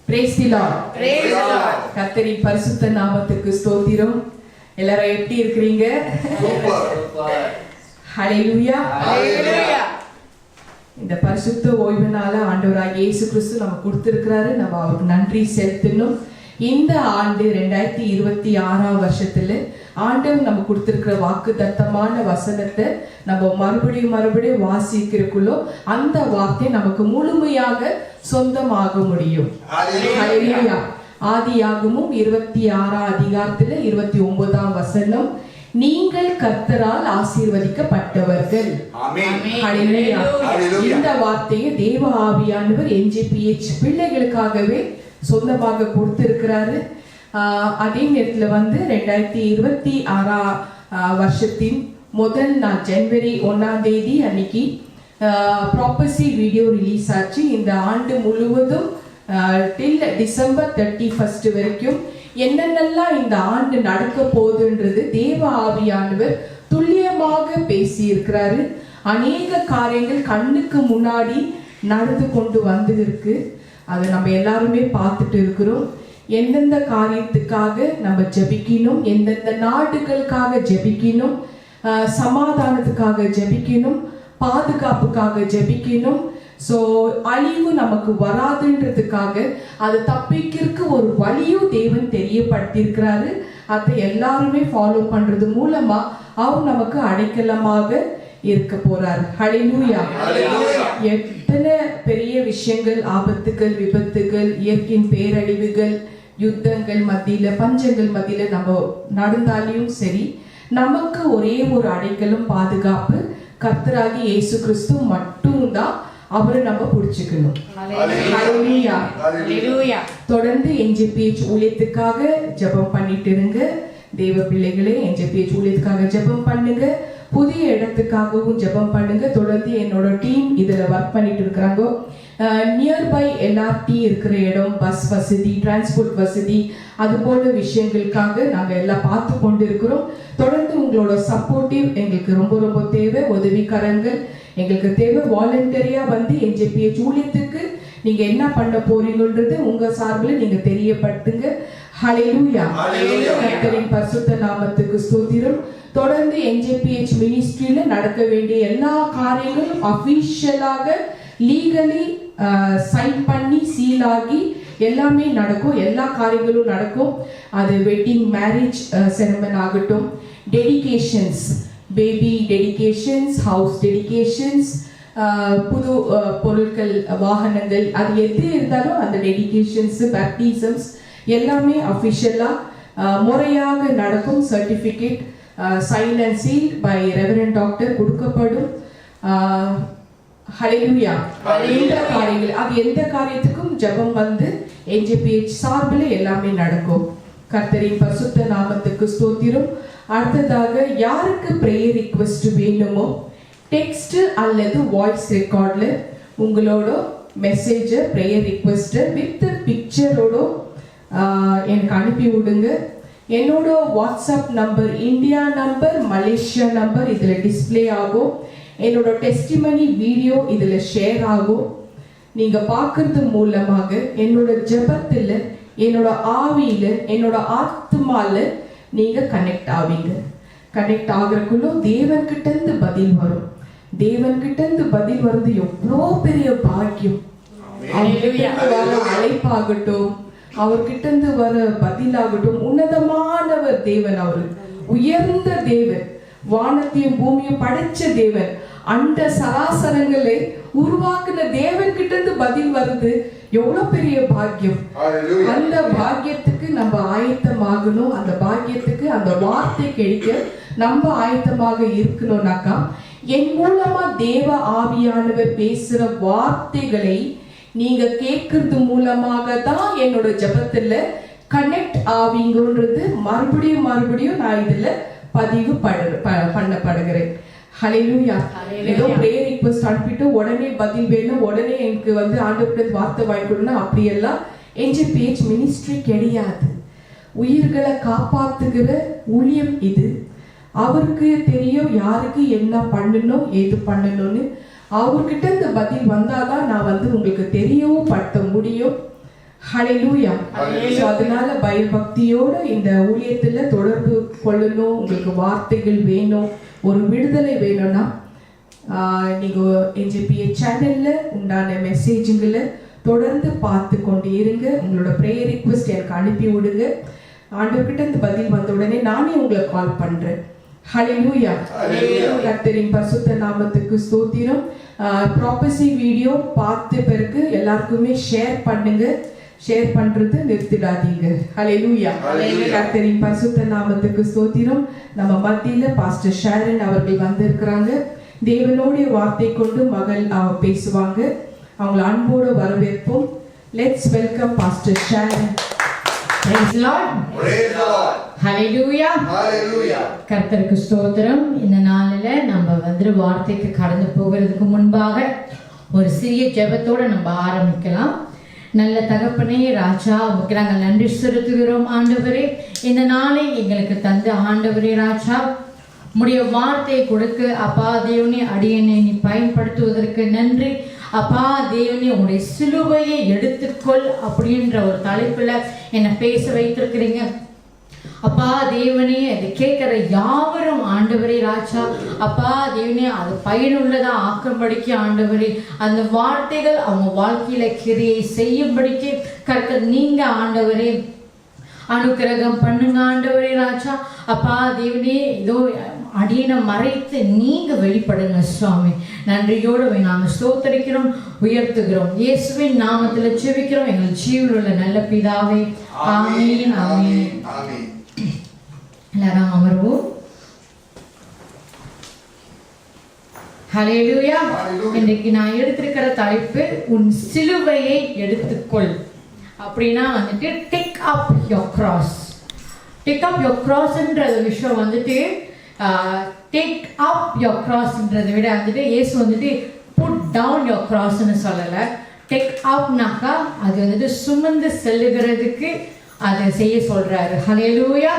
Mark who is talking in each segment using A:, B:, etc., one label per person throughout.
A: Praise the Lord. Praise the Lord. கர்த்தரின் பரிசுத்த நாமத்துக்கு ஸ்தோத்திரம். எல்லாரும் எப்படி இருக்கீங்க? ஹalleluya. ஹalleluya. இந்த பரிசுத்த ஓய்வு நாள ஆண்டவராகிய இயேசு கிறிஸ்து நமக்கு கொடுத்திருக்கிறாரு. நம்ம அவருக்கு நன்றி செலுத்தணும். இந்த ஆண்டு 2026 வருஷத்துல ஆண்டவர் நமக்கு கொடுத்திருக்கிற வாக்குத்தத்தமான வசனத்தை நம்ம மறுபடியும் வாசிக்கிறக்குள்ளோ அந்த வார்த்தை நமக்கு முழுமையாக சொந்தமாக முடியும். ஹalleluya. ஆதியாகமம் 26 அதிகாரத்துல 29 வசனம், நீங்கள் கர்த்தரால் ஆசீர்வதிக்கப்பட்டவர்கள். ஹalleluya. இந்த வார்த்தையை தேவ ஆவியானவர் NJPH பிள்ளைகளுக்காகவே சொந்தமாக கொடுத்திருக்கிறாரு. அதே நேரத்துல 2026 வருஷத்தின் முதல் நாள் ஜனவரி 1ஆம் தேதி அன்னைக்கு ப்ராப்பர்சி வீடியோ ரிலீஸ் ஆச்சு. இந்த ஆண்டு முழுவதும் டில் டிசம்பர் 31 வரைக்கும் என்னென்னலாம் இந்த ஆண்டு நடக்க போகுதுன்றது தேவ ஆவியானவர் துல்லியமாக பேசி இருக்கிறாரு. அநேக காரியங்கள் கண்ணுக்கு முன்னாடி நடந்து கொண்டு வந்து இருக்கு. அதை நம்ம எல்லாருமே பார்த்துட்டு இருக்கிறோம். எந்தெந்த காரியத்துக்காக நம்ம ஜெபிக்கணும், எந்தெந்த நாடுகளுக்காக ஜெபிக்கணும், சமாதானத்துக்காக ஜெபிக்கணும், பாதுகாப்புக்காக ஜெபிக்கணும். ஸோ அழிவு நமக்கு வராதுன்றதுக்காக அது தப்பிக்கிறதுக்கு ஒரு வழியும் தேவன் தெரியப்படுத்தியிருக்கிறாரு. அதை எல்லாருமே ஃபாலோ பண்றது மூலமா அவர் நமக்கு அடைக்கலமாக இருக்க போறார். ஹalleluya. எத்தனை பெரிய விஷயங்கள், ஆபத்துகள், விபத்துகள், இயற்கையின் பேரழிவுகள், யுத்தங்கள் மத்தியில, பஞ்சங்கள் மத்தியில நம்ம நடந்தாலும் சரி, நமக்கு ஒரே ஒரு அடைக்கலும் பாதுகாப்பு கர்த்தராகிய இயேசு கிறிஸ்து மட்டும்தான். அவரை நம்ம புடிச்சுக்கணும். ஹalleluya. தொடர்ந்து NJPH ஊழியத்துக்காக ஜெபம் பண்ணிட்டு இருங்க. தேவ பிள்ளைகளே, NJPH ஊழியத்துக்காக ஜெபம் பண்ணுங்க. புதிய இடத்துக்காகவும் ஜெபம் பண்ணுங்க. தொடர்ந்து என்னோட டீம் இதுல ஒர்க் பண்ணிட்டு இருக்கிறாங்க. நியர்பை LRT இருக்கிற இடம், பஸ் வசதி, டிரான்ஸ்போர்ட் வசதி, அது போல விஷயங்களுக்காக நாங்க எல்லாம் பார்த்து கொண்டு இருக்கிறோம். தொடர்ந்து உங்களோட சப்போர்ட்டிவ் எங்களுக்கு ரொம்ப ரொம்ப தேவை. உதவிக்கரங்கள் எங்களுக்கு தேவை. வாலண்டரியா NJPH ஊழியத்துக்கு நீங்க என்ன பண்ண போறீங்கன்றது உங்க சார்பில் நீங்க தெரியப்படுத்துங்க. ஹalleluya. கர்த்தரின் பரிசுத்த நாமத்துக்கு ஸ்தோத்திரம். தொடர்ந்து NJPH மினிஸ்ட்ரியில நடக்க வேண்டிய எல்லா காரியங்களும் அபிஷியலாக லீகலி சைன் பண்ணி சீல் ஆகி எல்லாமே நடக்கும். எல்லா காரியங்களும் நடக்கும். அது வெட்டிங், மேரேஜ் செரமனி ஆகட்டும், dedications, baby dedications, house dedications, புது பொருட்கள், வாகனங்கள், அது எது இருந்தாலும் அந்த டெடிகேஷன்ஸ், பேப்டிசம்ஸ் எல்லாமே அபிஷியலா முறையாக நடக்கும். Certificate sign and seal by reverend doctor கொடுக்கப்படும். ஹalleluya. இந்த காரியங்கள், அது எந்த காரியத்துக்கும் ஜெபம் NJPH சார்பில் எல்லாமே நடக்கும். கர்த்தரின் பரிசுத்த நாமத்துக்கு ஸ்தோத்திரம். அடுத்ததாக யாருக்கு பிரேயர் ரிக்வெஸ்ட் வேணுமோ டெக்ஸ்ட் அல்லது வாய்ஸ் ரெக்கார்ட்ல உங்களோட மெசேஜ், பிரேயர் ரிக்வெஸ்ட் வித் பிக்சரோட எனக்கு அனுப்பி விடுங்க. என்னோட WhatsApp number, India number, Malaysia number இதுல டிஸ்பிளே ஆகும். என்னோட டெஸ்டிமனி வீடியோ இதுல ஷேர் ஆகும். நீங்க பார்க்கறது மூலமாக என்னோட ஜெபத்துல, என்னோட ஆவியில, என்னோட ஆத்மால நீங்க கனெக்ட் ஆவீங்க. கனெக்ட் ஆகிறக்குள்ள தேவன் கிட்ட இருந்து பதில் வரும். தேவன் கிட்ட இருந்து பதில் வருது எவ்வளோ பெரிய பாக்கியம். அழைப்பாகட்டும், அவர்கிட்ட இருந்து வர பதிலாகட்டும், உன்னதமானவர் தேவன். அவரு உயர்ந்த தேவன், வானத்தையும் பூமியும் படைச்ச தேவன், அண்ட சராசரங்களை உருவாக்குன தேவன் கிட்ட இருந்து பதில் வருது. எவ்வளவு பெரிய பாக்கியம். அந்த பாக்கியத்துக்கு நம்ம ஆயத்தமாகணும். அந்த பாக்கியத்துக்கு, அந்த வார்த்தை கிடைக்க நம்ம ஆயத்தமாக இருக்கணும்னாக்கா, என் மூலமா தேவ ஆவியானவர் பேசுற வார்த்தைகளை நீங்க கேட்கறது மூலமாக தான் என்னோட ஜெபத்துல கனெக்ட் ஆவீங்கன்றது மறுபடியும் நான் இதுல பதிவு பண்ணப்படுகிறேன். ஹalleluya. ஏதோ பிரேயர் ரிக்வெஸ்ட் அனுப்பிட்டு உடனே பதில் வேணும், உடனே எனக்கு ஆண்டவர்கிட்ட வார்த்தை வாங்கிக்கணும்னா அப்படியெல்லாம் NJPH மினிஸ்ட்ரி கிடையாது. உயிர்களை காப்பாத்துகிற ஊழியம் இது. அவருக்கு தெரியும் யாருக்கு என்ன பண்ணணும், ஏது பண்ணணும்னு. அவர்கிட்ட இந்த பதில் வந்தாதான் நான் உங்களுக்கு தெரியவும் படுத்த முடியும். ஹல்லேலூயா. சோ அதனால பயபக்தியோட இந்த ஊழியத்துல தொடர்பு கொள்ளணும். உங்களுக்கு வார்த்தைகள் வேணும், ஒரு விடுதலை வேணும்னா நீங்க NJPA சேனல்ல உண்டான மெசேஜுங்களை தொடர்ந்து பார்த்து கொண்டே இருங்க. உங்களோட ப்ரேயர் ரிக்வெஸ்ட் எனக்கு அனுப்பி விடுங்க. ஆண்டவர்கிட்ட இந்த பதில் வந்த உடனே நானே உங்களை கால் பண்றேன். ஹல்லேலூயா. கர்த்தரின் பரிசுத்த நாமத்துக்கு ஸ்தோத்திரம். ப்ராபசி வீடியோ பார்த்த பிறகு எல்லாருக்குமே ஷேர் பண்ணுங்க. ஷேர் பண்றது நிறுத்திடாதீங்க. ஹல்லேலூயா. கர்த்தரின் பரிசுத்த நாமத்துக்கு ஸ்தோத்திரம். நம்ம மத்தியில பாஸ்டர் ஷாரன் அவர்கள் வந்திருக்கிறாங்க. தேவனுடைய வார்த்தை கொண்டு மகள் பேசுவாங்க. அவங்களை அன்போடு வரவேற்போம். Let's welcome pastor Sharon.
B: Praise the Lord.
C: Praise the Lord.
B: Hallelujah.
C: Hallelujah.
B: கர்த்தருக்கு ஸ்தோத்திரம். இந்த நாளில நம்ம வார்த்தைக்கு கடந்து போகிறதுக்கு முன்பாக ஒரு சிறிய ஜெபத்தோட நம்ம ஆரம்பிக்கலாம். நல்ல தகப்பனே ராஜா, உமக்கு நாங்கள் நன்றி செலுத்துகிறோம் ஆண்டவரே. இந்த நாளை எங்களுக்கு தந்த ஆண்டவரே ராஜா, உம்முடைய வார்த்தையை கொடுக்க அப்பா தேவனே அடியனை நீ பயன்படுத்துவதற்கு நன்றி. அப்பா தேவனே, உங்களுடைய சிலுவையை எடுத்துக்கொள் அப்படின்ற ஒரு தலைப்புல என்னை பேச வைத்திருக்கிறீங்க. அப்பா தேவனே, அதை கேட்கிற யாவரும் ஆண்டவரே ராஜா, அப்பா தேவனே, அது பயனுள்ளதா ஆக்கும்படிக்கு ஆண்டவரே, அந்த வார்த்தைகள் அவங்க வாழ்க்கையில கிரியை செய்யும்படிக்கு கர்த்தர் நீங்க ஆண்டவரே அனுக்கிரகம் பண்ணுங்க ஆண்டவரே ராஜா. அப்பா தேவனே, இதோ அடியனை மறைத்து நீங்க வெளிப்படுங்க சுவாமி. நன்றியோடு நாங்கள் ஸ்தோத்தரிக்கிறோம், உயர்த்துகிறோம். இயேசுவின் நாமத்தில் ஜெபிக்கிறோம் எங்கள் ஜீவனில் உள்ள நல்ல பிதாவே. ஆமென். ஆமென். எல்லாரும் அமர்வோம். ஹல்லேலூயா. இன்றைக்கு நான் எடுத்திருக்கிற தலைப்பு உன் சிலுவையை எடுத்துக்கொள். அப்படின்னா take up your cross. Take up your கிராஸ்ன்ற விஷயம் டேக் அப் யோர் கிராஸ்ன்றதை விட இயேசு புட் டவுன் யோர் கிராஸ்ன்னு சொல்லலை. டேக் அப்னாக்கா அது சுமந்து செல்லுகிறதுக்கு அதை செய்ய சொல்றாரு. ஹல்லேலூயா.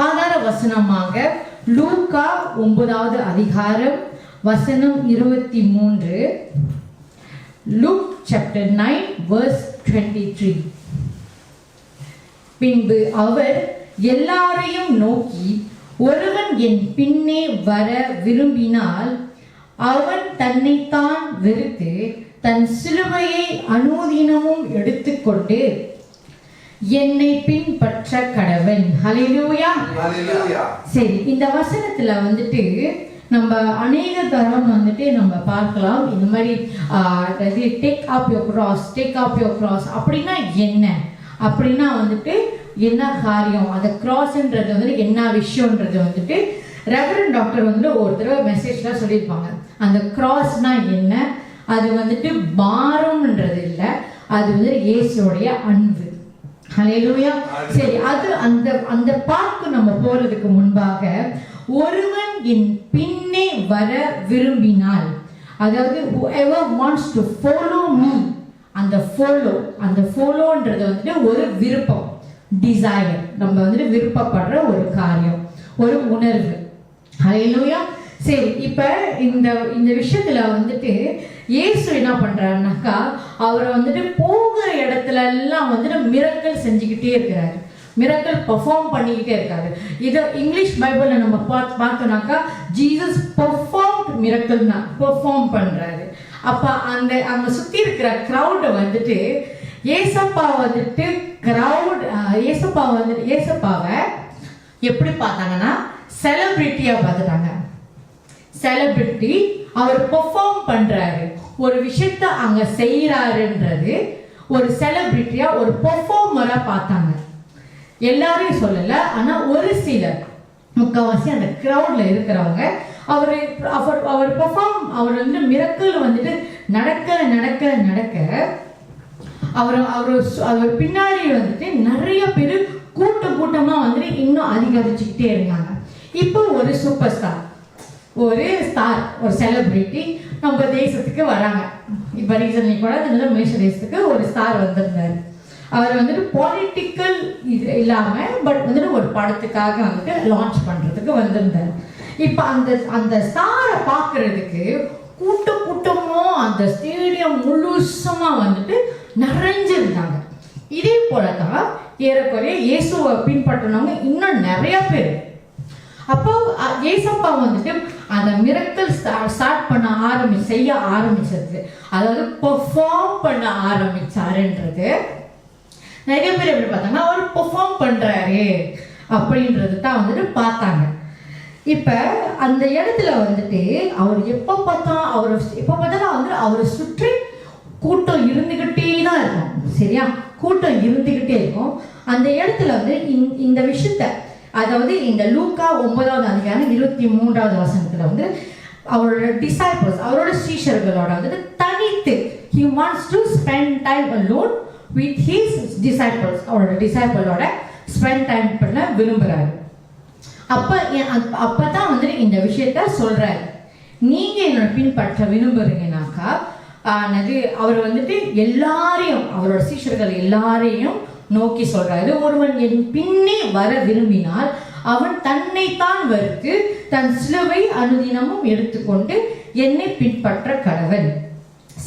B: ஆதார வசனமாக லூக்கா 9வது அதிகாரம் வசனம் 23. Luke chapter 9 verse 23. பின்பு அவர் எல்லாரையும் நோக்கி, ஒருவன் என் பின்னே வர விரும்பினால் அவன் தன்னைத்தான் வெறுத்து தன் சிலுவையை அனுதினமும் எடுத்துக்கொண்டு என்னை பின்பற்ற கடவன். ஹல்லேலூயா. சரி, இந்த வசனத்துல நம்ம அநேக தரம் நம்ம பார்க்கலாம். இந்த மாதிரி take up your cross, take up your cross அப்படின்னா என்ன, அப்படின்னா என்ன காரியம், அந்த கிராஸ்ன்றது என்ன விஷயம்ன்றது ரெவரண்ட் டாக்டர் ஒரு தடவை மெசேஜ்ல சொல்லியிருப்பாங்க. அந்த கிராஸ்னா என்ன, அது பாரம்ன்றது இல்லை, அது இயேசுடைய அன்பு. ஹல்லேலூயா. சரி, அது அந்த பார்க்கு நம்ம போறதுக்கு முன்பாக ஒருவன் என் பின்னே வர விரும்பினால், அதாவது whoever wants to follow me, அந்த ஃபாலோன்றது ஒரு விருப்பம், டிசைர், நம்ம விருப்பப்படுற ஒரு காரியம், ஒரு உணர்வு. ஹல்லேலூயா. சரி, இப்ப இந்த விஷயத்துல இயேசு என்ன பண்றாருனாக்கா, அவரை போகிற இடத்துல எல்லாம் மிரக்கல் செஞ்சுக்கிட்டே இருக்கிறாரு, மிரக்கல் பெர்ஃபார்ம் பண்ணிக்கிட்டே இருக்காரு. இது இங்கிலீஷ் பைபிள்ல நம்ம பார்த்தோம்னாக்கா ஜீசஸ் பெர்ஃபார்ம்ட் மிரக்கல்னா பெர்ஃபார்ம் பண்றாரு. அப்ப அங்க சுத்தி இருக்கிற கிரவுட் ஏசப்பா கிரவுட் ஏசப்பாவை எப்படி பார்த்தாங்கன்னா செலிபிரிட்டியா பார்த்துட்டாங்க. செலிபிரிட்டி, அவர் பெர்ஃபார்ம் பண்றாரு, ஒரு விஷயத்த அங்க செய்யறாருன்றது ஒரு செலிபிரிட்டியா, ஒரு பெர்ஃபார்மரா பார்த்தாங்க. எல்லாரையும் சொல்லல, ஆனா ஒரு சிலர், முக்கால்வாசி அந்த கிரவுட்ல இருக்கிறவங்க அவர் பெர்ஃபார்ம், அவர் மிரக்கல் நடக்க அவர் பின்னாடி நிறைய பேர் கூட்டமா இன்னும் அதிகரிச்சுக்கிட்டே இருந்தாங்க. இப்போ ஒரு சூப்பர் ஸ்டார், ஒரு செலிபிரிட்டி நம்ம தேசத்துக்கு வராங்க. இப்போ ரீசன்லி கூட மேஷ தேசத்துக்கு ஒரு ஸ்டார் வந்திருந்தாரு. அவர் பொலிட்டிக்கல் இது இல்லாம பட் ஒரு படத்துக்காக லான்ச் பண்றதுக்கு வந்திருந்தாரு. இப்ப அந்த ஸ்டாரை பாக்குறதுக்கு கூட்டமோ அந்த ஸ்டேடியம் முழுசமா நிறைஞ்சிருந்தாங்க. இதே போலதான் ஏறக்குறைய இயேசுவை பின்பற்றினவங்க இன்னும் நிறைய பேர். அப்போ ஏசப்பா வந்துட்டு அந்த மிரக்கல் ஸ்டார்ட் பண்ண செய்ய ஆரம்பிச்சது, அதாவது பெர்ஃபார்ம் பண்ண ஆரம்பிச்சாருன்றது நிறைய பேர் எப்படி பார்த்தாங்கன்னா அவர் பெர்ஃபார்ம் பண்றாரு அப்படின்றது தான் வந்துட்டு பார்த்தாங்க. இப்ப அந்த இடத்துல வந்துட்டு அவர் எப்போ பார்த்தாலும் வந்து அவரை சுற்றி கூட்டம் இருந்துகிட்டே தான் இருக்கும். சரியா, கூட்டம் இருந்துகிட்டே இருக்கும். அந்த இடத்துல வந்து இந்த விஷயத்த, அதாவது இந்த லூக்கா 9வது அதிகாரம் 23வது வசனத்துல வந்து அவரோட டிசைபிள்ஸ், அவரோட சீஷர்களோட வந்து தனித்து, he wants to spend time alone with his disciples, அவரோட டிசைபிளோட ஸ்பெண்ட் டைம் பண்ண விரும்புறாரு. அப்பதான் வந்து இந்த விஷயத்த சொல்றாரு. நீங்க என்னோட பின்பற்ற விரும்புறீங்கன்னாக்கா அவர் வந்துட்டு எல்லாரையும், அவரோட சீஷர்கள் எல்லாரையும் நோக்கி சொல்றாரு, ஒருவன் என் பின்னே வர விரும்பினால் அவன் தன்னைத்தான் வெறுத்து தன் சிலுவை அனுதினமும் எடுத்துக்கொண்டு என்னை பின்பற்ற கடவன்.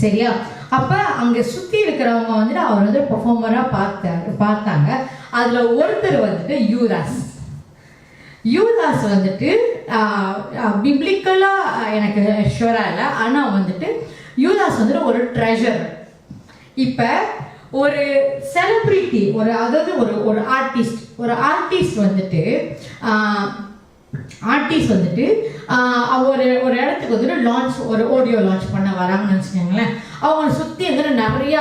B: சரியா, அப்ப அங்க சுத்தி இருக்கிறவங்க வந்துட்டு அவர் வந்து பெர்ஃபார்மரா பார்த்தாங்க. அதுல ஒருத்தர் வந்துட்டு யூதாஸ் வந்துட்டு பிப்ளிக்கலா எனக்கு ஷுவரா இல்லை, ஆனா வந்துட்டு யூதாஸ் வந்துட்டு ஒரு ட்ரெஷர். இப்ப ஒரு செலிபிரிட்டி, அதாவது ஒரு ஆர்டிஸ்ட் வந்துட்டு ஒரு இடத்துக்கு வந்துட்டு ஒரு ஆடியோ லான்ச் பண்ண வராங்கன்னு வச்சுக்கோங்களேன். அவங்க சுற்றி வந்துட்டு நிறைய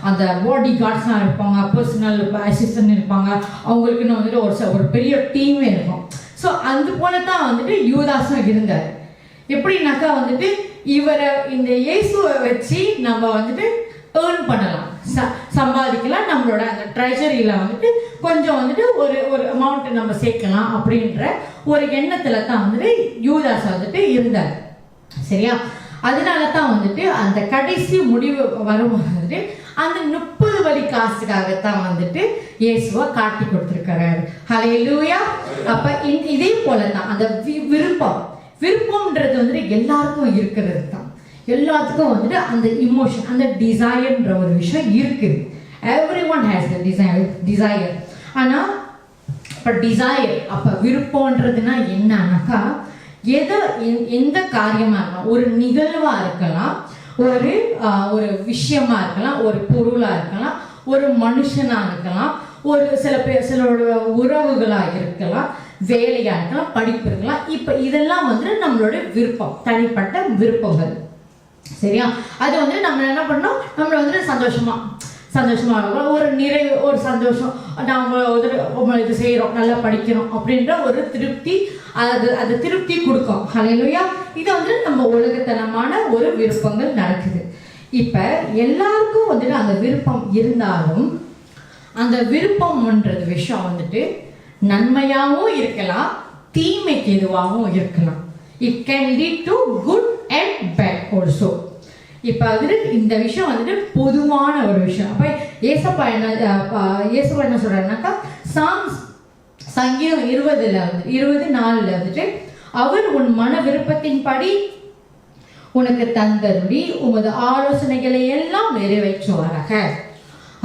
B: அந்த பாடி கார்ட்ஸ்லாம் இருப்பாங்க, பர்சனல் அசிஸ்டன்ட் இருப்பாங்க, அவங்களுக்குன்னு வந்துட்டு ஒரு பெரிய டீமே இருக்கும். ஸோ அது போல தான் வந்துட்டு யூதாஸும் இருந்தார். எப்படின்னாக்கா வந்துட்டு இவரை, இந்த இயேசுவை வச்சு நம்ம வந்துட்டு ஏர்ன் பண்ணலாம், சம்பாதிக்கலாம், நம்மளோட அந்த ட்ரெஷரியில் வந்துட்டு கொஞ்சம் வந்துட்டு ஒரு அமௌண்ட் நம்ம சேர்க்கலாம் அப்படின்ற ஒரு எண்ணத்துல தான் வந்துட்டு யூதாஸ் வந்துட்டு இருந்தார். சரியா, அதனால தான் வந்துட்டு அந்த கடைசி முடிவு வரும்போது வந்துட்டு அந்த 30 வரி காசுக்காகத்தான் வந்துட்டு இயேசுவை காட்டி கொடுத்துருக்காரு. ஹல்லேலூயா. அப்ப இதே போலதான் அந்த விருப்பம்ன்றது வந்துட்டு எல்லாருக்கும் இருக்கிறது தான். எல்லாத்துக்கும் வந்துட்டு அந்த இமோஷன், அந்த டிசைர்ன்ற ஒரு விஷயம் இருக்குது. Everyone has the desire. ஆனா இப்ப டிசைர், அப்ப விருப்பம்ன்றதுன்னா என்னன்னாக்கா எந்த காரியமா இருக்கலாம், ஒரு நிகழ்வா இருக்கலாம், ஒரு விஷயமா இருக்கலாம், ஒரு பொருளா இருக்கலாம், ஒரு மனுஷனா இருக்கலாம், ஒரு சிலரோட உறவுகளா இருக்கலாம், வேலையா இருக்கலாம், படிப்பு இருக்கலாம். இப்ப இதெல்லாம் வந்து நம்மளோட விருப்பம், தனிப்பட்ட விருப்பங்கள். சரியா, அது வந்து நம்ம என்ன பண்ணோம், நம்மள வந்து சந்தோஷமா இருக்கும், ஒரு நிறைவு, ஒரு சந்தோஷம், நாம இது செய்யறோம், நல்லா படிக்கிறோம் அப்படின்ற ஒரு திருப்தி, அது திருப்தி கொடுக்கும். ஹல்லேலூயா. இது வந்து நம்ம உலகத்தனமான ஒரு விருப்பங்கள் நடக்குது. இப்ப எல்லாருக்கும் வந்துட்டு அந்த விருப்பம் இருந்தாலும் அந்த விருப்பம்ன்றது விஷயம் வந்துட்டு நன்மையாகவும் இருக்கலாம், தீமைக்கு எதுவாகவும் இருக்கலாம். It can lead to good and bad also. இப்ப வந்துட்டு இந்த விஷயம் வந்துட்டு பொதுவான ஒரு விஷயம். அப்ப ஏசப்பா என்ன சொல்றாருனாக்கா, சங்கீதம் 24 வந்துட்டு அவர் உன் மன விருப்பத்தின்படி உனக்கு தந்தருடி உமது ஆலோசனைகளை எல்லாம் நிறைவேற்றுவாராக.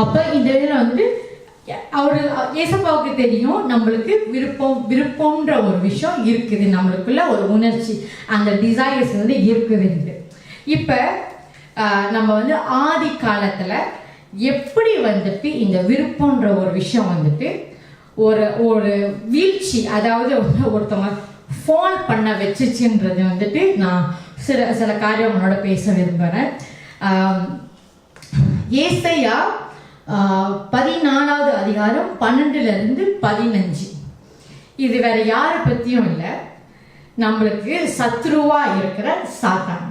B: அப்ப இந்த இதுல வந்துட்டு ஏசப்பாவுக்கு தெரியும் நம்மளுக்கு விருப்பம்ன்ற ஒரு விஷயம் இருக்குது, நம்மளுக்குள்ள ஒரு உணர்ச்சி, அந்த டிசைர்ஸ் வந்து இருக்குது. இப்ப நம்ம வந்து ஆதி காலத்துல எப்படி வந்துட்டு இந்த விருப்பம்ன்ற ஒரு விஷயம் வந்துட்டு ஒரு வீழ்ச்சி, அதாவது ஒருத்தவங்க ஃபால் பண்ண வச்சுச்சுன்றது வந்துட்டு நான் சில காரியம் உங்களோட பேச விரும்புகிறேன். ஏசாயா 14வது அதிகாரம் 12லிருந்து 15. இது வேற யாரை பத்தியும் இல்லை, நம்மளுக்கு சத்ருவா இருக்கிற சாத்தான்.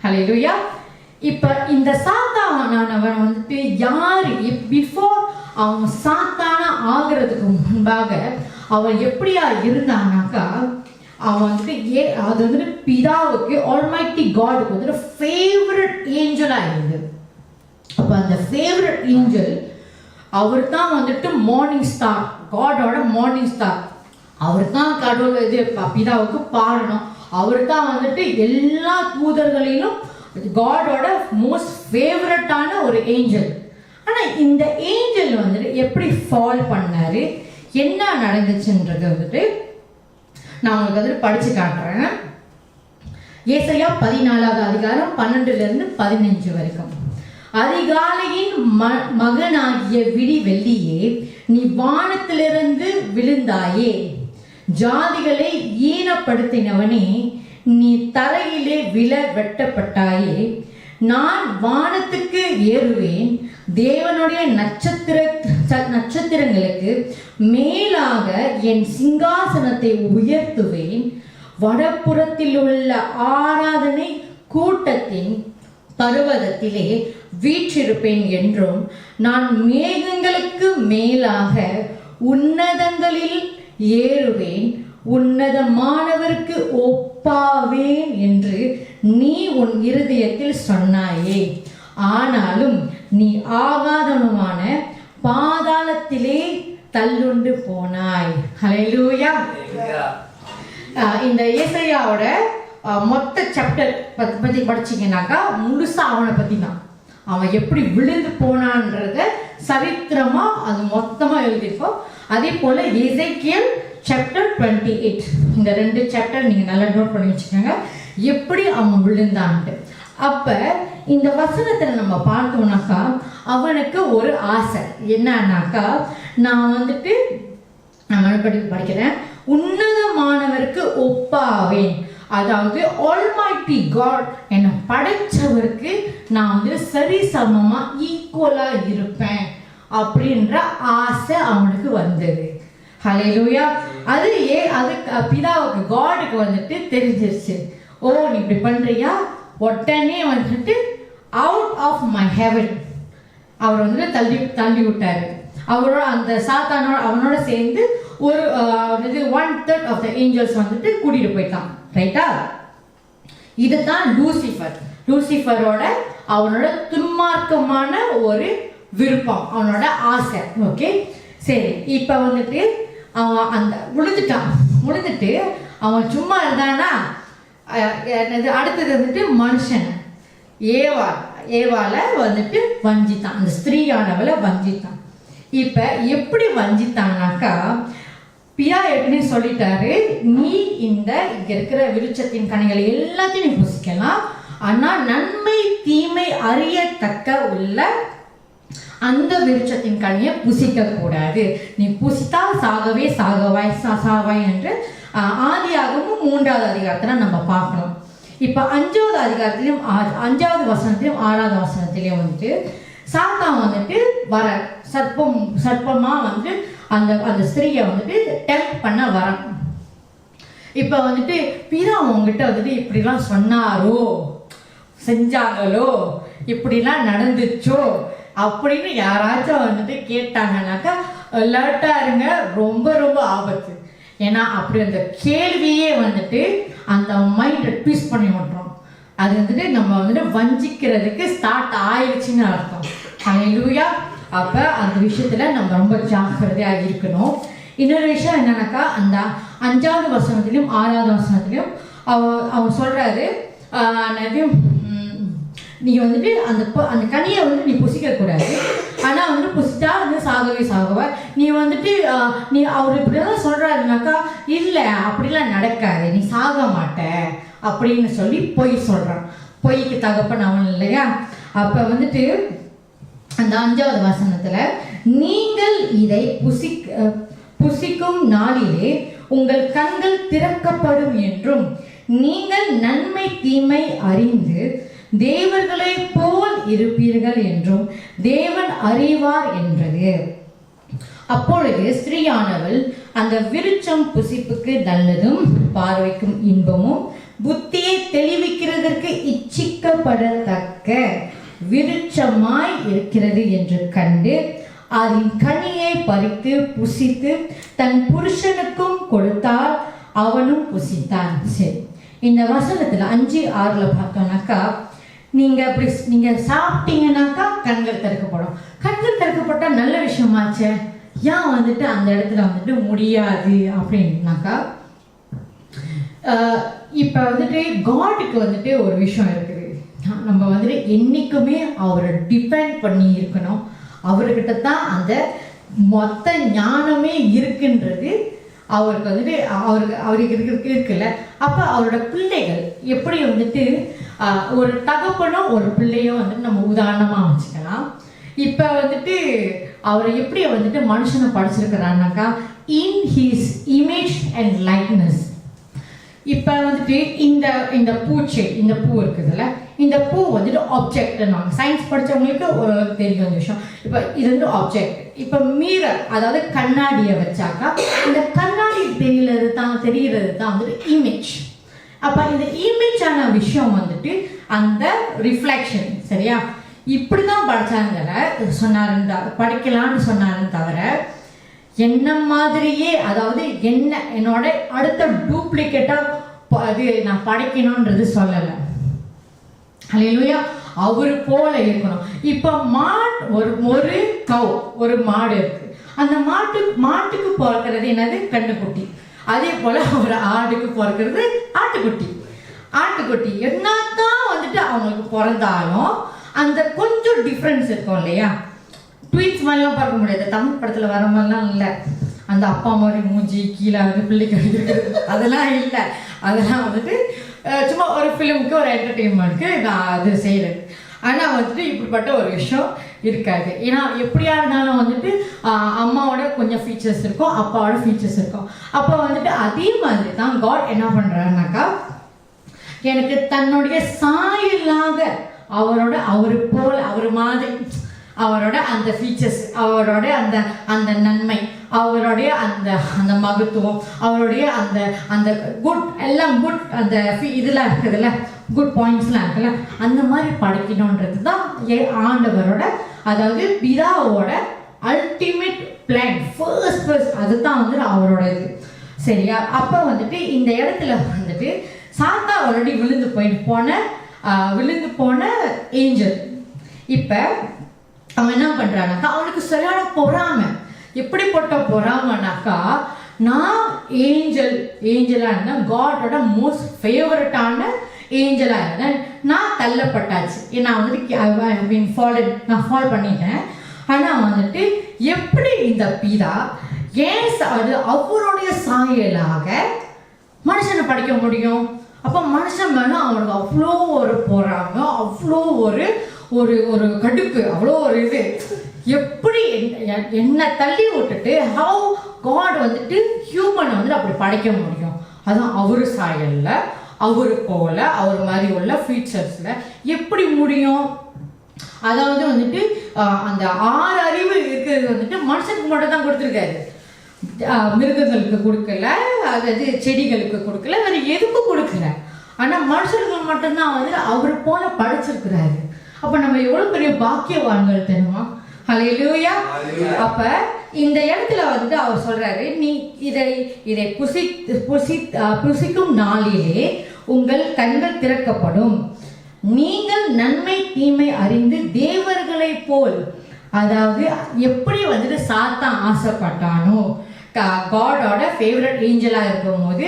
B: ஹல்லேலூயா. இப்ப இந்த சாத்தானவன் வந்துட்டு யாரு, பிஃபோர் அவன் சாத்தானா ஆகிறதுக்கு முன்பாக அவன் எப்படியா இருந்தானாக்கா, அவன் வந்துட்டு அது வந்துட்டு பிதாவுக்கு, ஆல்மைட்டி காடுக்கு வந்துட்டு ஃபேவரட் ஏஞ்சலா இருந்தது. அப்ப அந்த ஃபேவரட் ஏஞ்சல் அவர் தான் வந்துட்டு மார்னிங் ஸ்டார், காடோட மார்னிங் ஸ்டார். அவர் தான் கடவுள் இது பிதாவுக்கு பாடணும், அவர் தான் வந்துட்டு எல்லா தூதர்களிலும் காடோட மோஸ்ட் ஃபேவரட்டான ஒரு ஏஞ்சல். ஆனா இந்த ஏஞ்சல் வந்துட்டு எப்படி ஃபால் பண்ணாரு, என்ன நடந்துச்சுன்றது வந்துட்டு நான் உங்களுக்கு வந்துட்டு படிச்சு காட்டுறேன். ஏசாயா 14வது அதிகாரம் 12 - 15 வரைக்கும். அதிகாலையின் மகனாகிய விடி வெள்ளியே, நீ வானத்திலிருந்து விழுந்தாயே, ஜாதிகளை ஈனப்படுத்தினவனே, நீ தரையிலே விழ வெட்டப்பட்டாயே. நான் வானத்துக்கு ஏறுவேன், தேவனுடைய நட்சத்திரங்களுக்கு மேலாக என் சிங்காசனத்தை உயர்த்துவேன். வடபுறத்தில் உள்ள ஆராதனை கூட்டத்தின் பர்வதத்திலே வீற்றிருப்பேன் என்றும், நான் மேகங்களுக்கு மேலாக உன்னதங்களில் ஏறுவேன், உன்னதமானவருக்கு ஒப்பாவேன் என்று நீ உன் இருதயத்தில் சொன்னாயே. ஆனாலும் நீ ஆகாதவனுமான பாதாளத்திலே தள்ளுண்டு போனாய். ஹல்லேலூயா. இந்த ஏசாயாவோட மொத்த சாப்டர் பத்தி படிச்சீங்கன்னாக்கா முழுசா அவனை பத்தி தான், அவன் எப்படி விழுந்து போனான்றத சரித்திரமா அது மொத்தமா எழுதியிருக்கோம். அதே போல எசேக்கியேல் சாப்டர் 28, இந்த 2 சாப்டர் நீங்க நல்லா நோட் பண்ணி வச்சுக்கோங்க, எப்படி அவன் விழுந்தான்ட்டு. அப்ப இந்த வசனத்துல நம்ம பார்த்தோம்னாக்கா அவனுக்கு ஒரு ஆசை என்னன்னாக்கா, நான் வந்துட்டு நான் படிக்கிறேன், உன்னதமானவருக்கு ஒப்பாவேன், அதாவது ஆல்மைட்டி காட் என்னை படைச்சவருக்கு நான் வந்து சரி சமமா ஈக்குவலா இருப்பேன் அப்படின்ற ஆசை அவனுக்கு வந்தது. ஹல்லேலூயா. அது பிதாவுக்கு காடுக்கு வந்துட்டு தெரிஞ்சிருச்சு. ஓ நீ இப்படி பண்றியா, உடனே வந்துட்டு அவுட் ஆஃப் மை ஹெவன் அவர் வந்து தள்ளி விட்டாரு. அவரோட அந்த சாத்தானோட அவனோட சேர்ந்து ஒரு 1/3 ஆஃப் த ஏஞ்சல்ஸ் வந்துட்டு கூட்டிட்டு போயிட்டான். ரைட்டா? இதுதான் லூசிஃபரோட அவனோட துன்மார்க்கமான ஒரு விருப்பம், அவனோட ஆசை. ஓகே சரி, இப்ப வந்துட்டு அவன் அந்த விழுந்துட்டு அவன் சும்மா இருந்தானா, அடுத்தது வந்துட்டு மனுஷன் ஏவால வந்துட்டு வஞ்சித்தான், அந்த ஸ்திரீயானவளை வஞ்சித்தான். இப்ப எப்படி வஞ்சித்தானாக்கா, பியா ஏற்கனவே சொல்லிட்டாரு, நீ இங்க இருக்கிற விருட்சத்தின் கனிகளை எல்லாத்தையும் நீ புசிக்கலாம், ஆனா நன்மை தீமை அறியத்தக்க உள்ள அந்த விருட்சத்தின் கனியை புசிக்க கூடாது, நீ புசித்தா சாவாய் என்று ஆதியாகமும் 3வது அதிகாரத்துல நம்ம பார்க்கணும். இப்ப 5வது அதிகாரத்திலும் 5வது வசனத்திலும் 6வது வசனத்திலையும் வந்துட்டு சாத்தான் வந்துட்டு வர சர்ப்பமா வந்து அந்த ஸ்திரீயை வந்துட்டு டெம்ப்ட் பண்ண வர. இப்ப வந்துட்டு பிதா உங்ககிட்ட வந்துட்டு இப்படிலாம் சொன்னாரோ, செஞ்சாங்களோ, இப்படிலாம் நடந்துச்சோ அப்படின்னு யாராச்சும் வந்துட்டு கேட்டாங்கன்னாக்கா அலர்ட்டா இருங்க, ரொம்ப ரொம்ப ஆபத்து. ஏன்னா அப்படி அந்த கேள்வியே வந்துட்டு அந்த மைண்ட் ட்விஸ்ட் பண்ணி விட்டுரும். அது வந்துட்டு நம்ம வந்துட்டு வஞ்சிக்கிறதுக்கு ஸ்டார்ட் ஆயிடுச்சுன்னு அர்த்தம். ஹல்லேலூயா. அப்ப அந்த விஷயத்துல நம்ம ரொம்ப ஜாக்கிரதையா இருக்கணும். இன்னொரு விஷயம் என்னன்னாக்கா, அந்த 5வது வசனத்திலும் 6வது வசனத்திலும் அவன் சொல்றாரு, நீ வந்துட்டு அந்த கனியை வந்து நீ புசிக்க கூடாது, ஆனா வந்து புசிச்சா வந்து சாகவே நீ வந்துட்டு நீ அவர் இப்படிதான் சொல்றாருனாக்கா, இல்ல அப்படிலாம் நடக்காது, நீ சாக மாட்ட அப்படின்னு சொல்லி பொய் சொல்றான். பொய்க்கு தகப்பன் அவன் இல்லையா? அப்ப வந்துட்டு அந்த 5வது வசனத்துல, நீங்கள் இதை புசிக்கும் நாளிலே உங்கள் கண்கள் திறக்கப்படும் என்றும், நீங்கள் நன்மை தீமை அறிந்து தேவர்களை போல் இருப்பீர்கள் என்றும் தேவன் அறிவார் என்றது. அப்பொழுது ஸ்திரீயானவள் அந்த விருட்சம் புசிப்புக்கு நல்லதும் பார்வைக்கும் இன்பமும் புத்தியை தெளிவிக்கிறதற்கு இச்சிக்கப்படத்தக்க விருட்சமாய் இருக்கிறது என்று கண்டு அதன் கனியை பறித்து புசித்து தன் புருஷனுக்கும் கொடுத்தால் அவனும் புசித்தான். சரி, இந்த வசனத்துல 5-6 பார்த்தோம்னாக்கா, நீங்க சாப்பிட்டீங்கன்னாக்கா கண்கள் திறக்கப்படும். கண்கள் திறக்கப்பட்டா நல்ல விஷயமாச்சே, ஏன் வந்துட்டு அந்த இடத்துல வந்துட்டு முடியாது அப்படின்னாக்கா, இப்ப வந்துட்டு காடுக்கு வந்துட்டு ஒரு விஷயம் இருக்குது. நம்ம வந்துட்டு என்னைக்குமே அவரை டிபெண்ட் பண்ணி இருக்கணும், அவர்கிட்ட தான் அந்த மொத்த ஞானமே இருக்குன்றது அவருக்கு வந்துட்டு அவருக்கு இருக்குல்ல. அப்போ அவரோட பிள்ளைகள் எப்படி வந்துட்டு ஒரு தகப்பனும் ஒரு பிள்ளையும் வந்துட்டு நம்ம உதாரணமாக வச்சுக்கலாம். இப்போ வந்துட்டு அவர் எப்படி வந்துட்டு மனுஷனை படைச்சிருக்கிறாருனாக்கா in his image and likeness. இப்போ வந்துட்டு இந்த பூச்செடி, இந்த பூ இருக்குதுல்ல, இந்த பூ வந்துட்டு ஆப்ஜெக்ட்னுவாங்க. சயின்ஸ் படித்தவங்களுக்கு ஒரு தெரியும் இந்த விஷயம். இப்போ இது வந்து ஆப்ஜெக்ட். இப்போ மீரர், அதாவது கண்ணாடியை வச்சாக்கா இந்த கண்ணாடி தெரிகிறது தான் வந்துட்டு இமேஜ். அப்போ இந்த இமேஜான விஷயம் வந்துட்டு அந்த ரிஃப்ளெக்ஷன், சரியா? இப்படி தான் படித்தாங்க சொன்னாருன்னு படிக்கலான்னு சொன்னாருன்னு தவிர என்ன மாதிரியே, அதாவது என்னோட அடுத்த டூப்ளிகேட்டாக அது நான் படைக்கணுன்றது சொல்லலை. அல்லேலூயா. அவர் போல இருக்கணும். இப்போ ஒரு மாடு இருக்கு. அந்த மாட்டுக்கு பிறக்கிறது என்னது? கண்ணுக்குட்டி. அதே போல ஒரு ஆடுக்கு பிறக்கிறது ஆட்டுக்குட்டி. என்னதான் வந்துட்டு அவங்களுக்கு பிறந்தாலும் அந்த கொஞ்சம் டிஃப்ரென்ஸ் இருக்கும் இல்லையா? ட்வீட்ஸ் மாதிரிலாம் பார்க்க முடியாது. தமிழ் படத்தில் வர மாதிரிலாம் இல்லை. அந்த அப்பா மாதிரி மூஞ்சி கீழே வந்து பிள்ளைக்கு இருக்கிறது அதெல்லாம் இல்லை. அதெல்லாம் வந்துட்டு சும்மா ஒரு ஃபிலிமுக்கு ஒரு என்டர்டெயின்மெண்ட்க்கு நான் அது செய்கிறது. ஆனால் வந்துட்டு இப்படிப்பட்ட ஒரு விஷயம் இருக்காது. ஏன்னா எப்படியா இருந்தாலும் வந்துட்டு அம்மாவோட கொஞ்சம் ஃபீச்சர்ஸ் இருக்கும், அப்பாவோட ஃபீச்சர்ஸ் இருக்கும். அப்போ வந்துட்டு அதே மாதிரி தான் காட் என்ன பண்ணுறாருனாக்கா, எனக்கு தன்னுடைய சாயலாக அவர் போல அவர் மாதிரி அவரோட அந்த ஃபீச்சர்ஸ், அவரோட அந்த நன்மை, அவருடைய அந்த மகத்துவம், அவருடைய அந்த குட் எல்லாம் குட் அந்த இதெல்லாம் இருக்குதுல்ல, குட் பாயிண்ட்ஸ்லாம் இருக்குல்ல, அந்த மாதிரி படிக்கணுன்றது தான் ஆண்டவரோட, அதாவது பிதாவோட அல்டிமேட் பிளான். ஃபர்ஸ்ட் அதுதான் வந்துட்டு அவரோட இது, சரியா? அப்போ வந்துட்டு இந்த இடத்துல வந்துட்டு சாத்தா ஆல்ரெடி விழுந்து போன ஏஞ்சல். இப்போ அவன் என்ன பண்றானாக்கா, அவனுக்கு சரியான பொறாமை. எப்படிப்பட்ட பொறாமைனாக்கா, நான் ஏஞ்சலா இருந்தேன், காடோட மோஸ்ட் ஃபேவரட்டான ஏஞ்சலா இருந்தேன், நான் தள்ளப்பட்டாச்சு. நான் வந்துட்டு நான் ஃபால் பண்ணிட்டேன். ஆனால் வந்துட்டு எப்படி இந்த பிதா அது அவருடைய சாயலாக மனுஷனை படைக்க முடியும்? அப்போ மனுஷன் மேலே அவனுக்கு அவ்வளோ ஒரு பொறாமை, அவ்வளோ ஒரு கடுப்பு, அவ்வளோ ஒரு இது. எப்படி என்னை தள்ளி விட்டுட்டு ஹவு காட் வந்துட்டு ஹியூமனை வந்துட்டு அப்படி படைக்க முடியும்? அதான் அவர் சாயல்ல, அவர் போல, அவர் மாதிரி உள்ள ஃபீச்சர்ஸில் எப்படி முடியும்? அதாவது வந்துட்டு அந்த 6 அறிவு இருக்கிறது வந்துட்டு மனுஷனுக்கு மட்டும் தான் கொடுத்துருக்காரு. மிருகங்களுக்கு கொடுக்கல, அதாவது செடிகளுக்கு கொடுக்கல, வேறு எதுக்கும் கொடுக்கல. ஆனால் மனுஷர்கள் மட்டும்தான் வந்துட்டு அவர் போல படைச்சிருக்கிறாரு. அப்ப நம்ம எவ்வளவு பெரிய பாக்கியவான்கள் தெரியுமா? ஹல்லேலூயா. அப்ப இந்த இடத்துல வந்துட்டு அவர் சொல்றாரு, நீ இதை புசிக்கும் நாளிலே உங்கள் கண்கள் திறக்கப்படும், நீங்கள் நன்மை தீமை அறிந்து தேவர்களை போல். அதாவது எப்படி வந்துட்டு சாத்தான் ஆசைப்பட்டானோ, காடோட ஃபேவரட் ஏஞ்சலா இருக்கும் போது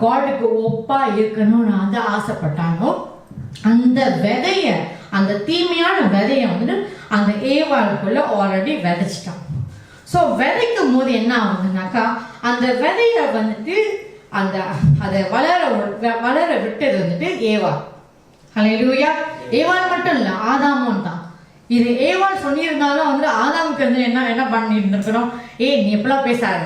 B: காடுக்கு ஒப்பா இருக்கணும்னு வந்து ஆசைப்பட்டானோ, அந்த விதைய, அந்த தீமையான விதைய வந்துட்டு அந்த ஏவாளுக்குள்ள ஆல்ரெடி விதைச்சிட்டான். ஸோ விதைக்கும் போது என்ன ஆகுதுனாக்கா, அந்த விதைய வந்துட்டு அதை வளர விட்டது வந்துட்டு ஏவாள். ஹல்லேலூயா. ஏவாள் மட்டும் இல்லை, ஆதாமும் தான். இது ஏவாள் சொல்லியிருந்தாலும் வந்து ஆதாமுக்கு வந்து என்ன பண்ணியிருந்துருக்கணும்? நீ எப்பெல்லாம் பேசாத,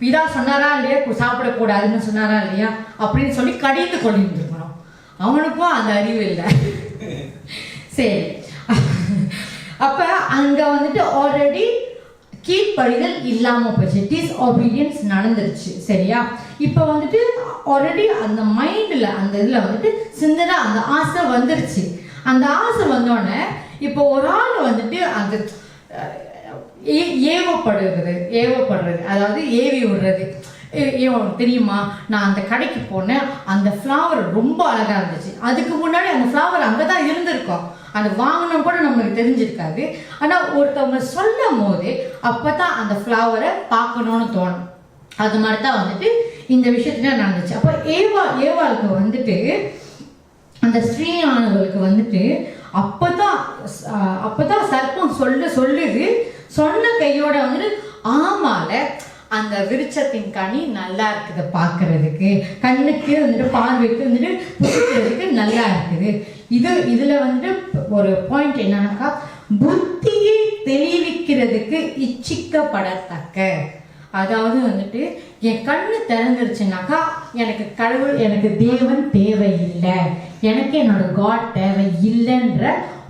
B: பிதா சொன்னாரா இல்லையா சாப்பிடக்கூடாதுன்னு சொன்னாரா இல்லையா அப்படின்னு சொல்லி கடிந்து கொண்டிருந்துருக்கணும். அவனுக்கும் அந்த அறிவு இல்லை. சரி, அப்ப அங்க வந்துட்டு ஆல்ரெடி கீழ்ப்படிதல் இல்லாம போச்சு, டிஸ்ஒபீடியன்ஸ் நடந்துருச்சு, சரியா? இப்ப வந்துட்டு ஆல்ரெடி அந்த மைண்ட்ல, அந்த இதுல வந்துட்டு சிந்தனை, அந்த ஆசை வந்துருச்சு. அந்த ஆசை வந்தோடனே இப்போ ஒரு ஆள் வந்துட்டு அந்த ஏவப்படுறது, அதாவது ஏவி விடுறது. தெரியுமா, நான் அந்த கடைக்கு போனேன், அந்த ஃப்ளவர் ரொம்ப அழகா இருந்துச்சு. அதுக்கு முன்னாடி அந்த ஃப்ளவர் அங்கதான் இருந்திருக்கும், அது வாங்கணும் கூட நம்மளுக்கு தெரிஞ்சிருக்காது. ஆனா ஒருத்தவங்க சொல்லும் போது அப்பதான் அந்த ஃப்ளவரை பார்க்கணும்னு தோணும். அது மாதிரி தான் வந்துட்டு இந்த விஷயத்துல நடந்துச்சு. அப்போ ஏவாளுக்கு வந்துட்டு, அந்த ஸ்ரீயானவர்களுக்கு வந்துட்டு அப்பதான் சர்ப்பம் சொல்லுது. சொன்ன கையோட வந்துட்டு ஆமால அந்த விருட்சத்தின் கனி நல்லா இருக்குது, பார்க்கறதுக்கு கண்ணுக்கு வந்துட்டு பார்வைக்கு வந்துட்டு புசிக்கிறதுக்கு நல்லா இருக்குது. இதுல வந்துட்டு ஒரு பாயிண்ட் என்னன்னாக்கா, புத்தியை தெளிவிக்கிறதுக்கு இச்சிக்கப்படத்தக்க. அதாவது வந்துட்டு என் கண்ணு திறந்துருச்சுனாக்கா எனக்கு தேவன் தேவையில்லை, எனக்கு என்னோட காட் தேவை இல்லைன்ற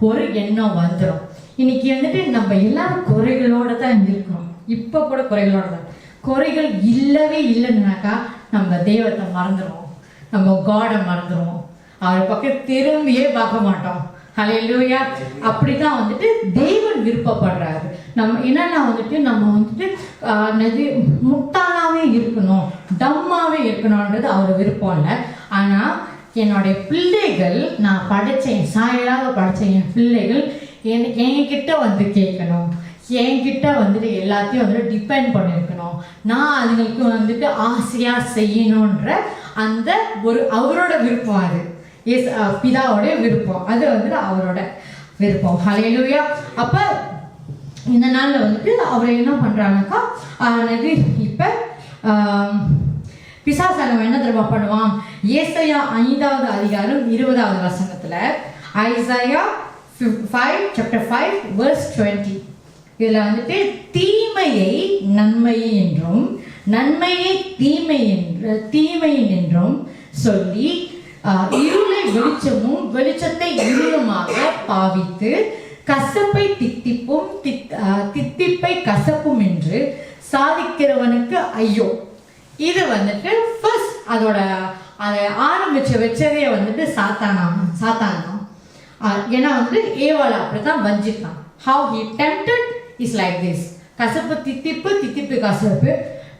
B: ஒரு எண்ணம் வந்துடும். இன்னைக்கு வந்துட்டு நம்ம எல்லாரும் குறைகளோட தான் இருக்கிறோம். இப்போ கூட குறைகளோட தான். குறைகள் இல்லவே இல்லைன்னாக்கா நம்ம தெய்வத்தை மறந்துடுவோம், நம்ம காடை மறந்துடுவோம், அவர் பக்கம் திரும்பியே பார்க்க மாட்டோம். ஹல்லேலூயா. அப்படிதான் வந்துட்டு தேவன் விருப்பப்படுறாரு. நம்ம என்னன்னா வந்துட்டு நம்ம வந்துட்டு முட்டாளாவே இருக்கணும், டம்மாவே இருக்கணும்ன்றது அவர் விருப்பம் இல்லை. ஆனா என்னுடைய பிள்ளைகள், நான் படைச்சேன் சாயலாக படைச்ச என் பிள்ளைகள் என்கிட்ட வந்து கேட்கணும், என்கிட்ட வந்துட்டு எல்லாத்தையும் வந்துட்டு டிபெண்ட் பண்ணியிருக்கணும், நான் அதுங்களுக்கு வந்துட்டு ஆசையா செய்யணுன்ற அந்த ஒரு அவரோட விருப்பம். அது பிதாவோட விருப்பம், அது வந்துட்டு அவரோட விருப்பம். ஹல்லேலூயா. அப்ப இந்த நாள்ல வந்துட்டு அவர் என்ன பண்றாங்கக்கா, இப்ப பிசாசானவன் என்ன தெரியுமா பண்ணுவான்? ஏசாயா 5வது அதிகாரம் 20வது வசனத்துல, ஐசாயா 5:5 இதுல வந்துட்டு தீமையை நன்மை என்றும் நன்மையை தீமை என்றும் சொல்லி இருளை வெளிச்சமும் வெளிச்சத்தை இருளுமாக பாவித்து கசப்பை தித்திப்பை கசப்பும் என்று சாதிக்கிறவனுக்கு ஐயோ. இது வந்துட்டு ஃபர்ஸ்ட் அதை வச்சதே வந்துட்டு சாத்தானாம். ஏன்னா வந்து ஏவாளை அப்படித்தான் வஞ்சித்தான். How he tempted is like this. கசப்பு தித்திப்பு கசப்பு,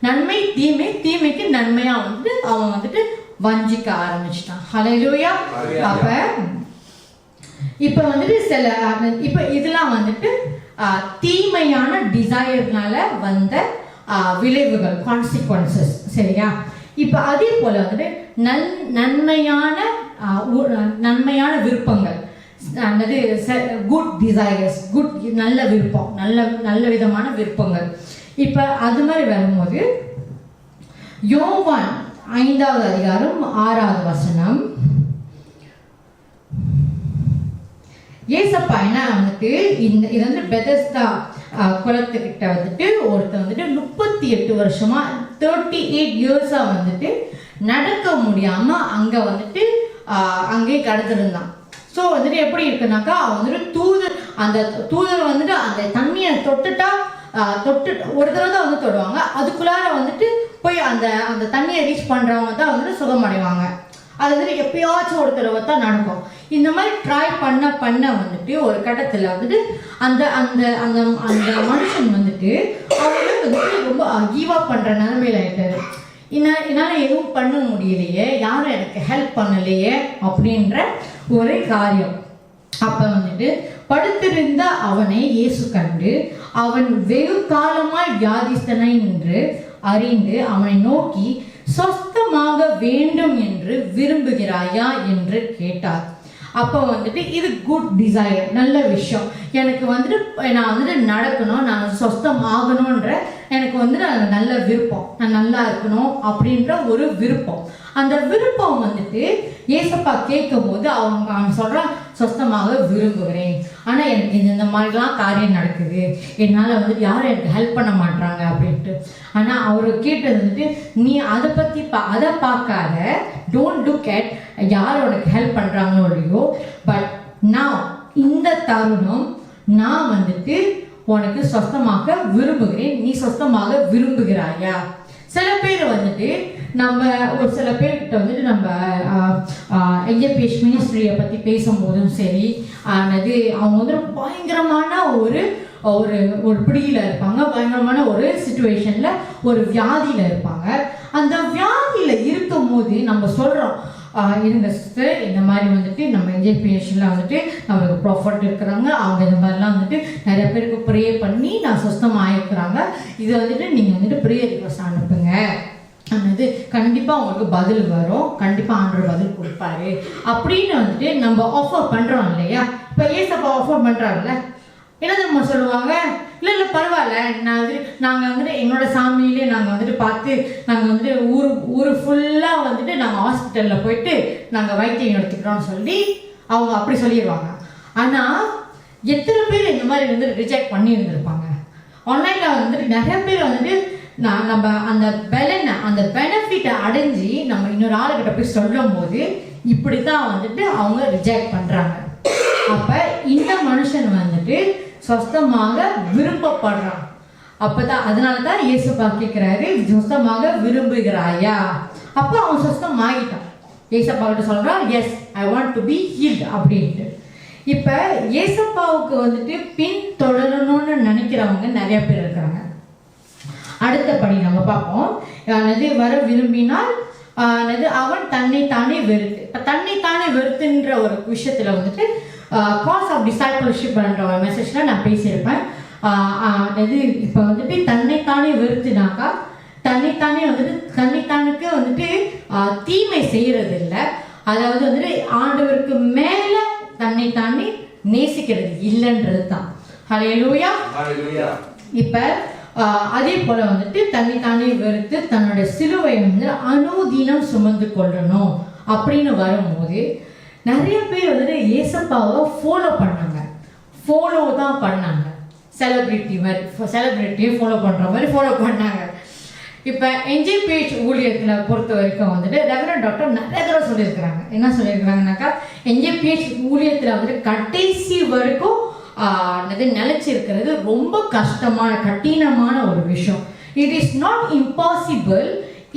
B: நன்மை தீமைக்கு நன்மையா வந்து அவன் வந்துட்டு வஞ்சிக்க ஆரம்பிச்சிட்டான். ஹல்லேலூயா. அப்ப இப்ப வந்துட்டு இப்ப இதெல்லாம் வந்துட்டு தீமையான டிசையர்னால வந்த விளைவுகள், கான்சிக்வன்சஸ். சரியா? இப்ப அதே போல வந்துட்டு நன்மையான விருப்பங்கள், குட் டிசையர்ஸ், நல்ல விருப்பம், நல்ல விதமான விருப்பங்கள். இப்ப அது மாதிரி வரும்போது யோவான் 5வது அதிகாரம் 6வது வசனம், ஏசப்பா என்ன வந்துட்டு இது வந்து பெதஸ்தா குளத்துக்கிட்ட வந்துட்டு ஒருத்தர் வந்துட்டு 38 வருஷமா 38 இயர்ஸா வந்துட்டு நடக்க முடியாம அங்க வந்துட்டு அங்கே கடத்திருந்தான். ஸோ வந்துட்டு எப்படி இருக்குனாக்கா, அவன் வந்துட்டு அந்த தூதர் வந்துட்டு அந்த தண்ணியை தொட்டு ஒரு தடவை தான் வந்து தொடுவாங்க, அதுக்குள்ளார வந்துட்டு போய் அந்த தண்ணியை ரீச் பண்றவங்க தான் வந்துட்டு சுகமடைவாங்க. அது வந்துட்டு எப்பயாச்சும் ஒரு தடவை தான் நடக்கும். இந்த மாதிரி ட்ரை பண்ண வந்துட்டு ஒரு கட்டத்தில் வந்துட்டு அந்த அந்த அந்த அந்த மனுஷன் வந்துட்டு அவரு வந்துட்டு ரொம்ப கிவ் அப் பண்ற நிலைமையில ஆயிட்டாரு. என்னால் எதுவும் பண்ண முடியலையே, யாரும் எனக்கு ஹெல்ப் பண்ணலையே அப்படின்ற ஒரு காரியம். அப்ப வந்துட்டு படுத்திருந்த அவனை இயேசு கண்டு, அவன் வெகு காலமாய் வியாதிஸ்தனை என்று அறிந்து அவனை நோக்கி, சொஸ்தமாக வேண்டும் என்று விரும்புகிறாயா என்று கேட்டார். அப்போ வந்துட்டு இது குட் டிசைர், நல்ல விஷயம். எனக்கு வந்துட்டு நான் வந்துட்டு நடக்கணும், நான் சொஸ்தம் ஆகணும்ன்ற எனக்கு வந்துட்டு அது நல்ல விருப்பம், நான் நல்லா இருக்கணும் அப்படின்ற ஒரு விருப்பம். அந்த விருப்பம் வந்துட்டு ஏசப்பா கேட்கும் போது அவன் சொல்றான், சொஸ்தமாக விரும்புகிறேன், ஆனா எனக்கு இந்த மாதிரிலாம் காரியம் நடக்குது, என்னால வந்துட்டு யாரும் எனக்கு ஹெல்ப் பண்ண மாட்டாங்க அப்படின்ட்டு. ஆனா அவரு கேட்டது வந்துட்டு, நீ அதை பத்தி அதை பார்க்காத, டோன்ட் லுக் அட் யார் உனக்கு ஹெல்ப் பண்றாங்களோ இல்லையோ, பட் நான் இந்த தருணம் நான் வந்துட்டு உனக்கு சொஸ்தமாக விரும்புகிறேன், நீ சொஸ்தமாக விரும்புகிறாயா? சில பேர் வந்துட்டு நம்ம ஒரு சில பேர்கிட்ட வந்துட்டு நம்ம என்ஜேபிஎஸ் மினிஸ்ட்ரியை பற்றி பேசும்போதும் சரி, அது அவங்க வந்து பயங்கரமான ஒரு ஒரு ஒரு பிடியில் இருப்பாங்க, பயங்கரமான ஒரு சிச்சுவேஷன்ல ஒரு வியாதியில இருப்பாங்க. அந்த வியாதியில இருக்கும் போது நம்ம சொல்றோம், இருங்க சிஸ்டர், இந்த மாதிரி வந்துட்டு நம்ம என்ஜேபிஎஸ்ல வந்துட்டு நம்மளுக்கு ப்ராஃபிட் இருக்கிறாங்க, அவங்க இந்த மாதிரிலாம் வந்துட்டு நிறைய பேருக்கு ப்ரே பண்ணி நான் சுத்தமாக ஆயிருக்கிறாங்க, இது வந்துட்டு நீங்கள் வந்துட்டு ப்ரேயர் ரிக்வெஸ்ட் அனுப்புங்க, அது கண்டிப்பாக உங்களுக்கு பதில் வரும், கண்டிப்பாக ஆண்டவர் பதில் கொடுப்பாரு அப்படின்னு வந்துட்டு நம்ம ஆஃபர் பண்ணுறோம் இல்லையா? இப்போ ஏசப்பா ஆஃபர் பண்ணுறாங்கல்ல, என்ன நம்ம சொல்லுவாங்க, இல்லை இல்லை பரவாயில்ல, நாங்கள் வந்துட்டு எங்களோட சாமியிலே நாங்கள் வந்துட்டு பார்த்து நாங்கள் வந்துட்டு ஊர் ஃபுல்லாக வந்துட்டு நாங்கள் ஹாஸ்பிட்டலில் போயிட்டு நாங்கள் வைத்தியம் எடுத்துக்கிறோம்னு சொல்லி அவங்க அப்படி சொல்லிடுவாங்க. ஆனால் எத்தனை பேர் இந்த மாதிரி வந்துட்டு ரிஜெக்ட் பண்ணி இருந்திருப்பாங்க. ஆன்லைனில் வந்துட்டு நிறைய பேர் வந்துட்டு நம்ம அந்த பலனை அந்த பெனிஃபிட்டை அடைஞ்சி நம்ம இன்னொரு ஆளுகிட்ட போய் சொல்லும் போது இப்படி தான் வந்துட்டு அவங்க ரிஜெக்ட் பண்ணுறாங்க. அப்போ இந்த மனுஷன் வந்துட்டு சொஸ்தமாக விரும்பப்படுறான். அப்போதான் அதனால தான் இயேசுப்பா கேட்குறாரு, சொஸ்தமாக விரும்புகிறாயா? அப்போ அவன் சொஸ்தம் ஆகிட்டான். ஏசப்பா கிட்ட சொல்கிறான், yes I want to be healed அப்படின்ட்டு. இப்போ ஏசப்பாவுக்கு வந்துட்டு பின் தொடரணும்னு நினைக்கிறவங்க நிறைய பேர் இருக்கிறாங்க. அடுத்தபடி நம்ம பார்ப்போம், வர விரும்பினால் அவன் தன்னைத்தானே வெறுத்து. இப்போ தன்னைத்தானே வெறுத்துன்ற ஒரு விஷயத்தில் வந்துட்டு காஸ் ஆஃப் டிசைபிள்ஷிப்ன்ற ஒரு மெசேஜில் நான் பேசியிருப்பேன். இப்போ வந்துட்டு தன்னைத்தானே வெறுத்துனாக்கா தன்னைத்தானே வந்துட்டு தன்னைத்தானுக்கு வந்துட்டு தீமை செய்கிறது இல்லை. அதாவது வந்துட்டு ஆண்டவருக்கு மேலே தன்னைத்தானே நேசிக்கிறது இல்லைன்றது தான். ஹல்லேலூயா. இப்போ அதே போல வந்துட்டு தன்னைத்தானே வெறுத்து தன்னுடைய சிலுவை வந்து அனுதினம் சுமந்து கொள்ளணும் அப்படின்னு வரும்போது நிறைய பேர் வந்துட்டு ஏசப்பாவை ஃபாலோ தான் பண்ணாங்க. செலிபிரிட்டியை ஃபாலோ பண்ணுற மாதிரி ஃபாலோ பண்ணாங்க. இப்போ என்ஜேபிஹெச் ஊழியத்தில் பொறுத்த வரைக்கும் வந்துட்டு ரெவரண்ட் டாக்டர் நிறைய தடவை சொல்லியிருக்கிறாங்க. என்ன சொல்லியிருக்கிறாங்கனாக்கா, என்ஜேபிஹெச் ஊழியத்தில் வந்துட்டு கடைசி வரைக்கும் நிலைச்சிருக்கிறது ரொம்ப கடினமான ஒரு விஷயம். It is not impossible,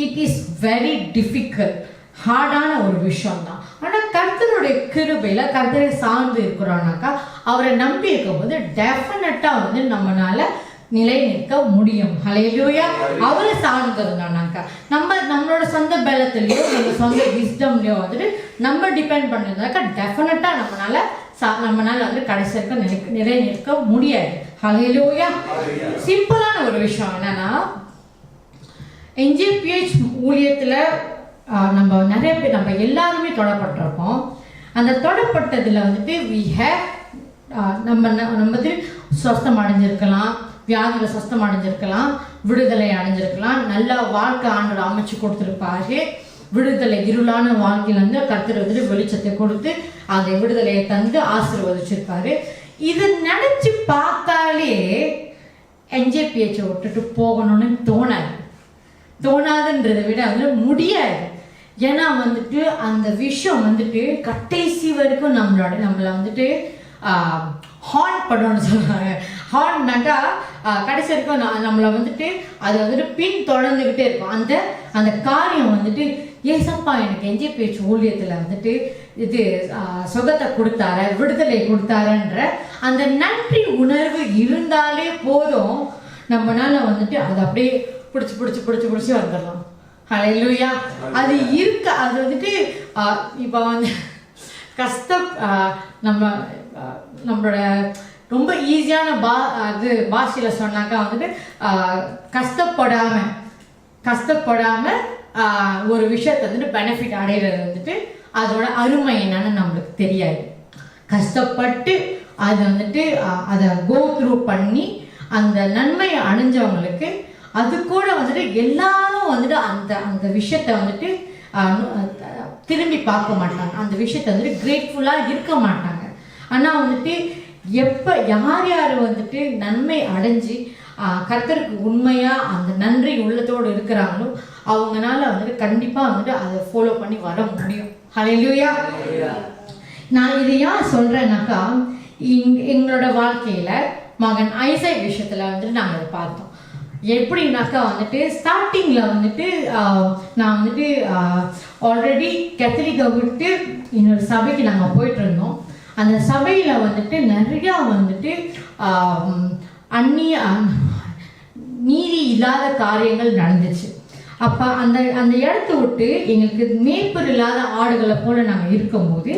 B: it is very difficult, ஹார்டான ஒரு விஷயம் தான். ஆனால் கர்த்தருடைய கிருபையில கர்த்தரை சார்ந்து இருக்கிறோம்னாக்கா, அவரை நம்பி இருக்கும்போது டெஃபினட்டாக வந்து நம்மளால நிலை நிற்க முடியும். ஹல்லேலூயா. அவரை சார்ந்திருந்தோம்னாக்கா நம்மளோட சொந்த பலத்திலையோ நம்ம சொந்த விஸ்டம்லையோ வந்துட்டு நம்ம டிபெண்ட் பண்ணியிருந்தாக்கா டெஃபினட்டாக நம்மளால வந்து கடைசி வரைக்கும் நிலை நிற்க முடியாது. ஹல்லேலூயா. சிம்பிளான ஒரு விஷயம் என்னன்னா, என்ஜேபிஹெச் ஊழியத்தில் நம்ம நிறைய பேர் நம்ம எல்லாருமே தொடப்பட்டிருக்கோம். அந்த தொடப்பட்டதில் வந்துட்டு நம்ம சொஸ்தம் அடைஞ்சிருக்கலாம், வியாதியில் சொஸ்தம் அடைஞ்சிருக்கலாம், விடுதலை அடைஞ்சிருக்கலாம், நல்ல வாழ்க்கை ஆண்டவர் அமைச்சு கொடுத்துருப்பாரு. விடுதலை இருளான வாழ்க்கையிலேருந்து கர்த்தர் வந்துட்டு வெளிச்சத்தை கொடுத்து அந்த விடுதலையை தந்து ஆசீர்வதிச்சிருப்பாரு. இதை நினச்சி பார்த்தாலே என்ஜேபிஹெச்சை விட்டுட்டு போகணும்னு தோணாதுன்றதை விட வந்து முடியாது. ஏன்னா வந்துட்டு அந்த விஷயம் வந்துட்டு கடைசி வரைக்கும் நம்மளை வந்துட்டு ஹார்ன் பண்ணணும்னு சொல்லுவாங்க. ஹார்ன்னாக்கா கடைசி வரைக்கும் நம்மளை வந்துட்டு அதை வந்துட்டு பின் தொடர்ந்துக்கிட்டே இருக்கும். அந்த காரியம் வந்துட்டு ஏசப்பா எனக்கு என்ஜேபிஹெச் ஊழியத்தில் வந்துட்டு இது சுகத்தை கொடுத்தாரு, விடுதலை கொடுத்தாருன்ற அந்த நன்றி உணர்வு இருந்தாலே போதும், நம்மளால வந்துட்டு அதை அப்படியே பிடிச்சி வந்துடலாம். ஹல்லேலூயா. அது அது வந்துட்டு இப்போ வந்து நம்மளோட ரொம்ப ஈஸியான பாஷையில் சொன்னாக்கா வந்துட்டு கஷ்டப்படாமல் ஒரு விஷயத்தை வந்துட்டு பெனிஃபிட் அடைகிறது வந்துட்டு அதோட அருமை என்னன்னு நம்மளுக்கு தெரியாது. கஷ்டப்பட்டு அதை வந்துட்டு அதை கோ த்ரூ பண்ணி அந்த நன்மையை அடைஞ்சவங்களுக்கு அது கூட வந்துட்டு எல்லாரும் வந்துட்டு அந்த விஷயத்தை வந்துட்டு திரும்பி பார்க்க மாட்டாங்க. அந்த விஷயத்தை வந்துட்டு கிரேட்ஃபுல்லாக இருக்க மாட்டாங்க. ஆனால் வந்துட்டு எப்போ யார் வந்துட்டு நன்மை அடைஞ்சி கர்த்தருக்கு உண்மையாக அந்த நன்றி உள்ளத்தோடு இருக்கிறாங்களோ அவங்கனால வந்துட்டு கண்டிப்பாக வந்துட்டு அதை ஃபாலோ பண்ணி வர முடியும். ஹல்லேலூயா. நான் இதை ஏன் சொல்கிறேன்னாக்கா, எங்களோட வாழ்க்கையில் மகன் ஐசக் விஷயத்தில் வந்துட்டு நாங்கள் அதை பார்த்தோம். எப்படின்னாக்கா வந்துட்டு ஸ்டார்டிங்கில் வந்துட்டு நான் வந்துட்டு ஆல்ரெடி கத்தலிக்கை விட்டு இன்னொரு சபைக்கு நாங்கள் போயிட்டு இருந்தோம். அந்த சபையில் வந்துட்டு நிறையா வந்துட்டு நீதி இல்லாத காரியங்கள் நடந்துச்சு. அப்போ அந்த இடத்த விட்டு எங்களுக்கு மேய்ப்பர் இல்லாத ஆடுகளை போல நாங்கள் இருக்கும்போது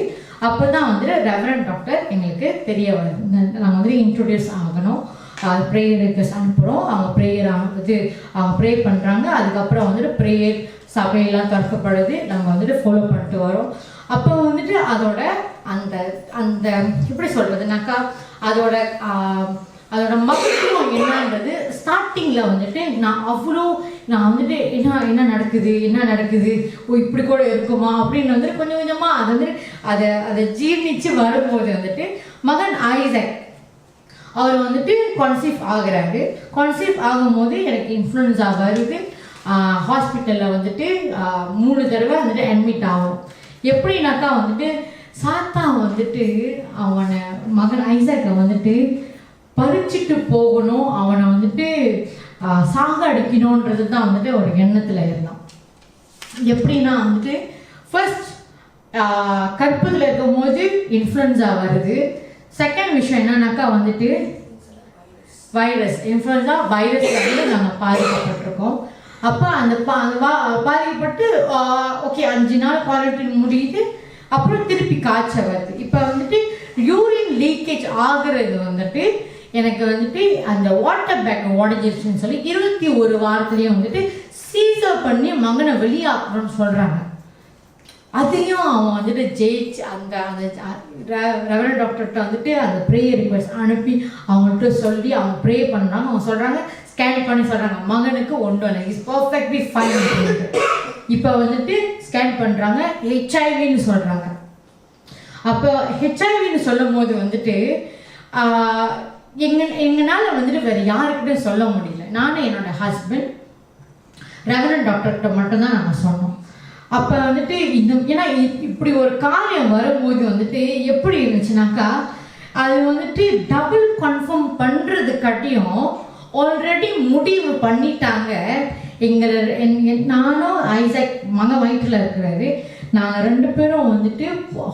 B: அப்போ தான் வந்துட்டு ரெவரண்ட் டாக்டர் எங்களுக்கு தெரிய வருது. நாங்கள் வந்துட்டு இன்ட்ரோடியூஸ் ஆகணும், ப்ரேயருக்கு அனுப்புகிறோம். அவங்க அவங்க ப்ரே பண்ணுறாங்க. அதுக்கப்புறம் வந்துட்டு ப்ரேயர் சபையெல்லாம் திறக்கப்படுது. நம்ம வந்துட்டு ஃபாலோ பண்ணிட்டு வரோம். அப்போ வந்துட்டு அதோட அந்த அந்த எப்படி சொல்கிறதுனாக்கா அதோட அதோட மகத்துவம் என்னன்றது ஸ்டார்டிங்கில் வந்துட்டு நான் வந்துட்டு என்ன நடக்குது ஓ இப்படி கூட இருக்குமா அப்படின்னு வந்துட்டு கொஞ்சம் கொஞ்சமாக அதை வந்துட்டு அதை ஜீர்ணிச்சு வரும்போது வந்துட்டு மகன் ஐசக் அவர் வந்துட்டு கன்சீவ் ஆகுறாரு. கன்சீவ் ஆகும்போது எனக்கு இன்ஃப்ளூயன்ஸா வருது. ஹாஸ்பிட்டலில் வந்துட்டு 3 தடவை வந்துட்டு அட்மிட் ஆகும். எப்படின்னாக்கா வந்துட்டு சாத்தா வந்துட்டு மகன் ஐசக்கை வந்துட்டு பறிச்சுட்டு போகணும், அவனை வந்துட்டு சாக அடிக்கணுன்றது தான் வந்துட்டு ஒரு எண்ணத்தில் இருந்தான். எப்படின்னா வந்துட்டு ஃபர்ஸ்ட் கற்பத்தில் இருக்கும்போது இன்ஃப்ளூயன்ஸா வருது. செகண்ட் விஷயம் என்னன்னாக்கா வந்துட்டு இன்ஃப்ளூயன்ஸா வைரஸ் வந்து நாங்கள் பாதிக்கப்பட்டிருக்கோம். அப்போ அந்த பாதிக்கப்பட்டு ஓகே 5 நாள் குவாரண்டைன் முடியுது. அப்புறம் திருப்பி காய்ச்சல் வருது. இப்போ வந்துட்டு யூரின் லீக்கேஜ் ஆகுறது வந்துட்டு எனக்கு வந்துட்டு அந்த வாட்டர் பேக் உடஞ்சிருச்சுன்னு சொல்லி 21 வாரத்துலேயும் வந்துட்டு சீசர் பண்ணி மகனை வெளியாக்கணும்னு சொல்கிறாங்க. அதையும் அவன் வந்துட்டு ஜெயிச்சு அந்த ரெவரண்ட் டாக்டர்கிட்ட வந்துட்டு அந்த ப்ரேயர் ரிக்வெஸ்ட் அனுப்பி அவங்கள்ட்ட சொல்லி அவங்க ப்ரே பண்ணுறாங்க. அவங்க சொல்கிறாங்க, ஸ்கேன் பண்ணி சொல்கிறாங்க மகனுக்கு ஒன்றும் இல்லை, இஸ் பர்ஃபெக்ட்லி ஃபைன். இப்போ வந்துட்டு ஸ்கேன் பண்ணுறாங்க, ஹெச்ஐவின்னு சொல்கிறாங்க. அப்போ ஹெச்ஐவின்னு சொல்லும் போது வந்துட்டு எங்களால் வந்துட்டு வேறு யாருக்கிட்டையும் சொல்ல முடியல. நானும் என்னோட ஹஸ்பண்ட் ரெவரண்ட் டாக்டர்கிட்ட மட்டும்தான் நாங்கள் சொன்னோம். அப்போ வந்துட்டு ஏன்னா இப்படி ஒரு காரியம் வரும்போது வந்துட்டு எப்படி இருந்துச்சுனாக்கா அது வந்துட்டு டபுள் கன்ஃபார்ம் பண்ணுறதுக்காட்டியும் ஆல்ரெடி முடிவு பண்ணிட்டாங்க. நானும் ஐசக் மகன் வயிற்றில் இருக்கிறாரு, நாங்கள் 2 பேரும் வந்துட்டு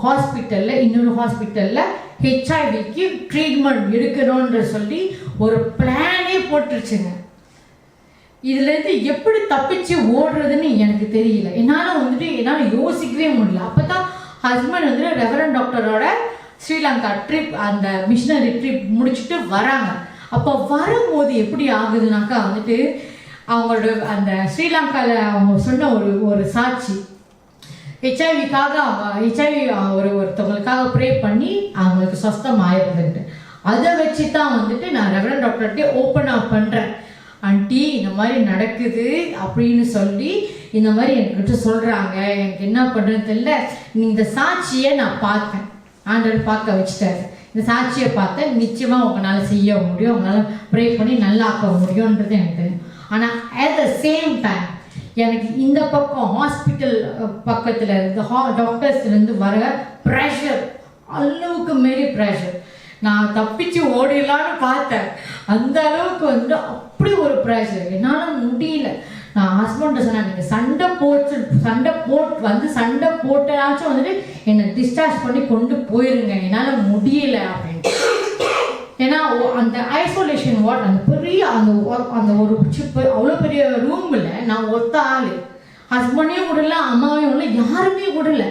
B: ஹாஸ்பிட்டலில் இன்னொரு ஹாஸ்பிட்டலில் ஹெச்ஐவிக்கு ட்ரீட்மெண்ட் எடுக்கணுன்ற சொல்லி ஒரு பிளானே போட்டுருச்சுங்க. இதுலேருந்து எப்படி தப்பிச்சு ஓடுறதுன்னு எனக்கு தெரியல. என்னால் யோசிக்கவே முடியல. அப்போ தான் ஹஸ்பண்ட் வந்துட்டு ரெவரண்ட் டாக்டரோட ஸ்ரீலங்கா ட்ரிப் அந்த மிஷனரி ட்ரிப் முடிச்சுட்டு வராங்க. அப்போ வரும்போது எப்படி ஆகுதுனாக்கா வந்துட்டு அவங்களோட அந்த ஸ்ரீலங்காவில் அவங்க சொன்ன ஒரு சாட்சி, ஹெச்ஐவிக்காக ஒருத்தவங்களுக்காக ப்ரே பண்ணி அவங்களுக்கு சொஸ்தம் ஆயிடுதுன்ட்டு. அதை வச்சு தான் வந்துட்டு நான் ரெவரண்ட் டாக்டர்கிட்டே ஓப்பன் அப் பண்ணுறேன். ஆண்டி இந்த மாதிரி நடக்குது அப்படின்னு சொல்லி இந்த மாதிரி என்கிட்ட சொல்கிறாங்க, எனக்கு என்ன பண்ணுறதுன்னு தெரியல. இந்த சாட்சியை நான் பார்த்தேன், ஆண்டவர் பார்க்க வச்சுட்டாரு. இந்த சாட்சியை பார்த்தேன், நிச்சயமாக உங்களால் செய்ய முடியும், உங்களால் ப்ரே பண்ணி நல்லா ஆக்க முடியுன்றது எனக்கு தெரியும். ஆனால் அட் த சேம் டைம் எனக்கு இந்த பக்கம் ஹாஸ்பிட்டல் பக்கத்தில் இருந்து டாக்டர்ஸ்லேருந்து வர ப்ரெஷர், அளவுக்கு மாரி ப்ரெஷர். நான் தப்பிச்சு ஓடிடலான்னு பார்த்தேன், அந்த அளவுக்கு வந்துட்டு அப்படி ஒரு ப்ரெஷர், என்னால் முடியல. நான் ஹஸ்பண்ட்டை சொன்னேன், நீங்கள் சண்டை போட்டாச்சும் வந்துட்டு என்னை டிஸ்சார்ஜ் பண்ணி கொண்டு போயிருங்க, என்னால் முடியல அப்படின்ட்டு. ஏன்னா அந்த ஐசோலேஷன் வார்டு அந்த பெரிய அந்த ஒரு சிப்பு அவ்வளோ பெரிய ரூமில் நான் ஒத்த ஆள், ஹஸ்பண்டையும் விடல, அம்மாவையும் விடல, யாருமே விடல.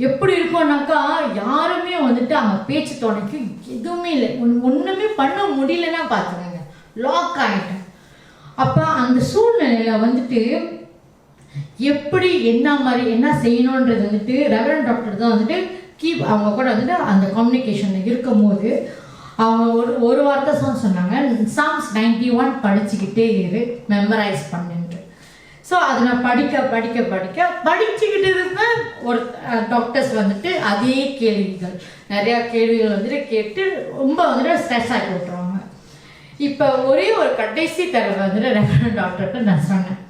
B: எப்படி இருக்கோம்னாக்கா யாருமே வந்துட்டு அவங்க பேச்சு துணைக்கு எதுவுமே இல்லை, ஒன்றுமே பண்ண முடியலன்னா பார்த்துக்கோங்க, லாக் ஆகிட்டேன். அப்போ அந்த சூழ்நிலையில் வந்துட்டு எப்படி என்ன செய்யணுன்றது வந்துட்டு ரெவரண்ட் டாக்டர் தான் வந்துட்டு அவங்க கூட வந்துட்டு அந்த கம்யூனிகேஷனில் இருக்கும்போது அவங்க ஒரு வார்த்தை சொன்னாங்க, சாம்ஸ் 91 படிச்சுக்கிட்டே இரு, மெமரைஸ் பண்ணுன்ட்டு. ஸோ அதை நான் படிச்சுக்கிட்டு இருந்தேன். ஒரு டாக்டர்ஸ் வந்துட்டு அதே நிறையா கேள்விகள் வந்துட்டு கேட்டு ரொம்ப வந்துட்டு ஸ்ட்ரெஸ் ஆக்கி விட்டுருவாங்க. இப்போ ஒரே ஒரு கடைசி தடவை வந்துட்டு ரெவரண்ட் டாக்டர்கிட்ட நான் சொன்னேன்,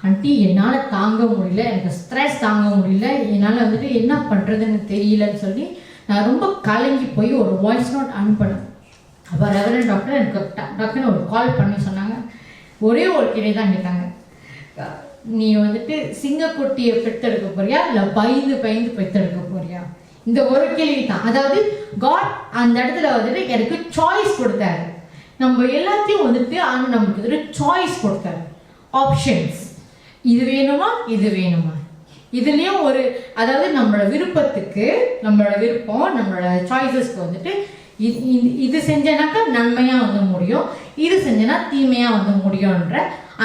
B: ஆண்டி என்னால் தாங்க முடியல, எனக்கு ஸ்ட்ரெஸ் தாங்க முடியல, என்னால் வந்துட்டு என்ன பண்ணுறதுன்னு தெரியலன்னு சொல்லி நான் ரொம்ப கலங்கி போய் ஒரு வாய்ஸ் நோட் அனுப்பினேன். அப்போ ரெவரண்ட் டாக்டர் எனக்கு டக்குன்னு ஒரு கால் பண்ணி சொன்னாங்க, ஒரே ஒரு கேள்வி தான் கேட்டாங்க, நீ வந்துட்டு சிங்கக்குட்டியை பெற்றெடுக்க போறியா இல்லை பயந்து பெற்றெடுக்க போறியா? இந்த ஒரு கேள்வி தான். அதாவது காட் அந்த இடத்துல வந்துட்டு எனக்கு சாய்ஸ் கொடுத்தாரு. நம்ம எல்லாத்தையும் வந்துட்டு ஆனால் நமக்கு வந்துட்டு சாய்ஸ் கொடுத்தாரு, ஆப்ஷன்ஸ், இது வேணுமா இது வேணுமா. இதுலேயும் அதாவது நம்மளோட விருப்பத்துக்கு நம்மளோட சாய்ஸஸ்க்கு வந்துட்டு இது செஞ்சனாக்கா நன்மையாக வந்து முடியும், இது செஞ்சனா தீமையாக வந்து முடியும்ன்ற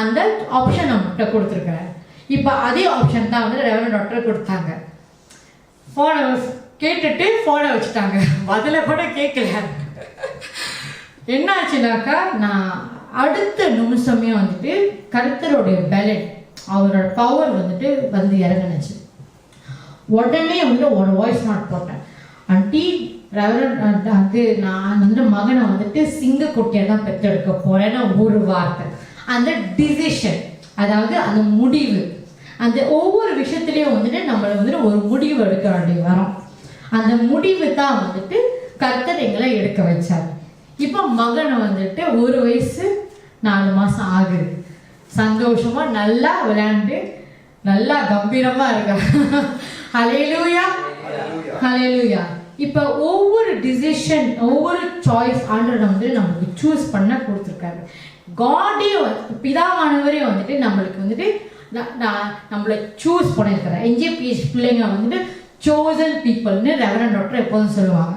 B: அந்த ஆப்ஷன் நம்மகிட்ட கொடுத்துருக்காரு. இப்போ அதே ஆப்ஷன் தான் வந்து ரெவரண்ட் டாக்டர் கொடுத்தாங்க. கேட்டுட்டு ஃபோனை வச்சுட்டாங்க, பதில கூட கேட்கல. என்னாச்சுனாக்கா நான் அடுத்த நிமிஷமே வந்துட்டு கர்த்தருடைய பெலன், அவரோட பவர் வந்துட்டு வந்து இறங்குனுச்சு. உடனே வந்து ஒரு வாய்ஸ் நோட் போட்டேன். ஆண்டி ரெவரண்ட் அது நான் வந்து மகனை வந்துட்டு சிங்கக்குட்டியை தான் பெற்றெடுக்க போறேன்னு ஒரு வார்த்தை. அந்த டிசிஷன், அதாவது அந்த முடிவு, அந்த ஒவ்வொரு விஷயத்துலையும் வந்துட்டு நம்மளை வந்துட்டு ஒரு முடிவு எடுக்க வேண்டிய வரோம். அந்த முடிவு தான் வந்துட்டு கர்த்தர் எங்களை எடுக்க வச்சார். இப்போ மகனை வந்துட்டு 1 வயசு 4 மாசம் ஆகுது. சந்தோஷமா நல்லா விளையாண்டு நல்லா கம்பீரமா இருக்கா. ஹல்லேலூயா, ஹல்லேலூயா. இப்போ ஒவ்வொரு டிசிஷன், ஒவ்வொரு சாய்ஸ் ஆண்டவர் வந்து நம்மளுக்கு சூஸ் பண்ண கொடுத்துருக்காரு. காடே பிதாவானவரே வந்துட்டு நம்மளுக்கு வந்துட்டு நம்மளை சூஸ் பண்ணியிருக்கிறார். NJPH பிள்ளைங்க வந்துட்டு chosen பீப்புள்னு ரெவரண்ட் டாக்டர் எப்போதும் சொல்லுவாங்க.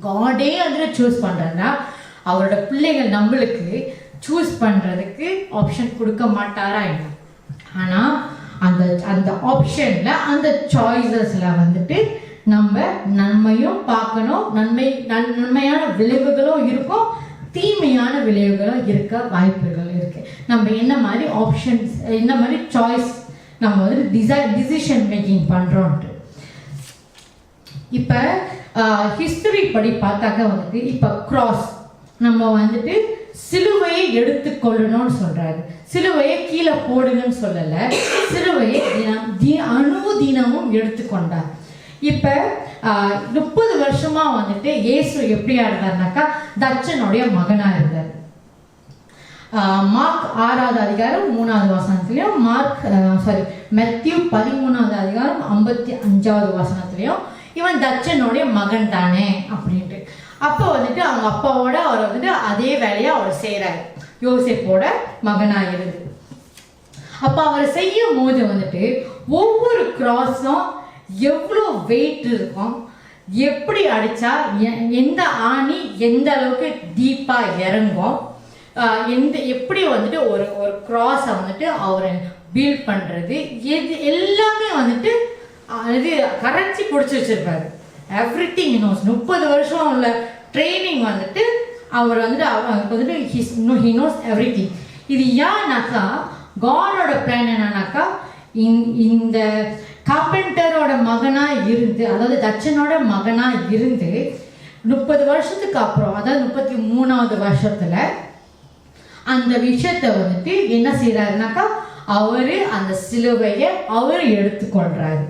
B: காடே வந்துட்டு சூஸ் பண்ணுறதுனா அவரோட பிள்ளைகள் நம்மளுக்கு சூஸ் பண்ணுறதுக்கு ஆப்ஷன் கொடுக்க மாட்டாரா என்ன? ஆனால் அந்த ஆப்ஷனில், அந்த சாய்ஸஸில் வந்துட்டு நம்ம நன்மையும் பார்க்கணும், நன்மையான விளைவுகளும் இருக்கும், தீமையான விளைவுகளும் இருக்க வாய்ப்புகள் இருக்கு. நம்ம என்ன மாதிரி ஆப்ஷன்ஸ், என்ன மாதிரி சாய்ஸ் நம்ம வந்து டிசிஷன் மேக்கிங் பண்றோம்ட்டு. இப்போ ஹிஸ்டரி படி பார்த்தாக்க வந்துட்டு இப்போ கிராஸ் நம்ம வந்துட்டு சிலுவையை எடுத்துக்கொள்ளணும்னு சொல்றாரு. சிலுவையை கீழே போடுங்கன்னு சொல்லலை, சிலுவையை அனுதினமும் எடுத்துக்கொண்டார். இப்போ 30 வருஷமா வந்துட்டு இயேசு எப்படியா இருந்தாருனாக்கா தச்சனுடைய மகனா இருந்தார். மார்க் 6வது அதிகாரம் 3வது வசனத்திலையும், மெத்தியூ 13வது அதிகாரம் 55வது வசனத்திலையும் இவன் தச்சனுடைய மகன் தானே அப்படின்ட்டு. அப்போ வந்துட்டு அவங்க அப்பாவோட அவர் வந்துட்டு அதே வேலையை அவர் செய்யறாரு, யோசேப்போட மகனா இருந்து. அப்போ அவர் செய்யும் போது வந்துட்டு ஒவ்வொரு கிராஸும் எவ்வளோ வெயிட் இருக்கும், எப்படி அடிச்சா எந்த ஆணி எந்த அளவுக்கு டீப்பா இறங்கும், எப்படி வந்துட்டு ஒரு கிராஸை வந்துட்டு அவரை பில்ட் பண்றது, எல்லாமே வந்துட்டு அது கரைச்சி பிடிச்சி வச்சிருப்பாரு. Everything nose. 30 வருஷம் உள்ள ட்ரைனிங் வந்துட்டு அவர் வந்துட்டு he knows everything. இது ஏன்னாக்கா காடோட பிளான் என்னன்னாக்கா இந்த கார்பெண்டரோட மகனா இருந்து, அதாவது தச்சனோட மகனா இருந்து 30 வருஷத்துக்கு அப்புறம், அதாவது 33வது வருஷத்துல அந்த விஷயத்தை வந்துட்டு என்ன செய்யறாருனாக்கா அவரு அந்த சிலுவையை அவர் எடுத்துக்கொள்றாரு.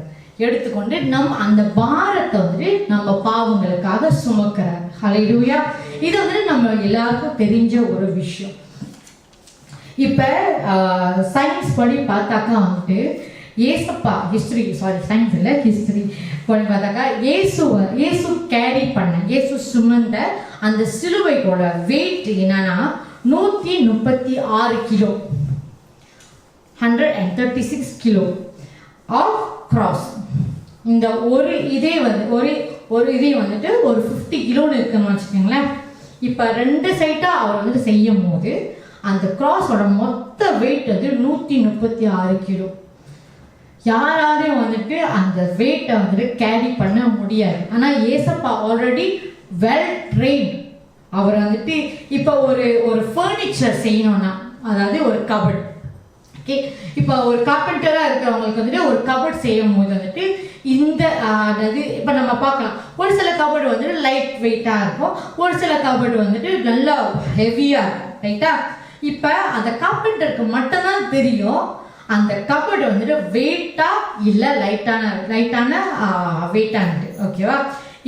B: எடுத்துக்கொண்டு அந்த பாரத்தை வந்து நம்ம பாவங்களுக்காக சுமக்கிறார். ஹல்லேலூயா. இது வந்து நம்ம எல்லாருக்கும் தெரிஞ்ச ஒரு விஷயம். இப்ப சயின்ஸ் படி பார்த்தாக்கா வந்துட்டு ஏசப்பா சயின்ஸ் இல்லை, ஹிஸ்டரி படி பார்த்தாக்கா இயேசு கேரி பண்ண, இயேசு சுமந்த அந்த சிலுவையோட வெயிட் என்னன்னா 136 கிலோ, 136 கிலோ ஆஃப் கிராஸ். இந்த ஒரு இதே வந்துட்டு ஒரு 50 கிலோன்னு இருக்குன்னு வச்சுக்கோங்களேன். இப்போ 2 சைட்டா அவர் வந்துட்டு செய்யும் போது அந்த கிராஸோட மொத்த வெயிட் வந்து 136 கிலோ. யாராலையும் வந்துட்டு அந்த வெயிட்டை வந்துட்டு கேரி பண்ண முடியாது. ஆனால் ஏசப்பா ஆல்ரெடி வெல் ட்ரெயின். அவர் வந்துட்டு இப்போ ஒரு ஃபர்னிச்சர் செய்யணும்னா, அதாவது ஒரு கபட், ஓகே, இப்போ ஒரு கார்பெண்டராக இருக்கிறவங்களுக்கு வந்துட்டு ஒரு கபட் செய்யும் போது வந்துட்டு அதாவது இப்போ நம்ம பார்க்கலாம், ஒரு சில கபட் வந்துட்டு லைட் வெயிட்டாக இருக்கும், ஒரு சில கபட் வந்துட்டு நல்லா ஹெவியாக இருக்கும், ரைட்டா? இப்போ அந்த கார்பெண்டருக்கு மட்டும்தான் தெரியும் அந்த கபட் வந்துட்டு வெயிட்டா இல்லை லைட்டான வெயிட்டான்ட்டு, ஓகேவா?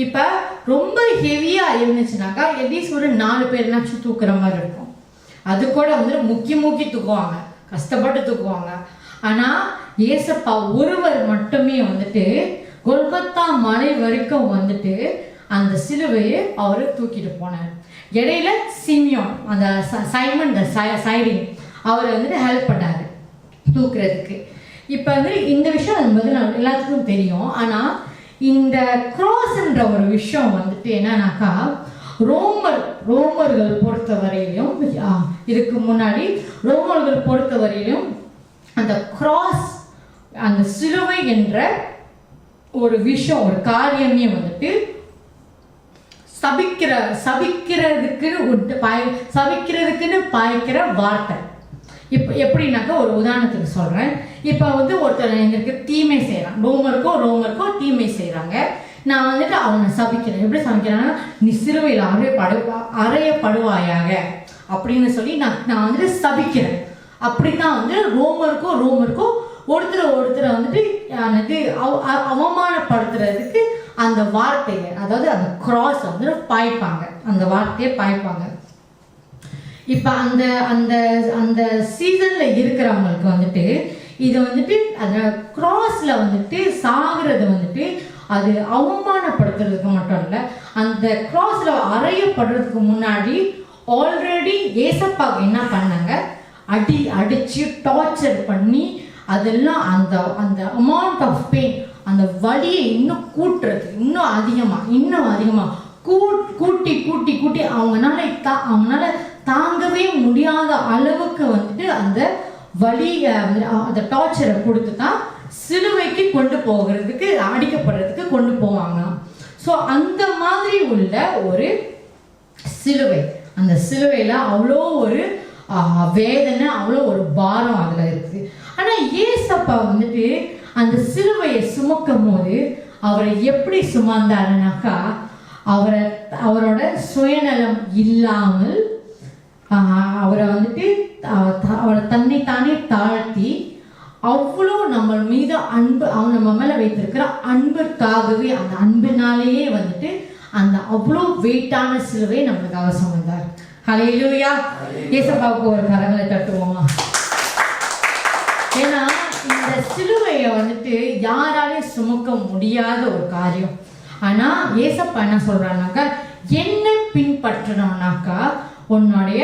B: இப்போ ரொம்ப ஹெவியாக இருந்துச்சுனாக்கா எட்லீஸ்ட் ஒரு 4 பேர்னாச்சும் தூக்குற மாதிரி இருக்கும். அது கூட வந்துட்டு முக்கி தூக்குவாங்க, கஷ்டப்பட்டு தூக்குவாங்க. ஆனால் ஏசப்பா ஒருவர் மட்டுமே வந்துட்டு கொல்கத்தா மலை வரைக்கும் வந்துட்டு அந்த சிலுவையை அவர் தூக்கிட்டு போனார். இடையில சிமியோன், அந்த சைமன் சைரின், அவர் வந்துட்டு ஹெல்ப் பண்ணார் தூக்குறதுக்கு. இப்போ வந்து இந்த விஷயம் எல்லாத்துக்கும் தெரியும். ஆனால் இந்த கிராஸ்ன்ற ஒரு விஷயம் வந்துட்டு என்னன்னாக்கா ரோமர்கள் பொறுத்தவரையிலும், இதுக்கு முன்னாடி ரோமர்கள் பொறுத்தவரையிலும் அந்த கிராஸ், அந்த சிலுவை என்ற ஒரு விஷயம், ஒரு காரியமே வந்துட்டு சபிக்கிறதுக்குன்னு பாய்க்கிற வார்த்தை. இப்போ எப்படின்னாக்கா ஒரு உதாரணத்துக்கு சொல்கிறேன். இப்போ வந்து ஒருத்தர் எங்களுக்கு தீமை செய்கிறான், ரோமருக்கோ தீமை செய்கிறாங்க. நான் வந்துட்டு அவனை சபிக்கிறேன். எப்படி சபிக்கிறேன்னா, நீ சிலுவையில் அறையப்படுவாயாக அப்படின்னு சொல்லி நான் வந்துட்டு சபிக்கிறேன். அப்படித்தான் வந்து ரோமருக்கோ ஒருத்தரை வந்துட்டு அவமானப்படுத்துறதுக்கு அந்த வார்த்தையை, அதாவது அந்த கிராஸ் வந்து பாய்ப்பாங்க, அந்த வார்த்தையை பாய்ப்பாங்க. இப்போ அந்த அந்த அந்த சீசனில் இருக்கிறவங்களுக்கு வந்துட்டு இது வந்துட்டு அந்த கிராஸில் வந்துட்டு சாகுறது வந்துட்டு அது அவமானப்படுத்துறதுக்கு மட்டும் இல்லை, அந்த கிராஸில் அறையப்படுறதுக்கு முன்னாடி ஆல்ரெடி ஏசப்பா என்ன பண்ணாங்க, அடிச்சு டார்ச்சர் பண்ணி அதெல்லாம் அந்த அந்த அமௌண்ட் ஆஃப் பெயின், அந்த வலியை இன்னும் கூட்டுறது, இன்னும் அதிகமாக கூட்டி அவங்களால தாங்கவே முடியாத அளவுக்கு வந்துட்டு அந்த வலியை, அந்த டார்ச்சரை கொடுத்து தான் சிலுவைக்கு கொண்டு போகிறதுக்கு, அடிக்கப்படுறதுக்கு கொண்டு போவாங்க. ஸோ அந்த மாதிரி உள்ள ஒரு சிலுவை, அந்த சிலுவையில் அவ்வளோ ஒரு வேதனை, அவ்வளோ ஒரு பாரம் அதில் இருக்குது. ஆனால் ஏசப்பா வந்துட்டு அந்த சிலுவையை சுமக்கும் போது அவரை எப்படி சுமந்தாருனாக்கா, அவரோட சுயநலம் இல்லாமல் அவரை வந்துட்டு அவரை தன்னைத்தானே தாழ்த்தி அவ்வளோ நம்ம மீது நம்ம மேலே வைத்திருக்கிற அன்பிற்காகவே, அந்த அன்பினாலேயே வந்துட்டு அந்த அவ்வளோ வெயிட்டான சிலுவை நம்மளுக்காக சுமந்தார். ஹல்லேலூயா. ஏசப்பாவுக்கு ஒரு கரங்களை தட்டுவோமா? ஏன்னா இந்த சிலுவையை வந்துட்டு யாராலையும் சுமக்க முடியாத ஒரு காரியம். ஆனா ஏசப்பா என்ன சொல்றாருனாக்கா, என்ன பின்பற்றணும்னாக்கா உன்னுடைய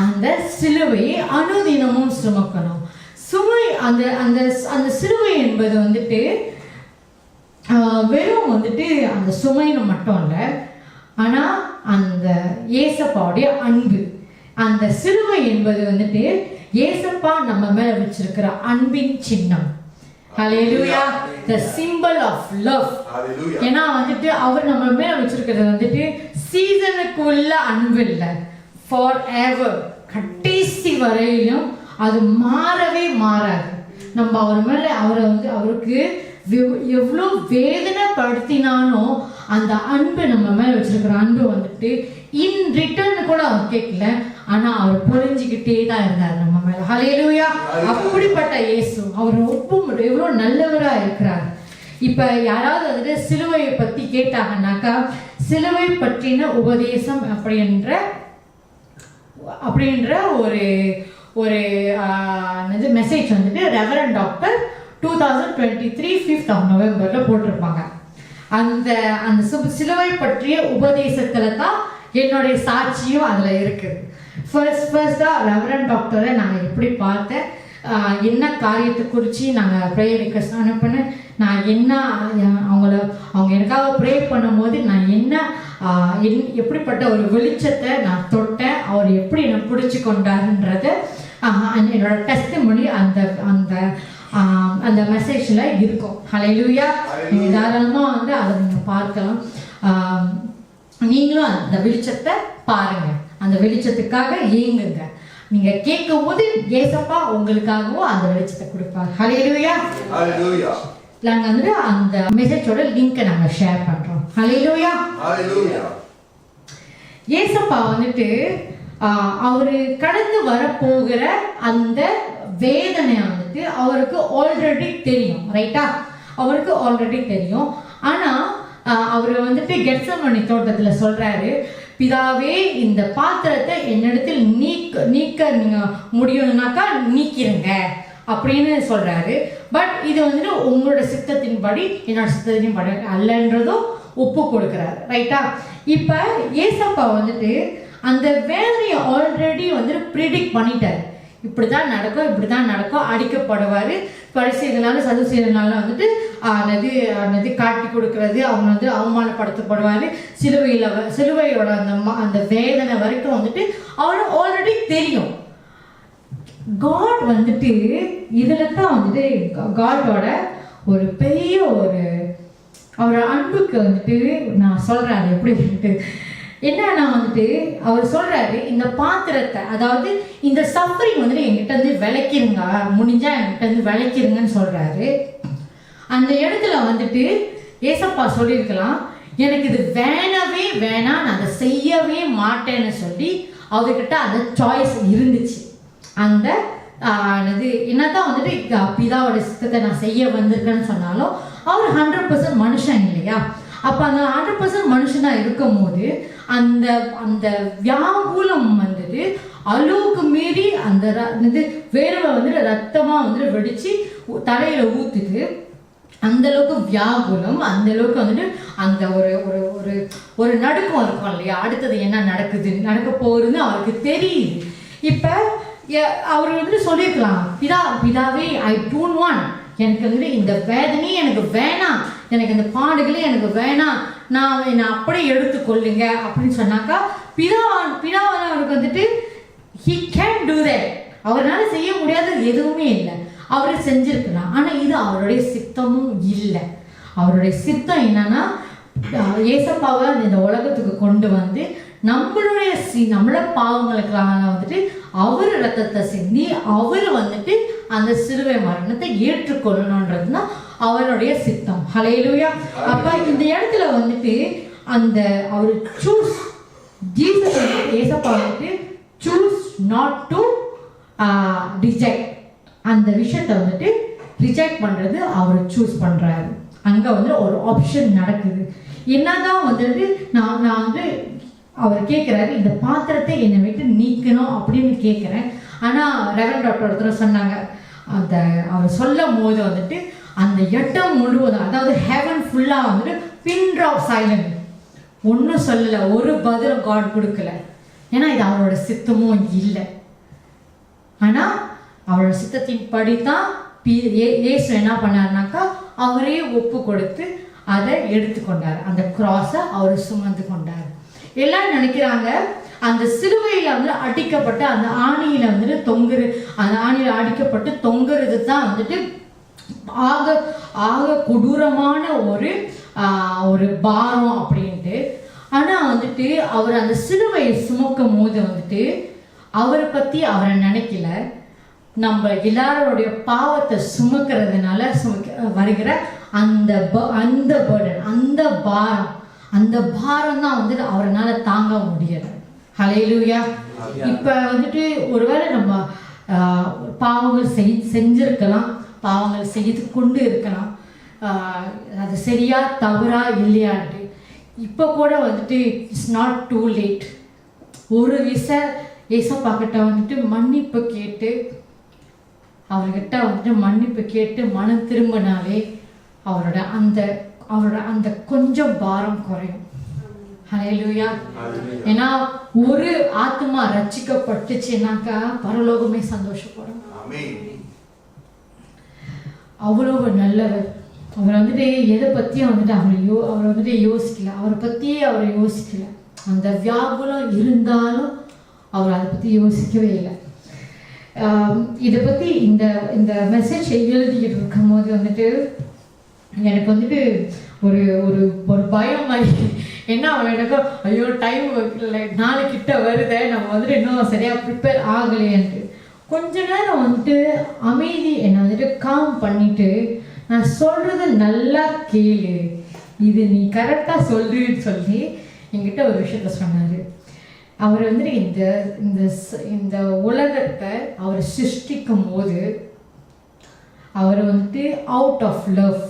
B: அந்த சிலுவையை அனுதினமும் சுமக்கணும். அந்த அந்த அந்த சிலுவை என்பது வந்துட்டு வெறும் வந்துட்டு அந்த சுமைன்னு மட்டும் இல்லை, ஆனா அந்த ஏசப்பாவுடைய அன்பு. அந்த சிலுவை என்பது வந்துட்டு ஏசப்பா நம்ம மேல வச்சிருக்கிற அன்பின் சின்னம். ஹல்லேலூயா. the symbol of love. ஏன்னா வந்துட்டு அவர் நம்ம மேல வச்சிருக்கிறது வந்துட்டு சீசனுக்குள்ள அன்பு இல்லை, forever, கடைசி வரையிலும் அது மாறவே மாறாது. நம்ம அவர் மேல அவருக்கு எவ்வளோ வேதனைப்படுத்தினாலும் அந்த அன்பு நம்ம மேல வச்சிருக்கிற அன்பு வந்துட்டு இன் ரிட்டர்ன் கூட அவர் கேட்கல, ஆனா அவர் புரிஞ்சுக்கிட்டே தான் இருந்தார் நம்ம மேல. ஹல்லேலூயா. அப்படிப்பட்ட இயேசு அவர் எவ்வளோ நல்லவரா இருக்கிறார். இப்ப யாராவது வந்துட்டு சிலுவையை பத்தி கேட்டாங்கன்னாக்கா, சிலுவை பற்றின உபதேசம் அப்படின்ற ஒரு ஒரு மெசேஜ் வந்துட்டு reverend doctor 2023 5th of November போட்டிருப்பாங்க. அந்த அந்த சிலுவை பற்றிய உபதேசத்துல தான் என்னுடைய சாட்சியும் அதுல இருக்குது. ஃபர்ஸ்டா ரெவரண்ட் டாக்டரை நாங்கள் எப்படி பார்த்தேன், என்ன காரியத்தை குறித்து நாங்கள் ப்ரேயர் ரிக்வெஸ்ட் அனுப்பினேன், நான் என்ன அவங்க எனக்காக ப்ரே பண்ணும்போது நான் எப்படிப்பட்ட ஒரு வெளிச்சத்தை நான் தொட்டேன், அவர் எப்படி என்னை பிடிச்சி கொண்டாருன்றது என்னோட டெஸ்டிமனி அந்த அந்த அந்த மெசேஜில் இருக்கும். ஹல்லேலூயா. நீங்கள் தாராளமாக வந்து அதை நீங்கள் பார்க்கலாம். நீங்களும் அந்த வெளிச்சத்தை பாருங்க, அந்த வெளிச்சத்துக்காக ஏங்குங்க. நீங்க கேட்கும் போது ஏசப்பா உங்களுக்காகவும் அந்த வெளிச்சத்தை கொடுப்பாங்க. ஹல்லேலூயா. ஹல்லேலூயா. நாங்க வந்து அந்த மெசேஜோட லிங்கை நாங்க ஷேர் பண்றோம். ஹல்லேலூயா. ஹல்லேலூயா. ஏசப்பா வந்துட்டு அவரு கடந்து வரப்போகிற அந்த வேதனை வந்துட்டு அவருக்கு ஆல்ரெடி தெரியும். ரைட்டா? அவருக்கு ஆல்ரெடி தெரியும். ஆனா அவர் வந்துட்டு கெத்செமனே தோட்டத்துல சொல்றாரு, பிதாவே இந்த பாத்திரத்தை என்னிடத்தில் நீக்க நீங்க முடியும்னாக்கா நீக்கிருங்க அப்படின்னு சொல்றாரு. பட் இது வந்துட்டு உங்களோட சித்தத்தின்படி என்னோட சித்தத்தின்படி அல்லன்றதும் ஒப்பு கொடுக்கிறாரு. ரைட்டா? இப்ப ஏசப்பா வந்துட்டு அந்த வேலையை ஆல்ரெடி வந்துட்டு ப்ரிடிக்ட் பண்ணிட்டாரு. இப்படிதான் நடக்கும், அடிக்கப்படுவாரு, பரிசெய்தனால சதுசெய்தனால வந்துட்டு காட்டி கொடுக்கறது, அவங்க வந்து அவமானப்படுத்தப்படுவாரு, சிலுவையோட அந்த வேதனை வரைக்கும் வந்துட்டு அவருக்கு ஆல்ரெடி தெரியும். காட் வந்துட்டு இதுல தான் வந்துட்டு காடோட ஒரு பெரிய ஒரு அவரோட அன்புக்கு வந்துட்டு நான் சொல்றாரு எப்படி வந்துட்டு என்னன்னா வந்துட்டு அவர் சொல்றாரு, இந்த பாத்திரத்தை, அதாவது இந்த சஃபரிங் வந்துட்டு என்கிட்ட இருந்து விளக்கிருங்க, முடிஞ்சா என்கிட்ட இருந்து விளக்கிருங்கன்னு சொல்றாரு. அந்த இடத்துல வந்துட்டு ஏசப்பா சொல்லியிருக்கலாம், எனக்கு இது வேணவே வேணாம், நான் அதை செய்யவே மாட்டேன்னு சொல்லி அவர்கிட்ட அந்த சாய்ஸ் இருந்துச்சு. அந்த என்னதான் வந்துட்டு பிதாவோட சித்தத்தை நான் செய்ய வந்திருக்கேன்னு சொன்னாலும் அவர் 100% மனுஷன் இல்லையா? அப்போ அந்த 100% மனுஷனாக இருக்கும் போது அந்த அந்த வியாகுலம் வந்துட்டு அளவுக்கு மீறி அந்த வேர்வை வந்துட்டு ரத்தமாக வந்துட்டு வெடிச்சு தலையில் ஊற்றுது. அந்த அளவுக்கு வியாகுலம், அந்த அளவுக்கு வந்துட்டு அந்த ஒரு ஒரு ஒரு ஒரு நடுக்கம் இருக்கும் இல்லையா? அடுத்தது என்ன நடக்க போகுதுன்னு அவருக்கு தெரியுது. இப்போ அவர் வந்துட்டு சொல்லியிருக்கலாம், பிதாவே ஐ டோன்ட் வாண்ட், எனக்கு வந்துட்டு இந்த வேதனையே எனக்கு வேணாம், எனக்கு இந்த பாடுகளே எனக்கு வேணாம், நான் என்னை அப்படியே எடுத்துக்கொள்ளுங்க அப்படின்னு சொன்னாக்கா பிதாவானவருக்கு வந்துட்டு he can't do that. அவரால் செய்ய முடியாதது எதுவுமே இல்லை, அவர் செஞ்சிருக்கலாம். ஆனால் இது அவருடைய சித்தமும் இல்லை. அவருடைய சித்தம் என்னன்னா ஏசப்பாவை இந்த உலகத்துக்கு கொண்டு வந்து நம்மளோட பாவங்களுக்காக வந்துட்டு அவர் ரத்தத்தை சிந்தி அவர் வந்துட்டு அந்த சிலுவை மரணத்தை ஏற்றுக்கொள்ளணுன்றதுன்னா அவருடைய சித்தம். ஹல்லேலூயா. அப்ப இந்த இடத்துல வந்துட்டு அந்த அவர் சூஸ் ஜீசஸ் ஏசப்பா வந்துட்டு சூஸ் நாட் டு ரிஜெக்ட், அந்த விஷயத்தை வந்துட்டு ரிஜெக்ட் பண்றது அவர் சூஸ் பண்றாரு. அங்க வந்து ஒரு ஆப்ஷன் நடக்குது. என்னதான் வந்துட்டு நான் வந்து அவர் கேட்குறாரு, இந்த பாத்திரத்தை என்னை விட்டு நீக்கணும் அப்படின்னு கேட்குறேன். ஆனால் ரெவரண்ட் டாக்டர் ஒருத்தர் சொன்னாங்க, அந்த அவர் சொல்லும் போது வந்துட்டு அந்த இடம் முழுவதும், அதாவது ஹெவன் ஃபுல்லாக வந்துட்டு பின் ட்ராப் சைலண்ட், ஒன்றும் சொல்லலை, ஒரு பதிலும் காட் கொடுக்கல. ஏன்னா இது அவரோட சித்தமும் இல்லை. ஆனால் அவரோட சித்தத்தின் படித்தான் இயேசு என்ன பண்ணாருனாக்கா அவரே ஒப்பு கொடுத்து அதை எடுத்துக்கொண்டார். அந்த கிராஸை அவர் சுமந்து கொண்டார். எல்லாம் நினைக்கிறாங்க அந்த சிலுவையில் வந்து அடிக்கப்பட்டு அந்த ஆணியில வந்துட்டு அந்த ஆணியில அடிக்கப்பட்டு தொங்குறது தான் வந்துட்டு ஆக கொடூரமான ஒரு பாரம் அப்படின்ட்டு. ஆனா வந்துட்டு அவர் அந்த சிலுவையை சுமக்கும் போது வந்துட்டு அவரை பத்தி அவரை நினைக்கல, நம்ம எல்லாரோடைய பாவத்தை சுமக்கிறதுனால வருகிற அந்த பர்டன், அந்த பாரம் தான் வந்துட்டு அவரால் தாங்க முடியல. ஹல்லேலூயா. இப்போ வந்துட்டு ஒருவேளை நம்ம பாவங்கள் செஞ்சிருக்கலாம், பாவங்கள் செய்து கொண்டு இருக்கலாம், அது சரியா தவறா இல்லையான்ட்டு. இப்போ கூட வந்துட்டு இட்ஸ் நாட் டூ லேட். ஒரு ஏசப்பா கிட்ட வந்துட்டு மன்னிப்பு கேட்டு அவர்கிட்ட வந்துட்டு மன்னிப்பு கேட்டு மனம் திரும்பினாலே அவரோட அந்த கொஞ்சம் பாரம் குறையும். ஹல்லேலூயா. ஏன்னா ஒரு ஆத்மா ரட்சிக்கப்பட்டுச்சுன்னாக்கா பரலோகமே சந்தோஷப்படும். அவ்வளவு நல்லவர். அவர் வந்துட்டு எதை பத்தியும் வந்துட்டு அவர் வந்துட்டு யோசிக்கல, அவரை பத்தியே அவர் யோசிக்கல. அந்த வியாகுலம் இருந்தாலும் அவர் அதை பத்தி யோசிக்கவே இல்லை. இதை பத்தி இந்த மெசேஜ் எழுதிக்கிட்டு இருக்கும் போது வந்துட்டு எனக்கு வந்துட்டு ஒரு ஒரு பயம் மாதிரி, என்ன எனக்கும் ஐயோ டைம் நாளைக்கிட்ட வருதே, நம்ம வந்துட்டு இன்னும் சரியா ப்ரிப்பேர் ஆகலையன்ட்டு கொஞ்ச நேரம் வந்துட்டு அமைதி என்னை வந்துட்டு காம் பண்ணிட்டு, நான் சொல்றது நல்லா கேளு, இது நீ கரெக்டா சொல்லுன்னு சொல்லி என்கிட்ட ஒரு விஷயத்த சொன்னாரு. அவர் வந்துட்டு இந்த உலகத்தை அவர் சிருஷ்டிக்கும் போது அவர் வந்துட்டு அவுட் ஆஃப் லவ்,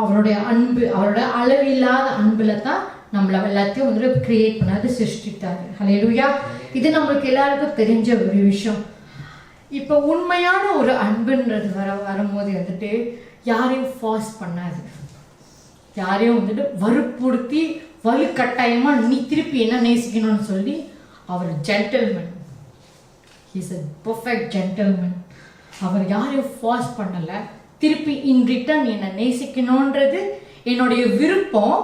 B: அவருடைய அன்பு, அவரோட அளவில்லாத அன்புல தான் நம்மள எல்லாத்தையும் வந்துட்டு கிரியேட் பண்ணாது, சிருஷ்டித்தாரு. ஹல்லேலூயா. இது நம்மளுக்கு எல்லாருக்கும் தெரிஞ்ச ஒரு விஷயம். இப்போ உண்மையான ஒரு அன்புன்றது வரும்போது வந்துட்டு யாரையும் ஃபார்ஸ் பண்ணாது, யாரையும் வந்துட்டு வற்புறுத்தி வலுக்கட்டாயமா நீ திருப்பி என்ன நேசிக்கணும்னு சொல்லி. அவர் gentleman, he's a perfect gentleman. அவர் யாரையும் ஃபார்ஸ் பண்ணல. திருப்பி இன் ரிட்டர்ன் என்னை நேசிக்கணுன்றது என்னுடைய விருப்பம்,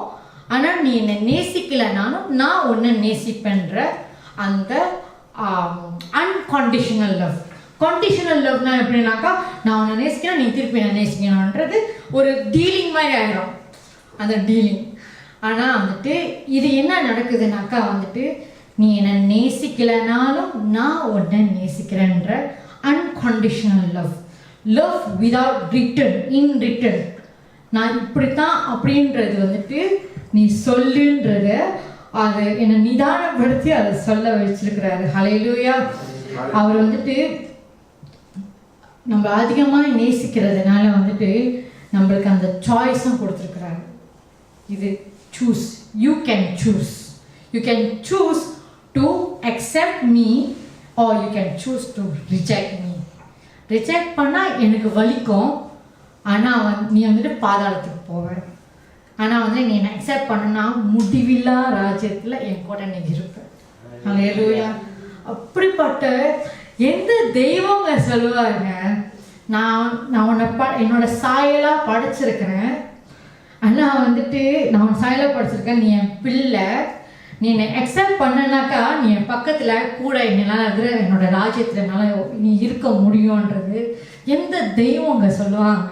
B: ஆனால் நீ என்னை நேசிக்கலைனாலும் நான் உன்னை நேசிப்பேன்ற அந்த அன்கண்டிஷனல் லவ். கண்டிஷனல் லவ்னா எப்படின்னாக்கா நான் உன்னை நேசிக்கிறேன், நீ திருப்பி நான் நேசிக்கணுன்றது ஒரு டீலிங் மாதிரி ஆயிடும், அந்த டீலிங். ஆனால் வந்துட்டு இது என்ன நடக்குதுனாக்கா வந்துட்டு நீ என்னை நேசிக்கலைனாலும் நான் உன்னை நேசிக்கிறேன்ற அன்கண்டிஷனல் லவ் விதவுட் ரிட்டன், இன் ரிட்டன். நான் இப்படித்தான் அப்படின்றது வந்துட்டு நீ சொல்லுன்றத அதை என்னை நிதானப்படுத்தி அதை சொல்ல வச்சிருக்கிறாரு. ஹல்லேலூயா. அவர் வந்துட்டு நம்ம அதிகமாக நேசிக்கிறதுனால வந்துட்டு நம்மளுக்கு அந்த சாய்ஸும் கொடுத்துருக்குறாரு. இது choose, you can choose to accept me are you can choose to reject me. Reject பண்ணால் எனக்கு வலிக்கும், ஆனால் நீ வந்துட்டு பாதாளத்துக்கு போவ. ஆனால் வந்து நீ என்னை அக்செப்ட் பண்ணனா முடிவில்லா ராஜ்யத்தில் என் கூட நீ இருப்ப. ஹல்லேலூயா. அப்படிப்பட்ட எந்த தெய்வங்க சொல்லுவாங்க, நான் உன்னை என்னோட சாயலாக படைச்சிருக்கிறேன், ஆனால் வந்துட்டு நான் உன் சாயலாக படைச்சிருக்கேன், நீ என் பிள்ளை, நீ என்னை அக்செப்ட் பண்ணனாக்கா நீ என் பக்கத்தில் கூட என்னால் என்னோட ராஜ்யத்தில் என்னால் நீ இருக்க முடியுன்றது எந்த தெய்வங்க சொல்லுவாங்க?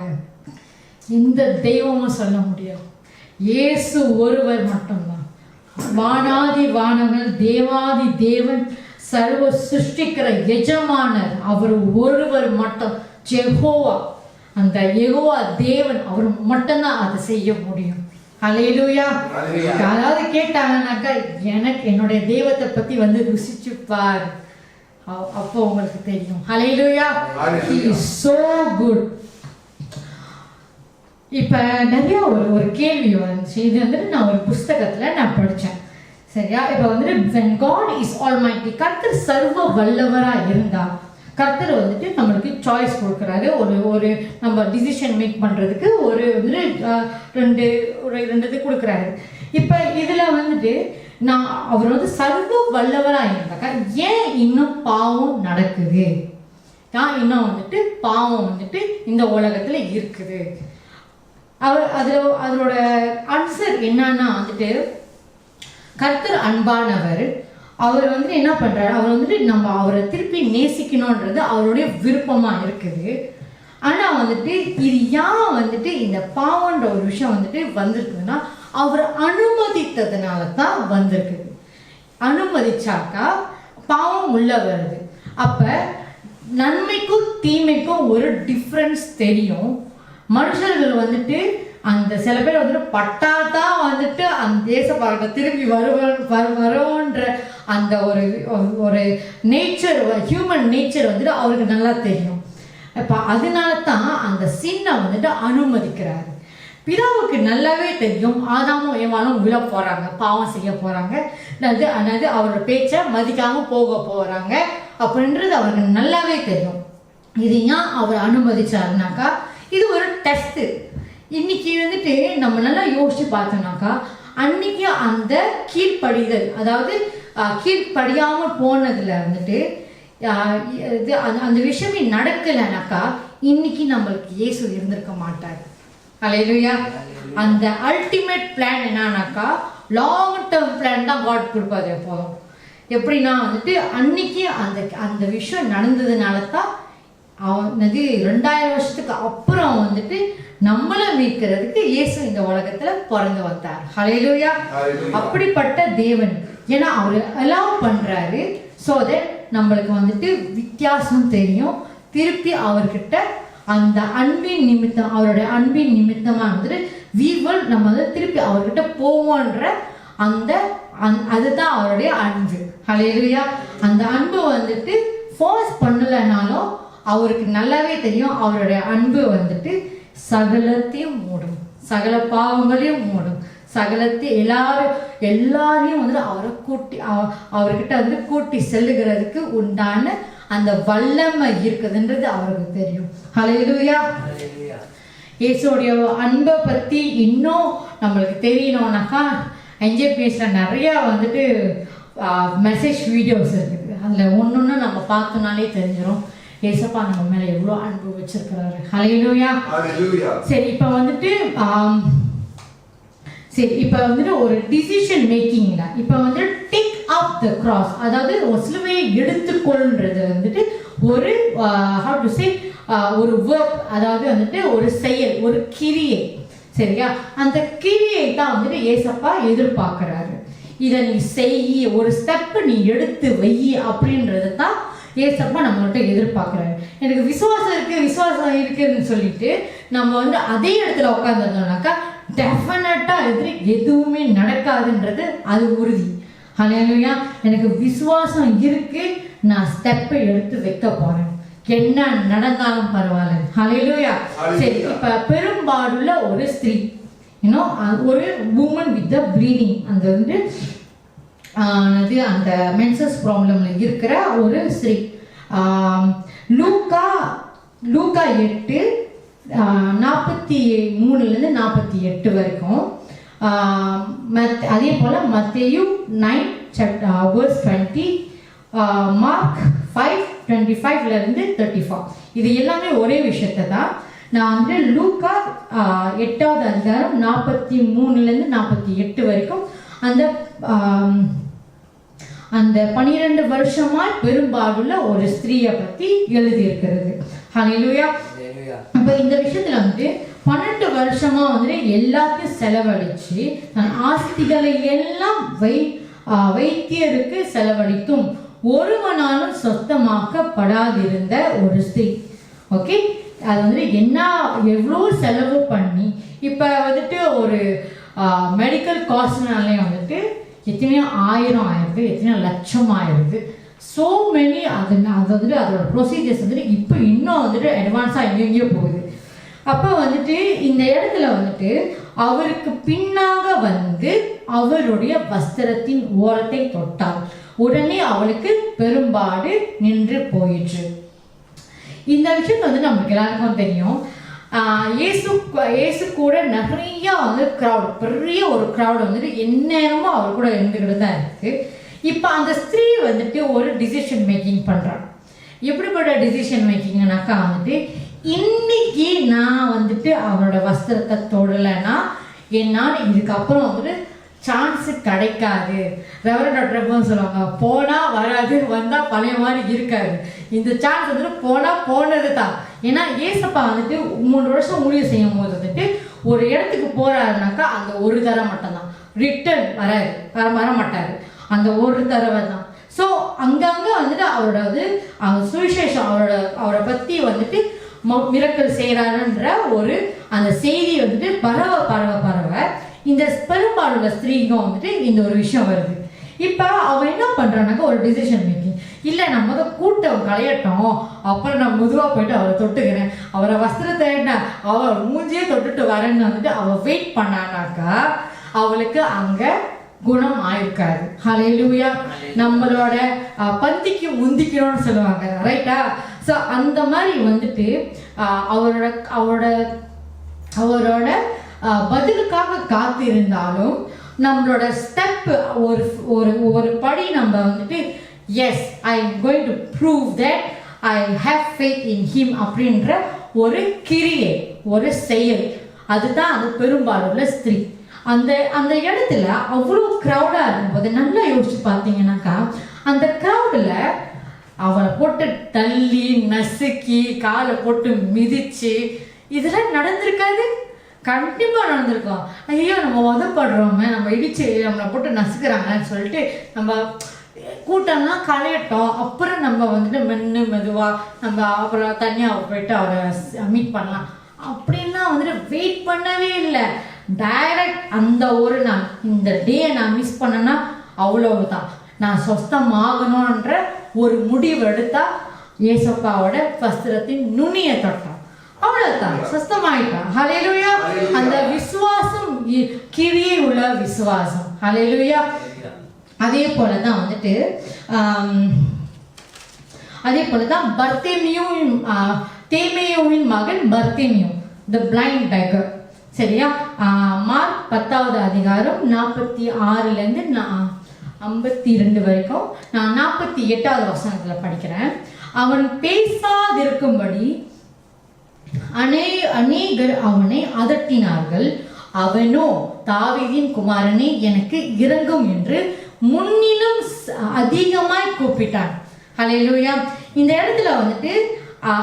B: எந்த தெய்வமும் சொல்ல முடியாது. இயேசு ஒருவர் மட்டும்தான். வானாதி வானங்கள், தேவாதி தேவன், சர்வ சிருஷ்டிக்கிற எஜமானர் அவர் ஒருவர் மட்டும். ஜெகோவா, அந்த யெகோவா தேவன், அவர் மட்டும்தான் அதை செய்ய முடியும். ஹல்லேலூயா. யாராவது கேட்டாங்கன்னாக்கா எனக்கு என்னுடைய தெய்வத்தை பத்தி வந்து ருசிச்சு பார், அப்போ உங்களுக்கு தெரியும். ஹல்லேலூயா. He is so good. இப்போ நிறைய ஒரு கேள்வி வந்துச்சு. இது வந்துட்டு நான் ஒரு புஸ்தகத்தில் நான் படித்தேன். சரியா? இப்போ வந்துட்டு when God is almighty, கர்த்தர் சர்வ வல்லவராக இருந்தால் கர்த்தர் வந்துட்டு நம்மளுக்கு சாய்ஸ் கொடுக்குறாரு. ஒரு நம்ம டிசிஷன் மேக் பண்ணுறதுக்கு ஒரு வந்துட்டு ரெண்டு இது கொடுக்குறாரு. இப்போ இதில் வந்துட்டு அவர் வந்து சர்வ வல்லவராக இருந்தாக்கா ஏன் இன்னும் பாவம் நடக்குது? இன்னும் வந்துட்டு பாவம் வந்துட்டு இந்த உலகத்தில் இருக்குது. அதோட ஆன்சர் என்னன்னா வந்துட்டு கர்த்தர் அன்பானவர். அவர் வந்துட்டு என்ன பண்றாரு, அவர் வந்துட்டு நம்ம அவரை திருப்பி நேசிக்கணும்ன்றது அவருடைய விருப்பமா இருக்குது. ஆனா வந்துட்டு இது ஏன் வந்துட்டு இந்த பாவன்ற ஒரு விஷயம் வந்துட்டு வந்திருக்குதுன்னா அவர் அனுமதித்ததுனால தான் வந்திருக்குது. அனுமதிச்சாக்கா பாவம் உள்ள வருது. அப்ப நன்மைக்கும் தீமைக்கும் ஒரு டிஃப்ரென்ஸ் தெரியும். மனுஷர்கள் வந்துட்டு அந்த சில பேர் வந்துட்டு பட்டாதான் வந்துட்டு அந்த தேச பார்க்க திரும்பி வருவோன்ற அந்த ஒரு நேச்சர், ஹியூமன் நேச்சர் வந்துட்டு அவருக்கு நல்லா தெரியும். இப்போ அதனால தான் அந்த சின்னை வந்துட்டு அனுமதிக்கிறாரு. பிதாவுக்கு நல்லாவே தெரியும் ஆதாமும் ஏவாளும் விழ போறாங்க, பாவம் செய்ய போறாங்க, அதாவது அவரோட பேச்சை மதிக்காம போக போறாங்க அப்படின்றது அவருக்கு நல்லாவே தெரியும். இது ஏன் அவர் அனுமதிச்சாருனாக்கா இது ஒரு டெஸ்ட். இன்னைக்கு வந்துட்டு நம்ம நல்லா யோசிச்சு பார்த்தோம்னாக்கா அன்னைக்கு அந்த கீழ்ப்படிதல், அதாவது கீழ்ப்படியாம போனதுல வந்துட்டு அந்த விஷயமே நடக்கலைனாக்கா இன்னைக்கு நம்மளுக்கு இயேசு இருந்திருக்க மாட்டார். ஹல்லேலூயா. அந்த அல்டிமேட் பிளான் என்னன்னாக்கா லாங் டேர்ம் பிளான் தான் காட் கொடுப்பாரு எப்போதும். எப்படின்னா வந்துட்டு அன்னைக்கு அந்த விஷயம் நடந்ததுனால தான் 2000 வருஷத்துக்கு அப்புறம் வந்துட்டு நம்மளை மீட்கிறதுக்கு இயேசு இந்த உலகத்துல பிறந்து வந்தார். ஹல்லேலூயா. அப்படிப்பட்ட தேவன், ஏன்னா அவர் அலோவ் பண்றாரு சோ தட் நம்மளுக்கு வந்துட்டு வித்தியாசம் தெரியும். திருப்பி அவர்கிட்ட அந்த அன்பின் நிமித்தம், அவருடைய அன்பின் நிமித்தமா வந்துட்டு நம்ம வந்து திருப்பி அவர்கிட்ட போவோன்ற அதுதான் அவருடைய அன்பு. ஹல்லேலூயா. அந்த அன்பு வந்துட்டு ஃபோர்ஸ் பண்ணலனாலும் அவருக்கு நல்லாவே தெரியும் அவருடைய அன்பு வந்துட்டு சகலத்தையும் மூடும், சகல பாவங்களையும் மூடும், எல்லாரையும் வந்துட்டு அவர்கிட்ட வந்து கூட்டி செல்லுகிறதுக்கு உண்டான அந்த வல்லமை இருக்குதுன்றது அவருக்கு தெரியும். ஹல்லேலூயா. இயேசுடைய அன்பை பத்தி இன்னும் நம்மளுக்கு தெரியணும்னாக்கா NJPSல நிறைய வந்துட்டு மெசேஜ் வீடியோஸ் இருக்குது. அதில் ஒன்று நம்ம பார்த்தோம்னாலே தெரிஞ்சிடும் ஏசப்பா நம்ம மேல எவ்வளோ அன்பு வச்சிருக்கிறாரு. ஹல்லேலூயா. சரி, இப்போ வந்துட்டு ஒரு டிசிஷன் மேக்கிங்ல இப்போ வந்துட்டு டேக் அப் த கிராஸ், அதாவது ஒரு சிலுவையை எடுத்துக்கொள்றது வந்துட்டு ஒரு how to say ஒரு verb, அதாவது வந்துட்டு ஒரு செயல், ஒரு கிரியை. சரியா? அந்த கிரியை தான் வந்துட்டு ஏசப்பா எதிர்பார்க்கிறாரு. இதை நீ செய், ஒரு ஸ்டெப் நீ எடுத்து வை அப்படின்றது தான் ஏசப்பா நம்மகிட்ட எதிர்பார்க்கிறாரு. எனக்கு விசுவாசம் இருக்குன்னு சொல்லிட்டு நம்ம வந்து அதே இடத்துல உட்காந்துருந்தோம்னாக்கா டெஃபினட்டா எதுவுமே நடக்காதுன்றது அது உறுதி. ஹல்லேலூயா. எனக்கு விசுவாசம் இருக்கு, நான் ஸ்டெப்பை எடுத்து வைக்க போறேன், என்ன நடந்தாலும் பரவாயில்ல. ஹல்லேலூயா. சரி, இப்ப பெரும்பாலுள்ள ஒரு ஸ்திரீ, ஒரு woman with the bleeding, அந்த வந்து அந்த மென்சஸ் ப்ராப்ளம்ல இருக்கிற ஒரு ஸ்திரீ. லூக்கா 8:43-48 வரைக்கும், அதே போல மத்தேயு 9:20, மார்க் 5:25-34. இது எல்லாமே ஒரே விஷயத்தை தான். நான் வந்து லூக்கா 8வது அதிகாரம் 43-48 வரைக்கும் அந்த 12 வருஷமாய் பெரும்பாலுள்ள ஒரு ஸ்திரீயை பத்தி எழுதி இருக்கிறது. ஹல்லேலூயா. அப்ப இந்த விஷயத்துல வந்து 12 வருஷமா வந்து எல்லாத்தையும் செலவழிச்சு தன் ஆஸ்திகளை எல்லாம் வைத்தியருக்கு செலவழித்தும் ஒருவனாலும் சொந்தமாக்கப்படாதிருந்த ஒரு ஸ்திரீ. ஓகே, அது வந்து எவ்வளோ செலவு பண்ணி இப்போ வந்துட்டு ஒரு மெடிக்கல் காஸ்ட்னாலே வந்துட்டு எத்தனையோ ஆயிரம் ஆயிடுது, எத்தனையோ லட்சம் ஆயிடுது. ஸோ மெனி அது வந்துட்டு அதோட ப்ரொசீஜர்ஸ் வந்துட்டு இப்போ இன்னும் வந்துட்டு அட்வான்ஸாக எங்கெங்கேயோ போகுது. அப்போ வந்துட்டு இந்த இடத்துல வந்துட்டு அவருக்கு பின்னாக வந்து அவருடைய வஸ்திரத்தின் ஓரத்தை தொட்டாள். உடனே அவளுக்கு பெரும்பாடு நின்று போயிற்று. இந்த விஷயம் வந்து நமக்கு எல்லாருக்கும் தெரியும். இயேசு கூட நிறைய வந்து க்ரௌட், பெரிய ஒரு க்ரௌட் வந்துட்டு எந்நேரமும் அவர் கூட இருந்துக்கிட்டு தான் இருக்கு. இப்போ அந்த ஸ்திரீ வந்துட்டு ஒரு டிசிஷன் மேக்கிங் பண்றாங்க. எப்படிப்பட்ட டிசிஷன் மேக்கிங்னாக்கா வந்துட்டு, இன்னைக்கு நான் வந்துட்டு அவரோட வஸ்திரத்தை தொடலைன்னா என்னால் இதுக்கப்புறம் வந்துட்டு சான்ஸ் கிடைக்காது. ரெவரண்ட் டாக்டர் சொல்லுவாங்க, போனா வராது, வந்தா பழைய மாதிரி இருக்காது. இந்த சான்ஸ் வந்துட்டு போனது தான். ஏன்னா ஏசப்பா வந்துட்டு 3 வருஷம் ஊழியம் செய்யும் போது வந்துட்டு ஒரு இடத்துக்கு போறாருனாக்கா அந்த ஒரு தடவை மட்டும்தான், ரிட்டர்ன் வர மாட்டாரு, அந்த ஒரு தடவை தான். ஸோ அங்கங்க வந்துட்டு அவர் சுவிசேஷம் அவரை பத்தி வந்துட்டு மிரக்கல் செய்யறாருன்ற ஒரு அந்த செய்தி வந்துட்டு பரவ இந்த பெரும்பாலுள்ள ஸ்திரீக்கும் வந்துட்டு இந்த ஒரு விஷயம் வருது. இப்போ அவன் என்ன பண்றானாக்கா ஒரு டிசிஷன் மேக்கிங். இல்லை, நம்ம கூட்டம் களையட்டும், அப்புறம் நான் மெதுவாக போயிட்டு அவரை தொட்டுக்கிறேன், அவரை வஸ்திரத்தை அவர் மூஞ்சியே தொட்டுட்டு வரேன்னு வந்துட்டு அவள் வெயிட் பண்ணானாக்கா அவளுக்கு அங்கே குணம் ஆயிருக்காது. ஹல்லேலூயா. நம்மளோட பந்திக்கு முந்திக்கணும்னு சொல்லுவாங்க, ரைட்டா? ஸோ அந்த மாதிரி வந்துட்டு அவரோட பதிலுக்காக காத்திருந்தாலும் நம்மளோட ஸ்டெப் ஒரு படி நம்ம வந்துட்டு yes I am going to prove that I have faith in him அப்படின்ற ஒரு கிரியை, ஒரு செயல், அதுதான் அது பெரும்பாலுள்ள ஸ்திரீ. அந்த இடத்துல அவ்வளோ க்ரௌடாக இருக்கும்போது நல்லா யோசிச்சு பார்த்தீங்கன்னாக்கா அந்த க்ரௌடில் அவளை போட்டு தள்ளி நசுக்கி காலை போட்டு மிதிச்சு இதெல்லாம் நடந்திருக்காது. கண்டிப்பாக நடந்திருக்கோம். ஐயோ, நம்ம உதப்படுறோமே, நம்ம இடிச்சு நம்மளை போட்டு நசுக்கிறாங்கன்னு சொல்லிட்டு நம்ம கூட்டம்லாம் களையட்டோம், அப்புறம் நம்ம வந்துட்டு மெதுவாக நம்ம அப்புறம் தனியாக போயிட்டு அவரை மீட் பண்ணலாம் அப்படின்லாம் வந்துட்டு வெயிட் பண்ணவே இல்லை. டைரக்ட் அந்த ஒரு நாள், இந்த டே நான் மிஸ் பண்ணேன்னா அவ்வளவுதான், நான் சொஸ்தமாகணுன்ற ஒரு முடிவு எடுத்தா ஏசப்பாவோட வஸ்திரத்தின் நுனியை தொட்டான், அவ்வளவுதான், சொஸ்தமாயிட்டான். ஹல்லேலூயா. அந்த விசுவாசம் கிரியை உள்ள விசுவாசம். ஹல்லேலூயா. அதே போலதான் வந்துட்டு தேமேயுவின் மகன் பர்தேமியு, த பிளைண்ட் பெக்கர். சரியா? மார்க் 10வது அதிகாரம் 46-52 வரைக்கும் நான் 48வது வசனத்துல படிக்கிறேன். அவன் பேசாதிருக்கும்படி அநேகர் அவனை அதட்டினார்கள். அவனோ, தாவீதின் குமாரனே, எனக்கு இரங்கும் என்று முன்னிலும் அதிகமாய் கூப்பிட்டான். ஹல்லேலூயா. இந்த இடத்துல வந்துட்டு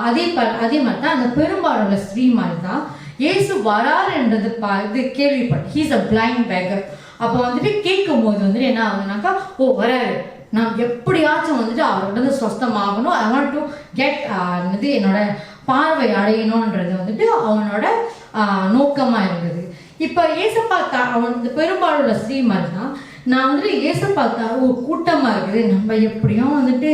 B: அதே மாதிரி தான் அந்த பெரும்பாலுள்ள ஸ்திரீ மாதிரி தான் இயேசு வராருன்றது இது கேள்விப்பட்டு ஹீஸ் அ பிளைண்ட் பேக்கர். அப்போ வந்துட்டு கேட்கும் போது வந்துட்டு என்ன ஆகுதுனாக்கா, ஓ வராரு, நான் எப்படியாச்சும் வந்துட்டு அவர்கிட்ட சொஸ்தமாகணும், ஐ வாண்ட் டு கெட் என்னோட பார்வை அடையணுன்றது வந்துட்டு அவனோட நோக்கமாக இருந்தது. இப்போ ஏசப்பா அவன் இந்த பெரும்பாலுள்ள ஸ்திரீ மாதிரி தான் நான் வந்துட்டு ஏசப்பா கூட்டமாக இருக்குது, நம்ம எப்படியும் வந்துட்டு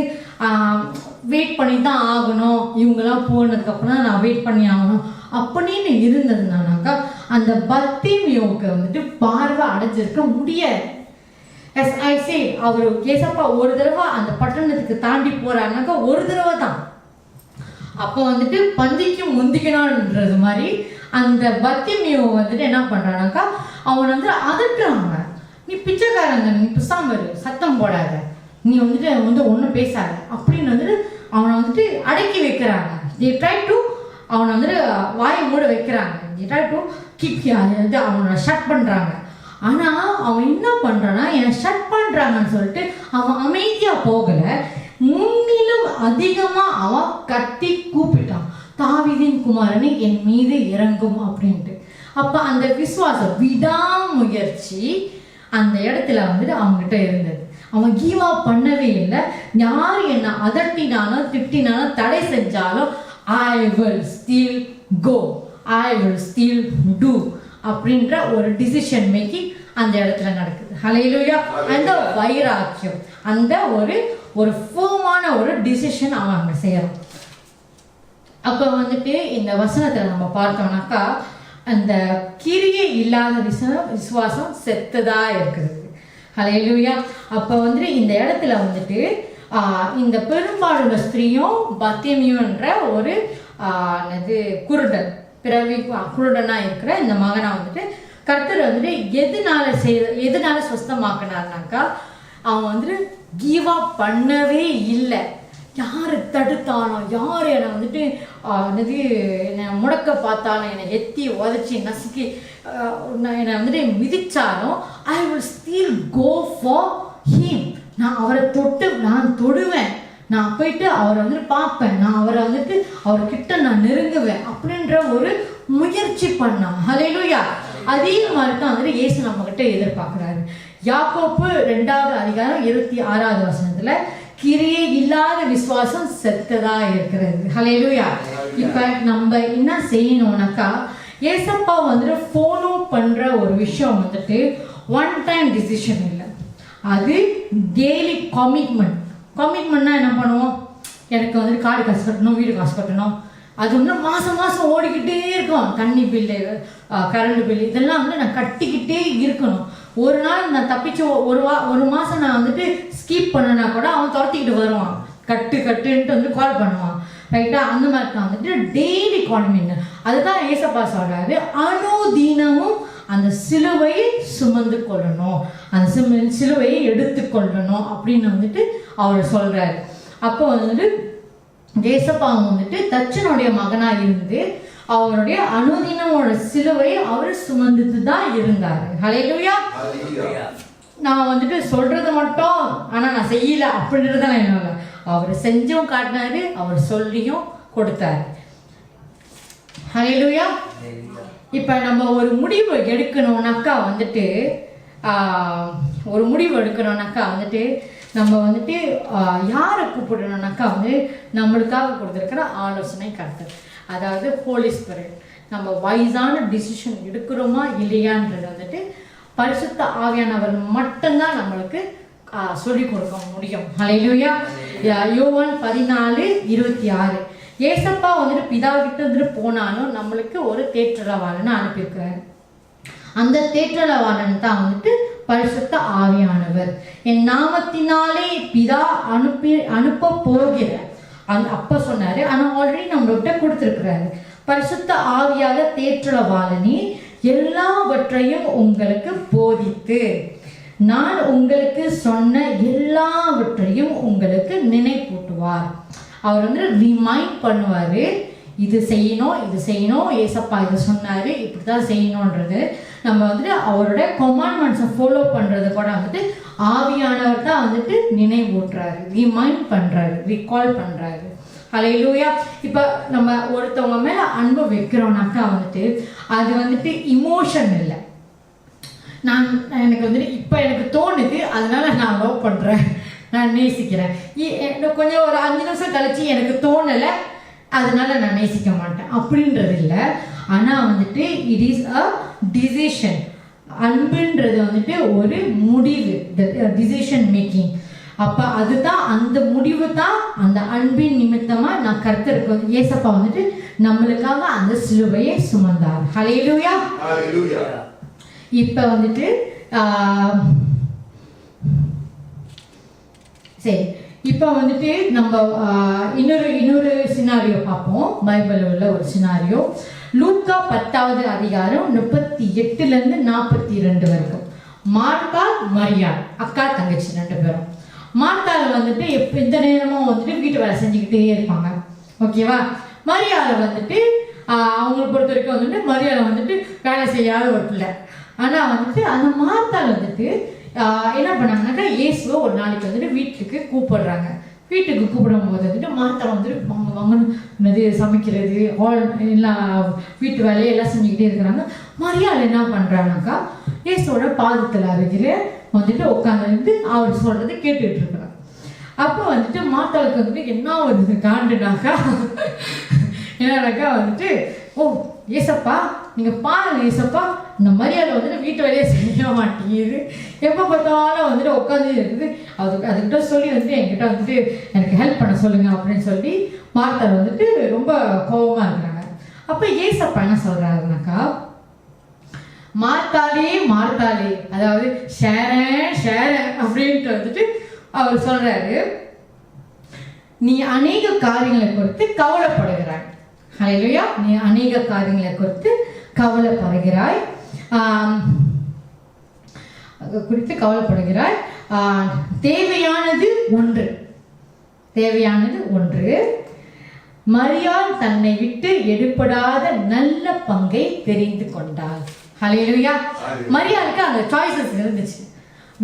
B: வெயிட் பண்ணி தான் ஆகணும், இவங்கெல்லாம் போனதுக்கப்புறம் தான் நான் வெயிட் பண்ணி ஆகணும் அப்படின்னு இருந்ததுனாக்கா அந்த பர்த்திமேயுவுக்கு வந்துட்டு பார்வை அடைஞ்சிருக்க முடியாது. as I say, அவர் ஏசப்பா ஒரு தடவை அந்த பட்டணத்துக்கு தாண்டி போறாங்கனாக்கா ஒரு தடவை தான். அப்போ வந்துட்டு பந்திக்கும் முந்திக்கணும்ன்றது மாதிரி அந்த பர்த்திமேயுவை வந்துட்டு என்ன பண்றானாக்கா அவன் வந்து அதட்டுறாங்க, நீ பிச்சைக்காரங்க, நீ பிசாம சத்தம் போடாத, நீ வந்துட்டு ஒன்றும் பேசாத அப்படின்னு வந்துட்டு அவனை வந்துட்டு அடக்கி வைக்கிறாங்க. they try to அவனை வந்துட்டு வாயை மூட வைக்கிறாங்க. they try to keep அவனை ஷட் பண்றாங்க. ஆனா அவன் என்ன பண்றான்னா, என்னை ஷட் பண்றாங்கன்னு சொல்லிட்டு அவன் அமைதியா போகல, முன்னிலும் அதிகமா அவன் கத்தி கூப்பிட்டான், தாவீதின் குமாரனே என் மீது இறங்கும் அப்படின்ட்டு. அப்ப அந்த விசுவாசம் விடாமுயற்சி அந்த இடத்துல வந்துட்டு அவங்ககிட்ட இருந்தது. அவன் கீவா பண்ணவே இல்லை. யார் என்ன அதட்டினாலும் திட்டினாலும் தடை செஞ்சாலும் I will still go, I will still do அப்படின்ற ஒரு டிசிஷன் மேக்கிங் அந்த இடத்துல நடக்குது. ஹல்லேலூயா. அந்த வைராக்கியம், அந்த ஒரு ஃபோமான ஒரு டிசிஷன் அவன் அங்கே செய்யறான். அப்போ வந்துட்டு இந்த வசனத்தில் நம்ம பார்த்தோம்னாக்கா அந்த கிரியை இல்லாத விசுவாசம் செத்துதா இருக்குது. ஹல்லேலூயா. அப்போ வந்துட்டு இந்த இடத்துல வந்துட்டு இந்த பெரும்பாலுள்ள ஸ்திரீயும் பர்த்திமேயுன்ற ஒரு குருடன், பிறவி குருடனா இருக்கிற இந்த மகனை வந்துட்டு கர்த்தர் வந்துட்டு எதனால சுஸ்தமாக்கினார்னாக்கா அவன் வந்துட்டு கீவ் அப் பண்ணவே இல்லை. யார் தடுத்தாலும், யார் என்னை வந்துட்டு என்னை முடக்க பார்த்தாலும், என்னை எத்தி உதச்சி நசுக்கி என்னை வந்துட்டு மிதிச்சாலும் I will still go for him. நான் அவரை நான் தொடுவேன், நான் போயிட்டு அவரை வந்துட்டு பார்ப்பேன், நான் அவரை வந்துட்டு அவர்கிட்ட நான் நெருங்குவேன் அப்படின்ற ஒரு முயற்சி பண்ணான். ஹல்லேலூயா. அதே மாதிரி தான் வந்துட்டு இயேசு நம்ம கிட்ட எதிர்பார்க்கிறாரு. யாக்கோப்பு 2வது அதிகாரம் 26வது வசனத்துல கிரியை இல்லாத விசுவாசம் செத்ததா இருக்கிறது. ஹல்லேலூயா. இப்ப நம்ம என்ன செய்யணும்னாக்கா, ஏசப்பா வந்துட்டு ஃபாலோ பண்ற ஒரு விஷயம் வந்துட்டு ஒன் டைம் டிசிஷன் இல்லை, அது டெய்லி கமிட்மெண்ட். கமிட்மெண்ட்னா என்ன பண்ணுவோம், எனக்கு வந்துட்டு காடு காசு கட்டணும், வீடு காசு கட்டணும், அது வந்து மாதம் மாதம் ஓடிக்கிட்டே இருக்கும். தண்ணி பில்லு, கரண்ட் பில்லு, இதெல்லாம் வந்து நான் கட்டிக்கிட்டே இருக்கணும். ஒரு நாள் நான் தப்பிச்சு ஒரு மாதம் நான் வந்துட்டு ஸ்கிப் பண்ணனா கூட அவன் துரத்திக்கிட்டு வருவான், கட்டுன்ட்டு வந்து கால் பண்ணுவான். ரைட்டா? அந்த மாதிரி தான் வந்துட்டு டெய்லி கமிட்மெண்ட். அதுதான் ஏசப்பா சொல்றாரு, அனுதினமும் அந்த சிலுவையை சுமந்து கொள்ளணும், அந்த சிலுவையை எடுத்துக்கொள்ளணும் அப்படின்னு வந்துட்டு அவர் சொல்றாரு. அப்போ வந்துட்டு ஏசப்பாவும் வந்துட்டு தச்சனுடைய மகனா இருந்து அவருடைய அனுதினமோட சிலுவையை அவர் சுமந்துட்டு தான் இருந்தாரு. ஹல்லேலூயா. நான் வந்துட்டு சொல்றது மட்டும் ஆனா நான் செய்யல அப்படின்றதான் என்ன, அவர் செஞ்சும் காட்டினாரு, அவர் சொல்லியும் கொடுத்தாரு. ஹல்லேலூயா. இப்ப நம்ம ஒரு முடிவு எடுக்கணும்னாக்கா வந்துட்டு நம்ம வந்துட்டு யாரை கூப்பிடணும்னாக்கா வந்து நம்மளுக்காக கொடுத்துருக்கிற ஆலோசனை கர்த்தர், அதாவது ஹோலி ஸ்பிரிட். நம்ம வைஸான டிசிஷன் எடுக்கிறோமா இல்லையான்றது வந்துட்டு பரிசுத்த ஆவியானவர் மட்டும்தான் நம்மளுக்கு சொல்லிக் கொடுக்க முடியும். ஹல்லேலூயா. யோவான் 14:26 ஏசப்பா வந்துட்டு பிதாவிட்ட வந்துட்டு போனாலும் நம்மளுக்கு ஒரு தேற்றரவாளனை அனுப்பியிருக்கிறாரு. அந்த தேற்றரவாளன் தான் வந்துட்டு பரிசுத்த ஆவியானவர். என் நாமத்தினாலே பிதா அனுப்ப போகிற அப்ப சொன்னாரு, ஆனா ஆல்ரெடி நம்மள்கிட்ட கொடுத்துருக்கிறாரு. பரிசுத்த ஆவியாக தேற்றரவாளனி எல்லாவற்றையும் உங்களுக்கு போதித்து நான் உங்களுக்கு சொன்ன எல்லாவற்றையும் உங்களுக்கு நினைப்பூட்டுவார். அவர் வந்து ரிமைண்ட் பண்ணுவாரு, இது செய்யணும், ஏசப்பா இது சொன்னாரு, இப்படிதான் செய்யணும்ன்றது. நம்ம வந்துட்டு அவரோட கமாண்ட்மெண்ட்ஸை ஃபாலோ பண்றது கூட வந்துட்டு ஆவியானவர் தான் வந்துட்டு நினைவூட்டுறாரு, ரிமைண்ட் பண்றாரு, ரீகால் பண்றாரு. ஹல்லேலூயா. இப்போ நம்ம ஒருத்தவங்க மேல அன்பு வைக்கிறோம்னாக்கா வந்துட்டு அது வந்துட்டு இமோஷன் இல்லை. எனக்கு வந்துட்டு இப்போ எனக்கு தோணுது, அதனால நான் லவ் பண்ணுறேன், நான் நேசிக்கிறேன். கொஞ்சம் ஒரு 5 நிமிஷம் கழிச்சு எனக்கு தோணலை, அதனால நான் நேசிக்க மாட்டேன் அப்படின்றது இல்லை. ஆனால் வந்துட்டு இட் இஸ் அ டிசிஷன். அன்புன்றது வந்துட்டு ஒரு முடிவு, டிசிஷன் மேக்கிங். அப்போ அதுதான், அந்த முடிவு தான் அந்த அன்பின் நிமித்தமாக நான் கர்த்தருக்கு வந்து ஏசப்பா வந்துட்டு நம்மளுக்காக அந்த சிலுவையை சுமந்தார். ஹல்லேலூயா. இப்போ வந்துட்டு சரி, இப்போ வந்துட்டு நம்ம இன்னொரு சினாரியோ பார்ப்போம். பைபிளில் உள்ள ஒரு சினாரியோ, லூக்கா 10வது அதிகாரம் 38 42 வரைக்கும். மார்த்தாள் மரியாள், அக்கா தங்கச்சி 2 பேரும். மார்த்தாள் வந்துட்டு எந்த நேரமும் வந்துட்டு வீட்டு வேலை செஞ்சுக்கிட்டே இருப்பாங்க, ஓகேவா. மரியாதை வந்துட்டு அவங்களை பொறுத்த வரைக்கும் வந்துட்டு மரியாதை வந்துட்டு வேலை செய்யாத ஒரு பிள்ளை. ஆனால் வந்துட்டு அந்த மார்த்தாள் வந்துட்டு என்ன பண்ணாங்கன்னாக்கா, இயேசுவை ஒரு நாளைக்கு வந்துட்டு வீட்டுக்கு கூப்பிடுறாங்க. வீட்டுக்கு கூப்பிடும் போது வந்துட்டு மார்த்தாள் வந்துட்டு வாங்கன்னு சமைக்கிறது, எல்லாம் வீட்டு வேலையை எல்லாம் செஞ்சுக்கிட்டே இருக்கிறாங்க. மரியாள் என்ன பண்ணுறாங்கனாக்கா, இயேசுவோட பாதத்தில் அருகிற வந்துட்டு உட்காந்து அவர் சொல்றதை கேட்டுட்டு இருக்கிறாங்க. அப்போ வந்துட்டு மார்த்தாளுக்கு வந்துட்டு என்ன வருது காண்டுனாக்கா, என்னன்னாக்கா வந்துட்டு, ஓ ஏசப்பா நீங்கள் பாருங்க ஏசப்பா, இந்த மரியாதை வந்துட்டு வீட்டு வேலையை செய்ய மாட்டேங்குது, எப்போ பார்த்தாலும் வந்துட்டு உட்காந்து இருக்குது, அதுக்கிட்ட சொல்லி வந்துட்டு என்கிட்ட வந்துட்டு எனக்கு ஹெல்ப் பண்ண சொல்லுங்க அப்படின்னு சொல்லி மார்த்தாள் வந்துட்டு ரொம்ப கோபமாக இருக்கிறாங்க. அப்போ ஏசப்பா என்ன சொல்கிறாருனாக்கா, மார்த்தாளே மார்த்தாளே, அதாவது ஷேரன் அப்படின்ட்டு வந்துட்டு அவர் சொல்றாரு, நீ அநேக காரியங்களை குறித்து கவலைப்படுகிறாய். ஹல்லேலூயா. நீ அநேக காரியங்களை குறித்து கவலைப்படுகிறாய், தேவையானது ஒன்று. மரியாள் தன்னை விட்டு எடுபடாத நல்ல பங்கை தெரிந்து கொண்டாள். ஹல்லேலூயா. மரியாளுக்கு அந்த சாய்ஸஸ் இருந்துச்சு,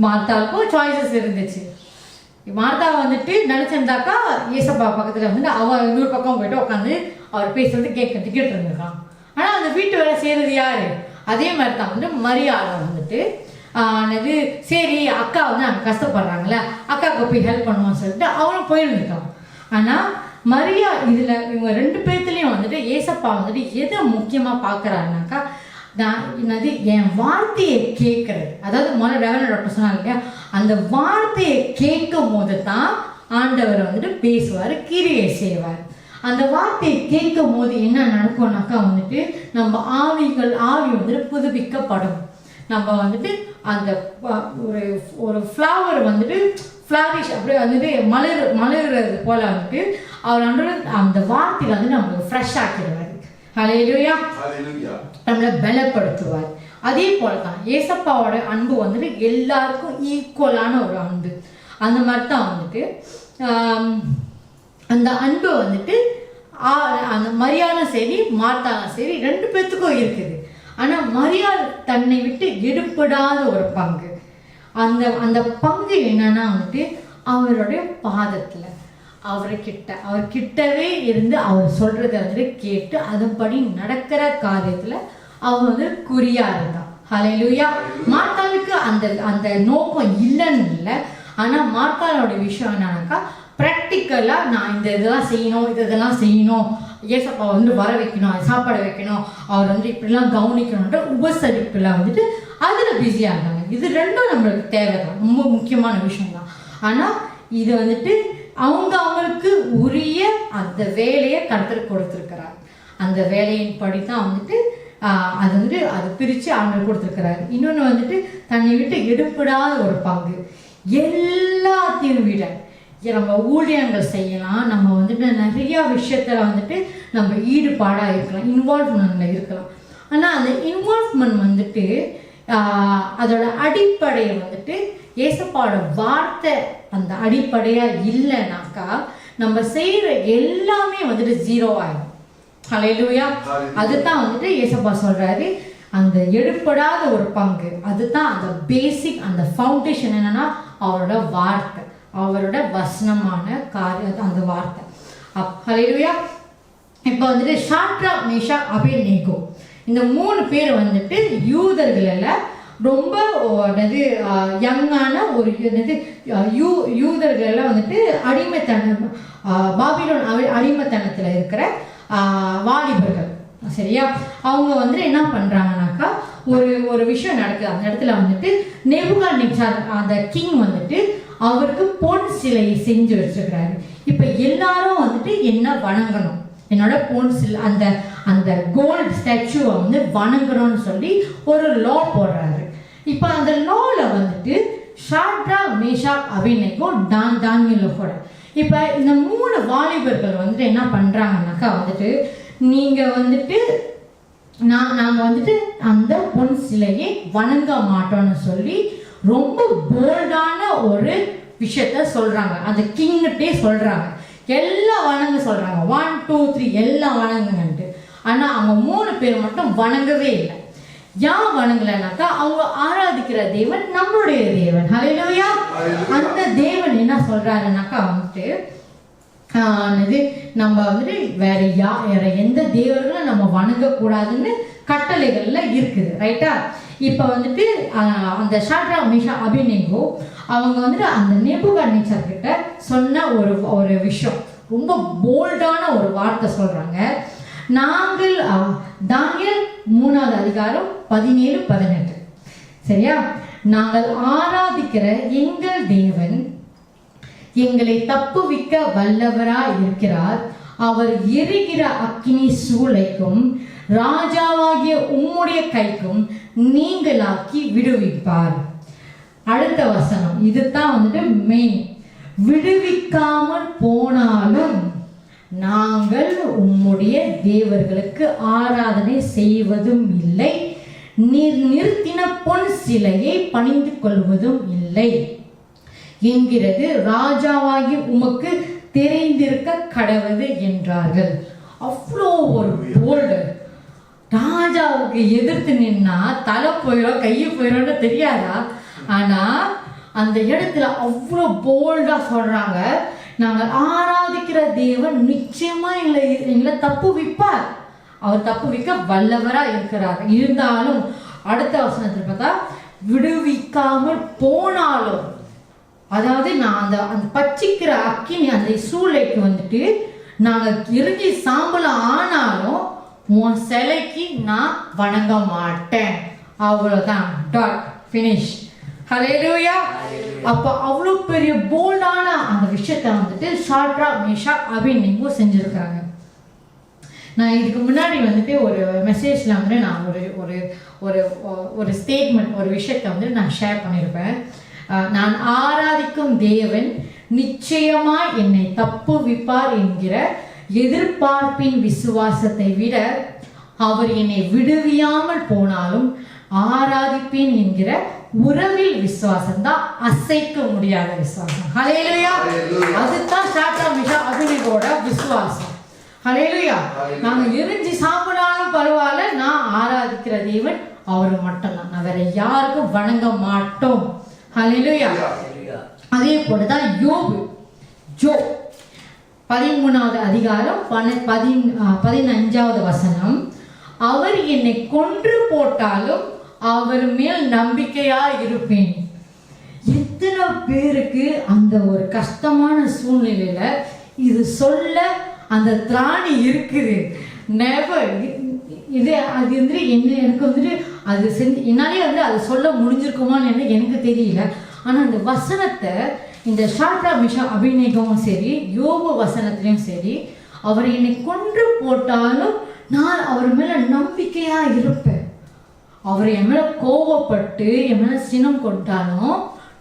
B: மார்த்தாளுக்கும் சாய்ஸஸ் இருந்துச்சு. மார்த்தா வந்துட்டு நினைச்சிருந்தாக்கா ஏசப்பா பக்கத்துல வந்துட்டு அவ இன்னொரு பக்கம் போயிட்டு உட்காந்து அவர் பேசுறது கேட்டுட்டு இருந்திருக்கான். ஆனா அந்த வீட்டு வேலை செய்யறது யாரு? அதே மாதிரி தான் வந்து மரியாதை வந்துட்டு சரி அக்கா வந்து அங்கே கஷ்டப்படுறாங்களே, அக்காவுக்கு போய் ஹெல்ப் பண்ணுவோம்னு சொல்லிட்டு அவனும் போயிருந்துருக்கான். ஆனா மரியா இதுல இவங்க 2 பேர்த்துலயும் வந்துட்டு ஏசப்பா வந்துட்டு எதை முக்கியமா பாக்குறாருனாக்கா, நான் என்னது என் வார்த்தையை கேட்கறது. அதாவது முதல்ல ரெவரண்ட் டாக்டர் சொன்னாங்க, அந்த வார்த்தையை கேட்கும் போது தான் ஆண்டவர் வந்துட்டு பேசுவார், கிரியை செய்வார். அந்த வார்த்தையை கேட்கும் போது என்ன நடக்கும்னாக்கா வந்துட்டு நம்ம ஆவி வந்துட்டு புதுப்பிக்கப்படும். நம்ம வந்துட்டு அந்த ஒரு ஃப்ளவர் வந்துட்டு ஃப்ளாரிஷ் அப்படியே வந்துட்டு மலர்றது போல வந்துட்டு அவர் அந்த வார்த்தையில வந்து நம்மளுக்கு ஃப்ரெஷ் ஆக்கிடுவார். ஹல்லேலூயா. நம்மளை பலப்படுத்துவார். அதே போலதான் ஏசப்பாவோட அன்பு வந்துட்டு எல்லாருக்கும் ஈக்குவலான ஒரு அன்பு. அந்த மாதிரி தான் வந்துட்டு அந்த அன்பு வந்துட்டு அந்த மரியாளும் சரி மார்த்தாலும் சரி 2 பேர்த்துக்கும் இருக்குது. ஆனா மரியாள் தன்னை விட்டு எடுப்படாத ஒரு பங்கு. அந்த பங்கு என்னன்னா வந்துட்டு அவருடைய பாதத்துல அவர் கிட்டவே இருந்து அவர் சொல்றதை வந்துட்டு கேட்டு அதன்படி நடக்கிற காரியத்துல அவர் வந்து குறியா இருந்தான். ஹல்லேலூயா. மார்த்தாளுக்கு அந்த நோக்கம் இல்லைன்னு இல்லை. ஆனா மார்த்தாளோட விஷயம் என்னன்னாக்கா, ப்ராக்டிக்கலா நான் இதெல்லாம் செய்யணும், ஏசப்பா வந்து வர வைக்கணும், சாப்பாடு வைக்கணும், அவர் வந்து இப்படிலாம் கவனிக்கணும்ன்ற உபசரிப்புல வந்துட்டு அதுல பிஸியா இருந்தாங்க. இது 2ம் நம்மளுக்கு தேவைதான், ரொம்ப முக்கியமான விஷயம் தான். ஆனா இது வந்துட்டு அவங்களுக்கு உரிய அந்த வேலையை கர்த்தர் கொடுத்திருக்கிறார். அந்த வேலையின் படிதான் வந்துட்டு அது பிரிச்சு ஆண்டவர் கொடுத்திருக்கிறாரு. இன்னொன்னு வந்துட்டு தன்னை விட்டு எடுப்படாத ஒரு பங்கு. எல்லாத்தையும் விட நம்ம ஊழியங்கள் செய்யலாம், நம்ம வந்துட்டு நிறைய விஷயத்துல வந்துட்டு நம்ம ஈடுபாடா இருக்கலாம், இன்வால்வ்மெண்ட்ல இருக்கலாம். ஆனா அந்த இன்வால்வ்மெண்ட் வந்துட்டு அதோட அடிப்படையை வந்துட்டு ஏசப்பாவோட வார்த்தை அந்த அடிப்படையா இல்லைனாக்கா நம்ம செய்யற எல்லாமே வந்துட்டு 0 ஆயிடும். ஹல்லேலூயா. அதுதான் வந்துட்டு ஏசப்பா சொல்றாரு, அந்த எடுப்படாத ஒரு பங்கு. அதுதான் அந்த பேசிக், அந்த ஃபவுண்டேஷன் என்னன்னா அவரோட வார்த்தை, அவரோட வசனமான காரியம், அந்த வார்த்தை. ஹல்லேலூயா. இப்போ வந்துட்டு ஷாட்ராக், மேஷாக், அபேத்நேகோ இந்த 3 பேர் வந்துட்டு யூதர்கள ரொம்ப யங்கான ஒரு யூதர்கள வந்துட்டு அடிமைத்தனம், பாபிலோன் அடிமைத்தனத்தில் இருக்கிற வாலிபர்கள். சரியா? அவங்க வந்துட்டு என்ன பண்றாங்கனாக்கா, ஒரு விஷயம் நடக்குது. அந்த இடத்துல வந்துட்டு நேபுகாத்நேச்சார் அந்த கிங் வந்துட்டு அவருக்கு பொன் சிலையை செஞ்சு வச்சிருக்கிறாரு. இப்ப எல்லாரும் வந்துட்டு என்ன வணங்கணும், என்னோட பொன் சிலை, அந்த அந்த கோல்டு ஸ்டாச்சுவை வந்து வணங்கணும்னு சொல்லி ஒரு லா போடுறாரு. இப்ப அந்த லால வந்துட்டு ஷாட்ராக், மேஷாக், அபேத்நேகோ, தானியேலோட இப்ப இந்த 3 வாலிபர்கள் வந்துட்டு என்ன பண்றாங்கன்னாக்கா வந்துட்டு, நீங்க வந்துட்டு நாங்க வந்துட்டு அந்த பொன் சிலையை வணங்க மாட்டோம்னு சொல்லி ரொம்ப போல்டான ஒரு விஷயத்த சொல்றாங்க. அந்த கிங்கிட்டே சொல்றாங்க, எல்லாம் வணங்க சொல்றாங்க, 1 2 3 எல்லாம் வணங்குங்கன்ட்டு. ஆனா அவங்க 3 பேர் மட்டும் வணங்கவே இல்லை. ஏன் வணங்கலைனாக்கா, அவங்க ஆராதிக்கிற தேவன் நம்மளுடைய தேவன். ஹல்லேலூயா. அந்த தேவன் என்ன சொல்றாருனாக்கா வந்துட்டு, நம்ம வந்துட்டு வேற எந்த தேவர்களும் நம்ம வணங்கக்கூடாதுன்னு கட்டளைகள்ல இருக்குது. ரைட்டா? இப்ப வந்துட்டு அந்த ஷாட்ராக், மேஷாக், அபேத்நேகோ அவங்க வந்துட்டு அந்த நேபுகாத்நேச்சார் கிட்ட சொன்ன ஒரு விஷயம், ரொம்ப போல்டான ஒரு வார்த்தை சொல்றாங்க. நாங்கள் தானியேல் 3வது அதிகாரம் 17-18. சரியா? நாங்கள் ஆராதிக்கிற எங்கள் தேவன் எங்களை தப்புவிக்க வல்லவராய் இருக்கிறார். அவர் எரிகிற அக்கினி சூளைக்கும் ராஜாவாகிய உம்முடைய கைக்கும் நீங்களாக்கி விடுவிப்பார். அடுத்த வசனம், இதுதான் வந்துட்டு மெயின். விடுவிக்காமல் போனாலும் நாங்கள் உம்முடைய தேவர்களுக்கு ஆராதனை செய்வதும் இல்லை, நீர் நிறுத்தின பொன் சிலையை பணிந்து கொள்வதும் இல்லை என்கிறது ராஜாவாகி உமக்கு தெரிந்திருக்க கடவுது என்றார்கள். அவ்வளோ ஒரு போல்டு. ராஜாவுக்கு எதிர்த்து நின்னா தலை போயிடும், கையை போயிடும்னு தெரியாதா? ஆனா அந்த இடத்துல அவ்வளோ போல்டா சொல்றாங்க, நாங்கள் ஆராதிக்கிற தேவன் நிச்சயமா எங்களை தப்பு விப்பார், அவர் தப்பு விக்க வல்லவரா இருக்கிறார். இருந்தாலும் அடுத்த வசனத்தில் பார்த்தா, விடுவிக்காமல் போனாலும், அதாவது நான் அந்த பச்சிக்கிற அக்கினி அந்த சூளைக்கு வந்துட்டு நாங்கள் எரிஞ்சி சாம்பலம் ஆனாலும் உன் சிலைக்கு நான் வணங்க மாட்டேன். அவ்வளவுதான், டாட், ஃபினிஷ். ஹல்லேலூயா. அப்ப அவ்வளோ பெரிய போல்டான அந்த விஷயத்த வந்துட்டு ஷாட்ராக், மேஷாக், அபேத்நேகோ செஞ்சிருக்காங்க. நான் இதுக்கு முன்னாடி வந்துட்டு ஒரு மெசேஜ்ல வந்து நான் ஒரு ஒரு ஒரு ஸ்டேட்மெண்ட், ஒரு விஷயத்த வந்து நான் ஷேர் பண்ணியிருப்பேன். நான் ஆராதிக்கும் தேவன் நிச்சயமா என்னை தப்பு விப்பார் என்கிற எதிர்பார்ப்பின் விசுவாசத்தை விட, அவர் என்னை விடுவியாமல் போனாலும் ஆராதிப்பேன் என்கிற உறவில் விசுவாசம் தான் அசைக்க முடியாத விசுவாசம். ஹல்லேலூயா. அதுதான் ஷாட்ராக், மேஷாக், அபேத்நேகோட விசுவாசம். ஹல்லேலூயா. நாங்க எரிஞ்சு சாப்பிடாலும் பரவாயில்ல, நான் ஆராதிக்கிற தேவன் அவர் மட்டும்தான், நான் வேற யாருக்கும் வணங்க மாட்டோம். ஹல்லேலூயா. அதே போலதான் யோபு, 13வது அதிகாரம் 15வது வசனம், அவர் என்னை கொன்று போட்டாலும் அவர் மேல் நம்பிக்கையா இருப்பேன். எத்தனை பேருக்கு அந்த ஒரு கஷ்டமான சூழ்நிலையில இது சொல்ல அந்த திராணி இருக்குது? நெவர். இது அது வந்து எனக்கு வந்துட்டு அது என்னாலே வந்து அது சொல்ல முடிஞ்சிருக்குமான்னு எனக்கு தெரியல. ஆனா அந்த வசனத்தை இந்த ஷாட்ராக், மேஷாக், அபேத்நேகோவும் சரி, யோபு வசனத்திலையும் சரி, அவர் என்னை கொன்று போட்டாலும் நான் அவர் மேல நம்பிக்கையா இருப்பேன். அவர் என் மேல கோபப்பட்டு என் மேல சினம் கொண்டாலும்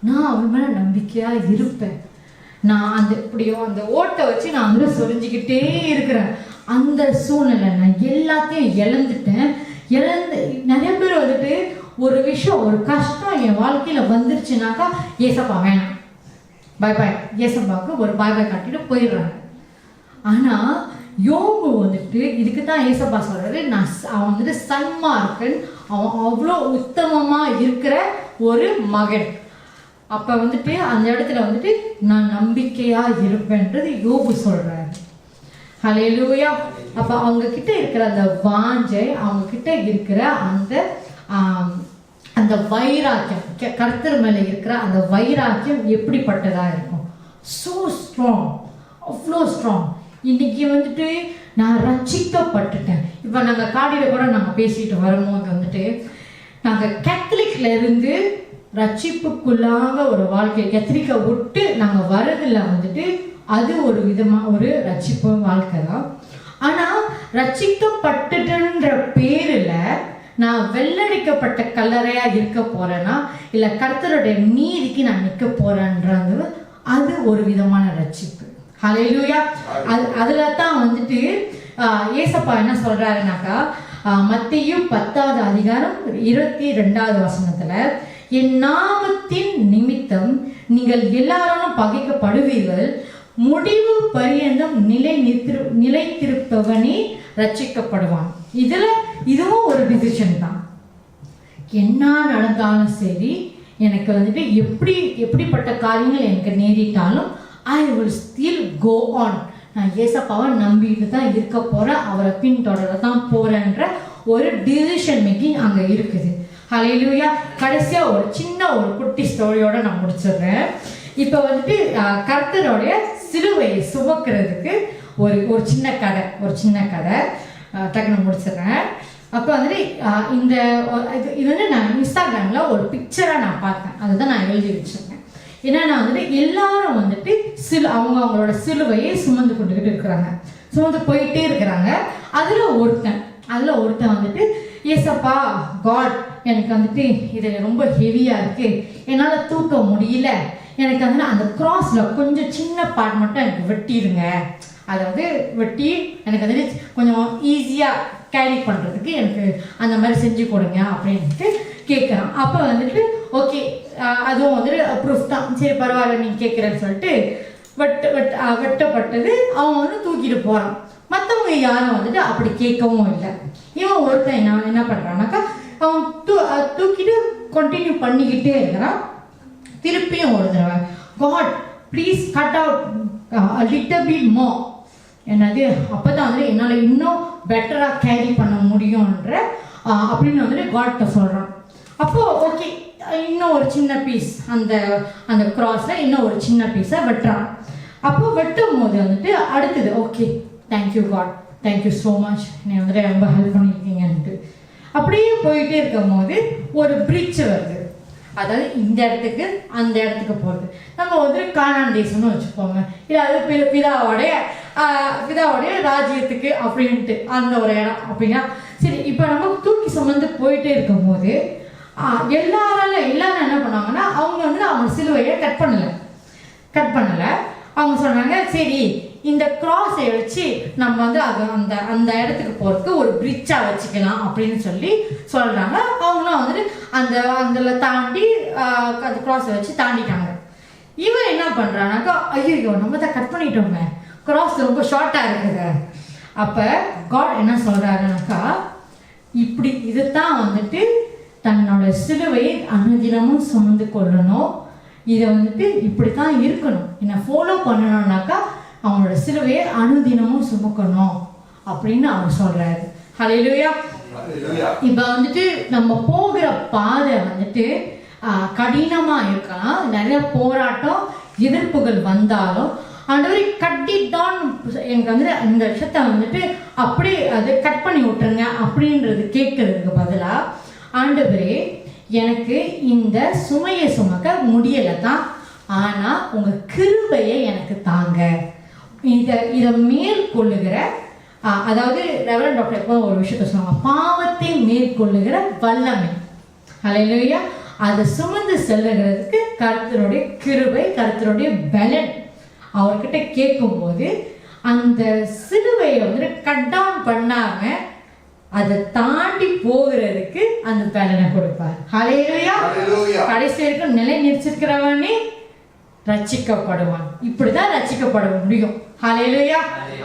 B: நான் அவர் மேல நம்பிக்கையா இருப்பேன். நான் அந்த இப்படியோ அந்த ஓட்டை வச்சு நான் வந்து சொரிஞ்சுக்கிட்டே இருக்கிறேன். அந்த சூழ்நிலை நான் எல்லாத்தையும் இழந்துட்டேன். நிறைய பேர் வந்துட்டு ஒரு விஷயம், ஒரு கஷ்டம் என் வாழ்க்கையில வந்துருச்சுனாக்கா, ஏசப்பா வேணாம், பாய் பாய், ஏசப்பாவுக்கு ஒரு பாய் பாய் காட்டிட்டு போயிடுறாங்க. ஆனா யோபு வந்துட்டு இதுக்கு தான் ஏசப்பா சொல்றாரு, அவன் வந்துட்டு சன்மார்க்கன், அவன் அவ்வளோ உத்தமமா இருக்கிற ஒரு மகன். அப்ப வந்துட்டு அந்த இடத்துல வந்துட்டு நான் நம்பிக்கையா இருப்பேன்றது யோபு சொல்றாரு. ஹல்லேலூயா. அப்ப அவங்க கிட்ட இருக்கிற அந்த வாஞ்சை, அவங்க கிட்ட இருக்கிற அந்த அந்த வைராக்கியம், கர்த்தர் மேல இருக்கிற அந்த வைராக்கியம் எப்படிப்பட்டதா இருக்கும்? சோ ஸ்ட்ராங், அவ்வளோ ஸ்ட்ராங். இன்னைக்கு வந்துட்டு நான் ரட்சிக்கப்பட்டுட்டேன். இப்போ நாங்கள் காடியில் கூட நாங்கள் பேசிட்டு வரும்போது வந்துட்டு நாங்கள் கேத்தலிக்ல இருந்து ரட்சிப்புக்குள்ளாக ஒரு வாழ்க்கை, கத்திரிக்கை விட்டு நாங்கள் வரதில் வந்துட்டு அது ஒரு விதமாக ஒரு ரட்சிப்பு வாழ்க்கை தான். ஆனால் ரட்சிக்கப்பட்டுன்ற பேரில் நான் வெள்ளடிக்கப்பட்ட கல்லறையா இருக்க போறேன்னா, இல்லை கர்த்தருடைய நீதிக்கு நான் நிற்க போறேன்றது அது ஒரு விதமான ரட்சிப்பு. ஹல்லேலூயா. அதுல தான் வந்துட்டு ஏசப்பா என்ன சொல்றாருனாக்கா, மத்தேயு 10வது அதிகாரம் 22வது வசனத்துல, என் நாமத்தின் நிமித்தம் நீங்கள் எல்லாரும் பகைக்கப்படுவீர்கள், முடிவு பரியந்தம் நிலைத்திருப்பவனே ரட்சிக்கப்படுவான். இதுவும் ஒரு டிசிஷன் தான். என்ன நடந்தாலும் சரி, எனக்கு வந்துட்டு எப்படிப்பட்ட காரியங்கள் எனக்கு நேரிட்டாலும் I will still go on. நான் ஏசப்பாவை நம்பிட்டு தான் இருக்க போறேன், அவரை பின்தொடர தான் போறேன்ற ஒரு டிசிஷன் மேக்கிங் அங்க இருக்குது. ஹல்லேலூயா. கடைசியா ஒரு சின்ன ஒரு குட்டி ஸ்டோரியோட நான் முடிச்சிடுறேன். இப்போ வந்துட்டு கர்த்தருடைய சிலுவையை சுமக்கிறதுக்கு ஒரு சின்ன கதை டக்குன்னு முடிச்சிடுறேன். அப்போ வந்துட்டு இது வந்து நான் இன்ஸ்டாகிராமில் ஒரு பிக்சராக நான் பார்த்தேன், அதுதான் நான் எழுதி வச்சிருக்கேன். என்னன்னா வந்துட்டு எல்லாரும் வந்துட்டு அவங்களோட சிலுவையை சுமந்து கொண்டுகிட்டு இருக்கிறாங்க, சுமந்து போயிட்டே இருக்கிறாங்க. அதில் ஒருத்தன் வந்துட்டு, ஏசப்பா காட், எனக்கு வந்துட்டு இது ரொம்ப ஹெவியாக இருக்கு, என்னால் தூக்க முடியல, எனக்கு வந்து அந்த கிராஸில் கொஞ்சம் சின்ன பார்ட் மட்டும் எனக்கு வெட்டிடுங்க, அதாவது வெட்டி எனக்கு வந்துட்டு கொஞ்சம் ஈஸியாக கேரி பண்ணுறதுக்கு எனக்கு அந்த மாதிரி செஞ்சு கொடுங்க அப்படின்ட்டு கேட்குறான். அப்போ வந்துட்டு ஓகே, அதுவும் வந்துட்டு ப்ரூஃப் தான், சரி பரவாயில்ல நீங்கள் கேட்குறேன்னு சொல்லிட்டு வெட்டப்பட்டது அவன் வந்து தூக்கிட்டு போகிறான். மற்றவங்க யாரும் வந்துட்டு அப்படி கேட்கவும் இல்லை. இவன் ஒருத்தன் என்ன பண்ணுறான்னாக்கா, அவன் தூக்கிட்டு கண்டினியூ பண்ணிக்கிட்டே இருக்கிறான். திருப்பியும் ஒரு தடவை, God please cut out little bit more, என்னது அப்போ தான் வந்து என்னால் இன்னும் பெட்டராக கேரி பண்ண முடியும்ன்ற அப்படின்னு வந்துட்டு காட்கிட்ட சொல்கிறான். அப்போது ஓகே, இன்னும் ஒரு சின்ன பீஸ் அந்த கிராஸில் இன்னும் ஒரு சின்ன பீஸை வெட்டுறான். அப்போது வெட்டும் போது வந்துட்டு அடுத்தது, okay thank you God, thank you so much, நீ வந்துட்டு ரொம்ப ஹெல்ப் பண்ணியிருக்கீங்கன்ட்டு அப்படியே போயிட்டே இருக்கும் போது ஒரு பிரிட்ஜ் வருது. அதாவது இந்த இடத்துக்கு அந்த இடத்துக்கு போகிறது. நம்ம வந்து கானான் தேசம்னு வச்சுப்போங்க, இல்லை அது பிதாவுடைய ராஜ்யத்துக்கு அப்படின்ட்டு அந்த ஒரு இடம் அப்படின்னா சரி. இப்போ நம்ம தூக்கி சுமந்து போயிட்டே இருக்கும் போது எல்லாரும் என்ன பண்ணாங்கன்னா, அவங்க வந்து அவங்க சிலுவையை கட் பண்ணலை. அவங்க சொன்னாங்க, சரி இந்த கிராஸை வச்சு நம்ம வந்து அந்த இடத்துக்கு போகிறதுக்கு ஒரு பிரிட்ஜாக வச்சுக்கலாம் அப்படின்னு சொல்கிறாங்க. அவங்களும் வந்துட்டு அதில் தாண்டி அந்த கிராஸை வச்சு தாண்டிட்டாங்க. இவன் என்ன பண்ணுறானாக்கா, ஐயோ நம்ம தான் கட் பண்ணிட்டோங்க, கிராஸ் ரொம்ப ஷார்ட்டாக இருக்குது. அப்போ காட் என்ன சொல்கிறாருனாக்கா, இதுதான் வந்துட்டு தன்னோட சிலுவையை அனுதினமும் சுமந்து கொள்ளணும், இதை வந்துட்டு இப்படி தான் இருக்கணும், என்னை ஃபாலோ பண்ணணும்னாக்கா அவங்களோட சிலுவையை அனுதினமும் சுமக்கணும் அப்படின்னு அவர் சொல்றாரு. ஹல்லேலூயா. இப்போ வந்துட்டு நம்ம போகிற பாதை வந்துட்டு கடினமா இருக்கலாம், நிறைய போராட்டம் எதிர்ப்புகள் வந்தாலும் ஆண்டவரே கட்டிட்டான், எனக்கு வந்து இந்த விஷயத்த வந்துட்டு அப்படி அது கட் பண்ணி விட்டுருங்க அப்படின்றது கேட்கறதுக்கு பதிலாக, ஆண்டவரே எனக்கு இந்த சுமையை சுமக்க முடியலை தான், ஆனால் உங்கள் கிருபையை எனக்கு தாங்க, இதை மேற்கொள்ளுகிற, அதாவது ரெவரண்ட் டாக்டர் எப்போ ஒரு விஷயத்த சொல்லுவாங்க, பாவத்தை மேற்கொள்ளுகிற வல்லமை. ஹல்லேலூயா. அதை சுமந்து செல்லுகிறதுக்கு கர்த்தருடைய கிருபை, கர்த்தருடைய பலன் அவர்கிட்ட கேட்கும்போது அந்த சிலுவையை வந்து கட் டவுன் பண்ணாம அதை தாண்டி போகிறதுக்கு அந்த பலனை கொடுப்பார். ஹல்லேலூயா. கடைசி வரைக்கும் நிலை நிறுத்திருக்கிறவனே ரட்சிக்கப்படுவான். இப்படிதான் ரட்சிக்கப்பட முடியும். ஹல்லேலூயா.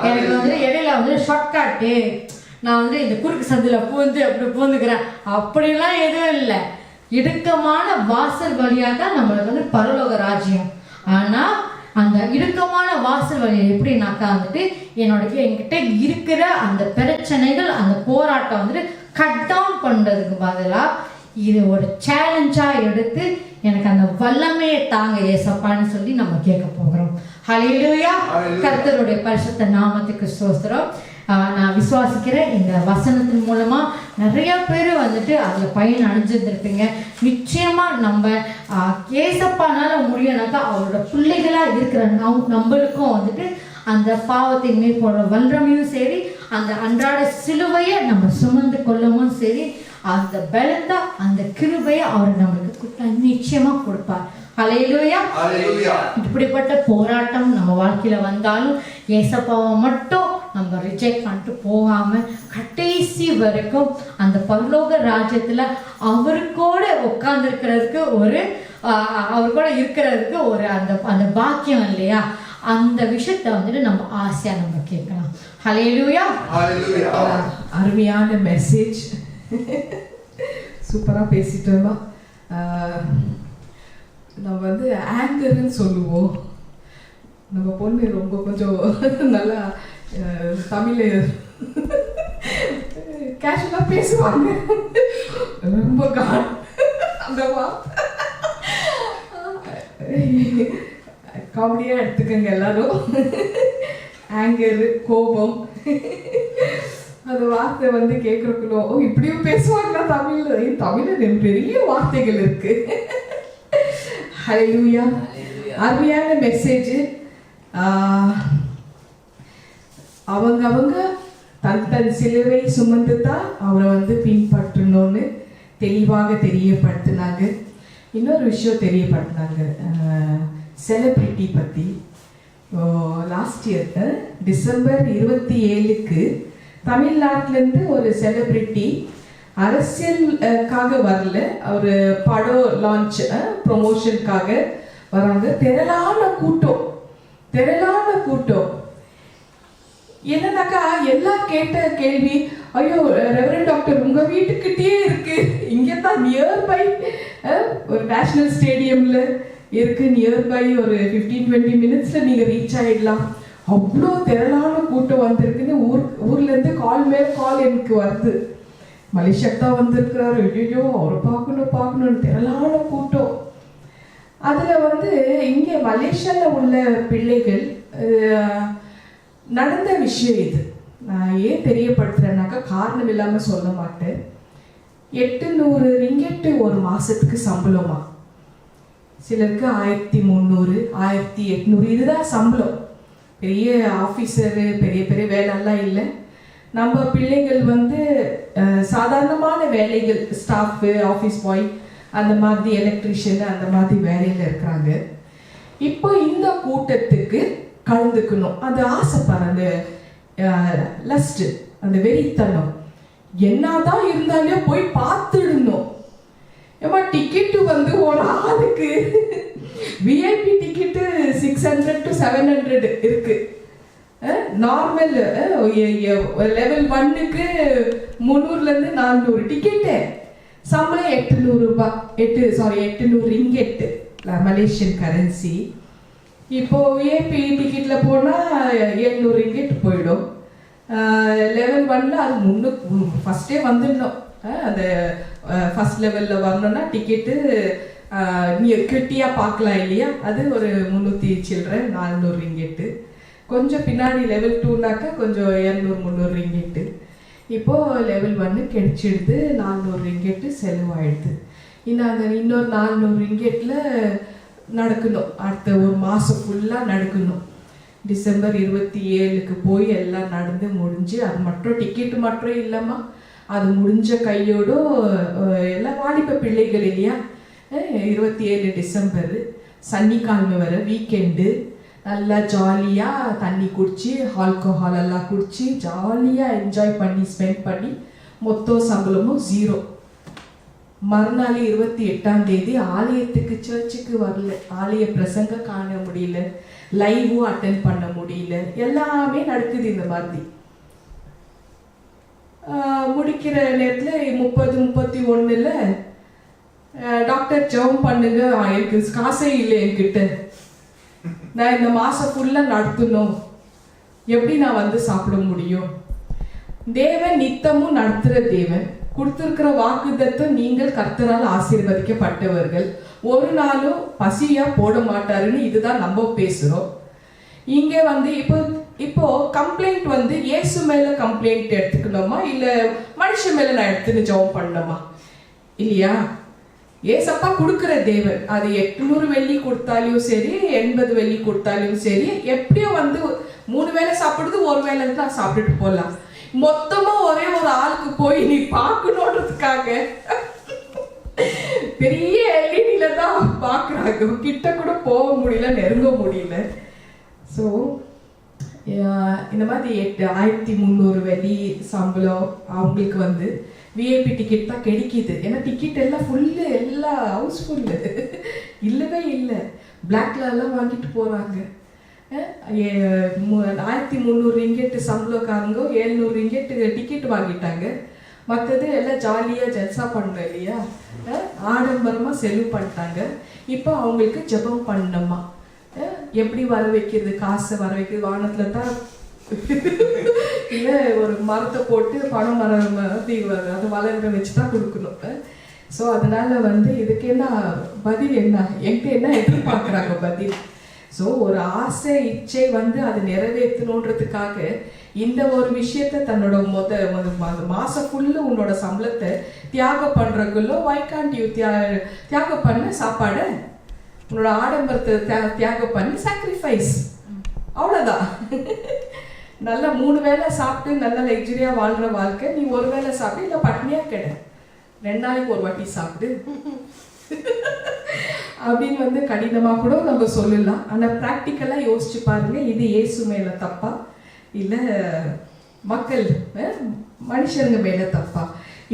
B: எனக்கு வந்து இடையில வந்து ஷார்ட்கட்டு, நான் வந்து இந்த குறுக்கு சந்தில அப்படி பூந்துக்கிறேன் அப்படிலாம் எதுவும் இல்லை. இடுக்கமான வாசல் வழியாக தான் நம்மளுக்கு வந்து பரலோக ராஜ்யம். ஆனா அந்த இடுக்கமான வாசல் வழி எப்படின்னாக்கா வந்துட்டு என்கிட்ட இருக்கிற அந்த பிரச்சனைகள், அந்த போராட்டம் வந்துட்டு கட் டவுன் பண்றதுக்கு பதிலாக இது ஒரு சேலஞ்சா எடுத்து எனக்கு அந்த வல்லமையை தாங்க ஏசப்பான்னு சொல்லி நம்ம கேட்க போகிறோம். ஹல்லேலூயா. கர்த்தருடைய பரிசுத்த நாமத்துக்கு ஸ்தோத்திரம். நான் விசுவாசிக்கிறேன் இந்த வசனத்தின் மூலமா நிறைய பேர் வந்துட்டு அதுல பயன் அடைஞ்சிருந்திருப்பீங்க. நிச்சயமா நம்ம ஏசப்பானால முடியனாக்கா அவரோட பிள்ளைகளா இருக்கிற நம்மளுக்கும் வந்துட்டு அந்த பாவத்தை மேற்கொள்ள வல்லமையும் சரி, அந்த அன்றாட சிலுவையை நம்ம சுமந்து கொள்ளவும் சரி, அந்த பலத்தை அந்த கிருபையை அவர் நம்மளுக்கு நிச்சயமா கொடுப்பார். ஹல்லேலூயா. இப்படிப்பட்ட போராட்டம் நம்ம வாழ்க்கையில வந்தாலும் ஏசப்பாவை மட்டும் நம்ம ரிஜெக்ட் பண்ணிட்டு போகாம கடைசி வரைக்கும் அந்த பரலோக ராஜ்யத்துல அவருக்கூட உட்கார்ந்து இருக்கிறதுக்கு அவர் கூட இருக்கிறதுக்கு அந்த பாக்கியம் இல்லையா, அந்த விஷயத்தை வந்துட்டு நம்ம ஆசையா நம்ம கேட்கலாம். ஹல்லேலூயா.
A: அருமையான மெசேஜ், சூப்பரா பேசிட்டோமா. நம்ம வந்து ஆங்கர்னு சொல்லுவோம். நம்ம பொண்ணு ரொம்ப கொஞ்சம் நல்லா தமிழ் கேஷுவலா பேசுவாங்க, ரொம்ப அந்தவா காமெடியா எடுத்துக்கங்க எல்லாரும். ஆங்கர், கோபம், அந்த வார்த்தை வந்து கேட்கறக்குள்ளோ இப்படியும் பேசுவாங்களா தமிழ்ல பெரிய வார்த்தைகள் இருக்கு. ஹல்லேலூயா. அருமையான மெசேஜ். அவங்க தன் சிலுவை சுமந்து தான் அவரை வந்து பின்பற்றணும்னு தெளிவாக தெரியப்படுத்தினாங்க. இன்னொரு விஷயம் தெரியப்படுத்தினாங்க, செலிபிரிட்டி பற்றி. லாஸ்ட் இயர் டிசம்பர் 27க்கு தமிழ்நாட்டிலேருந்து ஒரு செலிபிரிட்டி அரசியலுக்காக வரல, ஒரு படம் லான்ச் ப்ரொமோஷனுக்காக வராங்க. திரளான கூட்டம். என்னன்னாக்கா எல்லாம் கேட்ட கேள்வி, ஐயோ ரெவரண்ட் டாக்டர் உங்க வீட்டுக்கிட்டே இருக்கு, இங்கே தான் நியர்பை ஒரு நேஷனல் ஸ்டேடியம்ல இருக்கு, நியர்பை ஒரு 15-20 மினிட்ஸ்ல நீங்க ரீச் ஆயிடலாம். அவ்வளோ திரளான கூட்டம் வந்திருக்குன்னு ஊர்ல இருந்து கால் மேல கால் எனக்கு வருது. மலேசியா வந்திருக்கிறாரு, ஐயோ அவரை பார்க்கணும் திரளான கூட்டம். அதுல வந்து இங்கே மலேசியால உள்ள பிள்ளைகள் நடந்த விஷயம் இது. நான் ஏன் தெரியப்படுத்துறேன்னாக்கா காரணம் இல்லாம சொல்ல மாட்டேன். 800 ரிங்கெட்டு ஒரு மாசத்துக்கு சம்பளமா, சிலருக்கு 1300, 1800 இதுதான் சம்பளம். பெரிய ஆஃபீஸரு, பெரிய பெரிய வேலைலாம் இல்லை. நம்ம பிள்ளைகள் வந்து சாதாரணமான வேலைகள், ஸ்டாஃபு, ஆஃபீஸ் பாய், அந்த மாதிரி எலக்ட்ரிஷியன், அந்த மாதிரி வேலையில் இருக்கிறாங்க. இப்போ இந்த கூட்டத்துக்கு கலந்துக்கணும், அந்த ஆசைப்படுற அந்த லஸ்ட், அந்த வெறித்தனம் என்னதான் இருந்தாலும் போய் பார்த்துடணும். ஏமா டிக்கெட்டு வந்து ஒரு ஆளுக்கு விஐபி டிக்கெட்டு 600 to 700 இருக்கு. நார்மல் லெவல் 1க்கு 300 to 400 டிக்கெட்டு. சம்பளம் 800 ரூபாய், 800 ரிங்கெட்டு மலேசியன் கரன்சி. இப்போ விஐபி டிக்கெட்ல போனா 700 ரிங்கெட் போயிடும். லெவல் 1ல அது முன்னுக்கு ஃபர்ஸ்டே வந்துடணும். அந்த ஃபர்ஸ்ட் லெவல்ல வரணும்னா டிக்கெட்டு நீ கிட்டியா பார்க்கலாம் இல்லையா, அது ஒரு 300 சில்லற 400 ரிங்கெட்டு. கொஞ்சம் பின்னாடி லெவல் 2னாக்கா கொஞ்சம் 200-300 ரிங்கெட்டு. இப்போ லெவல் 1 கிடைச்சிடுது, 400 ரிங்கெட்டு செலவாயிடுது. இன்னொரு 400 ரிங்கெட்ல நடக்கணும், அடுத்த ஒரு மாசம் ஃபுல்லா நடக்கணும். டிசம்பர் 27க்கு போய் எல்லாம் நடந்து முடிஞ்சு, அது மட்டும் டிக்கெட்டு மட்டும் இல்லாம அது முடிஞ்ச கையோட எல்லாம் வாலிப பிள்ளைகள் இல்லையா. 27 டிசம்பர் சனிக்கிழமை வர வீக்கெண்டு, நல்லா ஜாலியாக தண்ணி குடிச்சு, ஆல்கோஹால் எல்லாம் குடிச்சு ஜாலியாக என்ஜாய் பண்ணி ஸ்பெண்ட் பண்ணி மொத்தம் சம்பளமும் 0. மறுநாள் 28ஆம் தேதி ஆலயத்துக்கு சர்ச்சுக்கு வரல, ஆலய பிரசங்க காண முடியல, லைவும் அட்டென்ட் பண்ண முடியல, எல்லாமே நடக்குது இந்த மாதிரி. முடிக்கிற நேரத்தில் 30-31ல் டாக்டர் ஜெபம் பண்ணுங்க, எனக்கு காசே இல்லை என்கிட்ட. நான் இந்த மாசம் ஃபுல்லா நடத்தணும், எப்படி நான் வந்து சாப்பிட முடியும்? தேவன் நித்தமும் நடத்துற தேவன். கொடுத்திருக்கிற வாக்குத்தத்தம், நீங்கள் கர்த்தரால் ஆசீர்வதிக்கப்பட்டவர்கள், ஒரு நாளும் பசியா போட மாட்டாருன்னு இதுதான் நம்ம பேசுறோம். இங்க வந்து இப்போ கம்ப்ளைண்ட் வந்து இயேசு மேல கம்ப்ளைண்ட் எடுத்துக்கணுமா, இல்ல மனுஷன் மேல நான் எடுத்துன்னு ஜெபம் பண்ணணுமா? இல்லையா? ஏசப்பா கொடுக்கிற தேவன். அது 800 வெள்ளி கொடுத்தாலும் சரி, 80 வெள்ளி கொடுத்தாலும் சரி, எப்படியும் வந்து 3 வேளை சாப்பிடுறது, ஒரு வேளை தான் சாப்பிட்டுட்டு போகலாம். மொத்தமா ஒரே ஒரு ஆளுக்கு போய் நீ பார்க்கணுன்றதுக்காக பெரிய எல்இடியில தான் பாக்குறாங்க, கிட்ட கூட போக முடியல, நெருங்க முடியல. ஸோ இந்த மாதிரி 1300 வெள்ளி சம்பளம் அவங்களுக்கு வந்து விஐபி டிக்கெட் தான் கிடைக்கிது. ஏன்னா டிக்கெட் எல்லாம் ஃபுல்லு, எல்லாம் ஹவுஸ்ஃபுல்லு, இல்லவே இல்லை. பிளாக்ல எல்லாம் வாங்கிட்டு போறாங்க. 1300 ரிங்கெட் சம்பளக்காரங்க 700 ரிங்கெட் டிக்கெட் வாங்கிட்டாங்க. மற்றது எல்லாம் ஜாலியாக ஜல்சா பண்ணோம் இல்லையா, ஆடம்பரமாக செலவு பண்ணிட்டாங்க. இப்போ அவங்களுக்கு ஜெபம் பண்ணணுமா, எப்படி வர வைக்கிறது, காசை வர வைக்கிறது, வானத்துல தான் இல்லை ஒரு மரத்தை போட்டு பணம் மரம் அது வளர்ற வச்சு தான் கொடுக்கணும். ஸோ அதனால வந்து இதுக்கு என்ன பதில், என்ன என்கிட்ட என்ன எதிர்பார்க்குறாங்க பதில்? ஸோ ஒரு ஆசை இச்சை வந்து அது நிறைவேற்றணுன்றதுக்காக இந்த ஒரு விஷயத்த தன்னோட அந்த மாசம் ஃபுல்லு உன்னோட சம்பளத்தை தியாகம் பண்றதுக்குள்ள வை காண்ட் யூ தியாகம் பண்ண சாப்பாடு, உன்னோட ஆடம்பரத்தை தியாகம் பண்ணி சாக்ரிஃபைஸ், அவ்வளோதான். நல்லா 3 வேளை சாப்பிட்டு நல்லா லக்ஸரியா வாழ்ற வாழ்க்கை, நீ ஒரு வேளை சாப்பிட்டு இல்லை பட்னியா கிட, 2 நாளைக்கு ஒரு வாட்டி சாப்பிடு அப்படின்னு வந்து கடினமா கூட நம்ம சொல்லலாம். ஆனா பிராக்டிக்கலா யோசிச்சு பாருங்க, இது இயேசு மேல தப்பா இல்ல மக்கள் மனுஷங்க மேல தப்பா?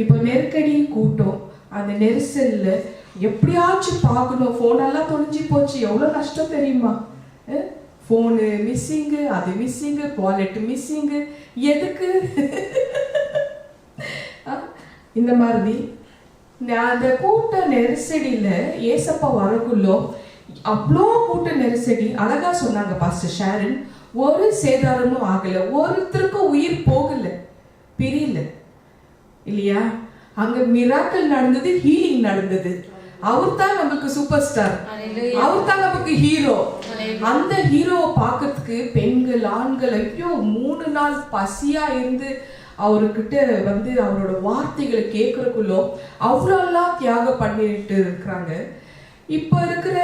A: இப்போ நெருக்கடி கூட்டம், அந்த நெரிசல்ல எப்படியாச்சும் பார்க்கணும், போனெல்லாம் தொலைஞ்சி போச்சு, எவ்வளவு நஷ்டம் தெரியுமா? போனு மிஸ்ஸிங்கு, அது மிஸ்ஸிங்கு, வாலெட் மிஸ்ஸிங்கு, எதுக்கு? இந்த மாதிரி அந்த கூட்ட நெரிசடியில ஏசப்பா வரக்குள்ள அவ்வளோ கூட்ட நெரிசடி. அழகா சொன்னாங்க பாஸ்டர் ஷாரன், ஒரு சேதாரமும் ஆகல, ஒருத்தருக்கும் உயிர் போகல, பிரியல இல்லையா? அங்க மிராக்கிள் நடந்தது, ஹீலிங் நடந்தது. அவர் தான் நமக்கு சூப்பர் ஸ்டார், அவர் தான் நமக்கு ஹீரோ. அந்த ஹீரோவை பார்க்கறதுக்கு பெண்கள் ஆண்கள் ஐயோ 3 நாள் பசியா இருந்து அவர்கிட்ட வந்து அவரோட வார்த்தைகளை கேட்கறதுக்குள்ளோ அவ்வளோலாம் தியாகம் பண்ணிட்டு இருக்கிறாங்க. இப்போ இருக்கிற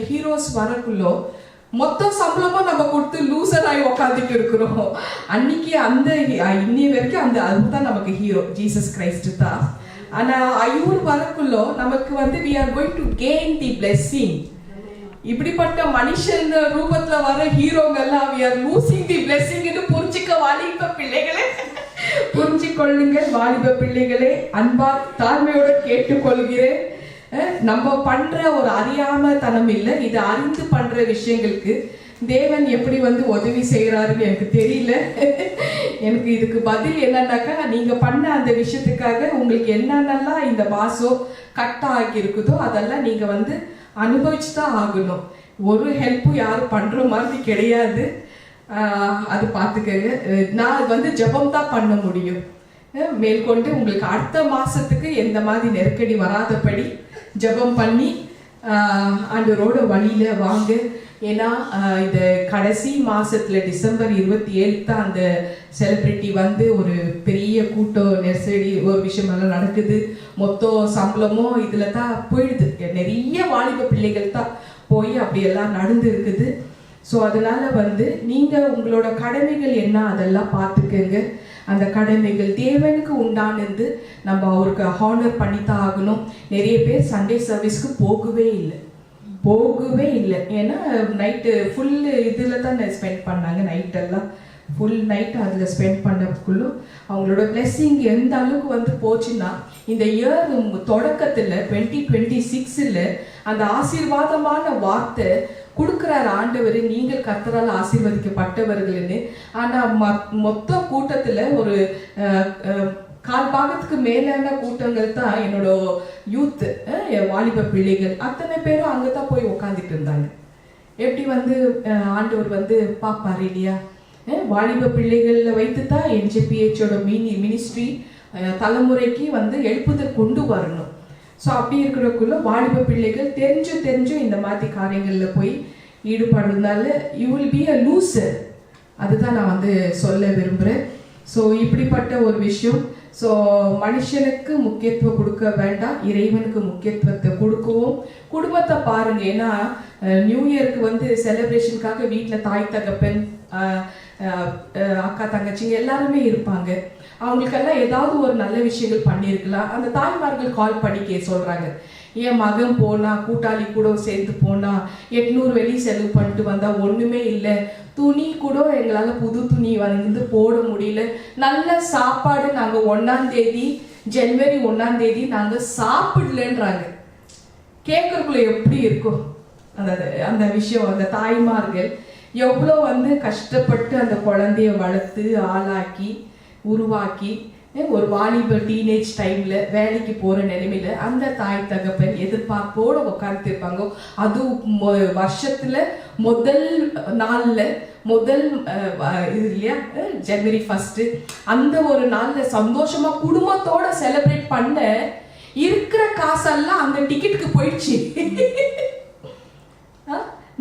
A: ஹீரோஸ் வரக்குள்ளோ மொத்த சம்பளமா நம்ம கொடுத்து லூசர் ஆகி உக்காந்துட்டு இருக்கிறோம். அன்னைக்கு அந்த இன்னி வரைக்கும் அந்த அதுதான் நமக்கு ஹீரோ, ஜீசஸ் கிரைஸ்ட் தான். ஆனா ஐயூர் வரக்குள்ளோ நமக்கு வந்து we are going to gain the blessing. இப்படிப்பட்ட மனுஷன் ரூபத்துல வர ஹீரோங்கெல்லாம் we are losing the blessing ன்னு புரிஞ்சுக்க வாலிப பிள்ளைகளே, புரிஞ்சுக்கொள்ளுங்கள் வாலிப பிள்ளைகளே, அன்பா தாழ்மையோட கேட்டுக்கொள்கிறேன். நம்ம பண்ற ஒரு அறியாம தனம் இல்லை, இது அறிந்து பண்ற விஷயங்களுக்கு தேவன் எப்படி வந்து உதவி செய்யறாருன்னு எனக்கு தெரியல. எனக்கு இதுக்கு பதில் என்னன்னாக்கா, நீங்க பண்ண அந்த விஷயத்துக்காக உங்களுக்கு என்னென்னலாம் இந்த மாசம் கட் ஆகி இருக்குதோ அதெல்லாம் நீங்க வந்து அனுபவிச்சுதான் ஆகணும். ஒரு ஹெல்ப்பும் யாரும் பண்ற மாதிரி கிடையாது, அது பார்த்துக்கங்க. நான் வந்து ஜெபம் தான் பண்ண முடியும். மேற்கொண்டு உங்களுக்கு அடுத்த மாசத்துக்கு எந்த மாதிரி நெருக்கடி வராதபடி ஜெபம் பண்ணி ஆண்டவரோட வழியில வாங்க. ஏன்னா இந்த கடைசி மாசத்துல டிசம்பர் 27 தான் அந்த செலிபிரிட்டி வந்து ஒரு பெரிய கூட்டம் நெரிசடி ஒரு விஷயம் எல்லாம் நடக்குது. மொத்த சம்பளமும் இதுல தான் போயிடுது. நிறைய வாலிப பிள்ளைகள் தான் போய் அப்படியெல்லாம் நடந்து இருக்குது. ஸோ அதனால வந்து நீங்க உங்களோட கடமைகள் என்ன அதெல்லாம் பார்த்துக்கங்க. அந்த கடமைகள் தேவனுக்கு உண்டானது, நம்ம அவருக்கு ஹானர் பண்ணித்தான் ஆகணும். நிறைய பேர் சண்டே சர்வீஸ்க்கு போகவே இல்லை. ஏன்னா நைட்டு ஃபுல் இதில் தான் ஸ்பெண்ட் பண்ணாங்க. நைட்டெல்லாம் ஃபுல் நைட் அதில் ஸ்பெண்ட் பண்ணக்குள்ளும் அவங்களோட பிளெஸ்ஸிங் எந்த அளவுக்கு வந்து போச்சுன்னா, இந்த இயர் தொடக்கத்தில் 2026 அந்த ஆசீர்வாதமான வார்த்தை கொடுக்குறார் ஆண்டவர், நீங்கள் கர்த்தரால் ஆசீர்வதிக்கப்பட்டவர்கள்னு. ஆனால் மொத்த கூட்டத்தில் ஒரு 1/4 பாகத்துக்கு மேலான கூட்டங்கள் தான் என்னோட யூத் வாலிப பிள்ளைகள், அத்தனை பேரும் அங்கே தான் போய் உக்காந்துட்டு இருந்தாங்க. எப்படி வந்து ஆண்டவர் வந்து பார்ப்பார் இல்லையா? வாலிப பிள்ளைகளில் வைத்து தான் NJPHோட மினிஸ்ட்ரி தலைமுறைக்கு வந்து எழுப்புதல் கொண்டு வரணும். ஸோ அப்படி இருக்கிறக்குள்ள வாலிப பிள்ளைகள் தெரிஞ்சும் இந்த மாதிரி காரியங்களில் போய் ஈடுபடுறதுனால you will be a loser. அதுதான் நான் வந்து சொல்ல விரும்புகிறேன். ஸோ இப்படிப்பட்ட ஒரு விஷயம். ஸோ மனுஷனுக்கு முக்கியத்துவம் கொடுக்க வேண்டாம், இறைவனுக்கு முக்கியத்துவத்தை கொடுக்கவும். குடும்பத்தை பாருங்க. ஏன்னா நியூ இயருக்கு வந்து செலிப்ரேஷனுக்காக வீட்டில் தாய் தகப்பன் அக்கா தங்கச்சிங்க எல்லாருமே இருப்பாங்க. அவங்களுக்கெல்லாம் ஏதாவது ஒரு நல்ல விஷயங்கள் பண்ணியிருக்கலாம். அந்த தாய்மார்கள் கால் பண்ணி சொல்றாங்க, என் மகன் போனா கூட்டாளி கூட சேர்ந்து போனா 800 வெளி செலவு பண்ணிட்டு வந்தா ஒண்ணுமே இல்லை, துணி கூட எங்களால புது துணி வந்து போட முடியல, நல்ல சாப்பாடு நாங்க 1ஆம் தேதி ஜனவரி 1ஆம் தேதி நாங்க சாப்பிடலன்றாங்க. கேட்கறதுக்குள்ள எப்படி இருக்கும் அந்த அந்த விஷயம்? அந்த தாய்மார்கள் எவ்வளோ வந்து கஷ்டப்பட்டு அந்த குழந்தைய வளர்த்து ஆளாக்கி உருவாக்கி ஒரு வாலிப டீனேஜ் டைம்ல வேலைக்கு போற நிலைமையில அந்த தாய் தகப்பன் எதிர்பார்ப்போட உட்கார்ந்துருப்பாங்க. அதுவும் வருஷத்துல முதல் நாள்ல முதல் இது இல்லையா, ஜனவரி 1 அந்த ஒரு நாள்ல சந்தோஷமா குடும்பத்தோட செலிப்ரேட் பண்ண இருக்கிற காசெல்லாம் அந்த டிக்கெட்டுக்கு போயிடுச்சு.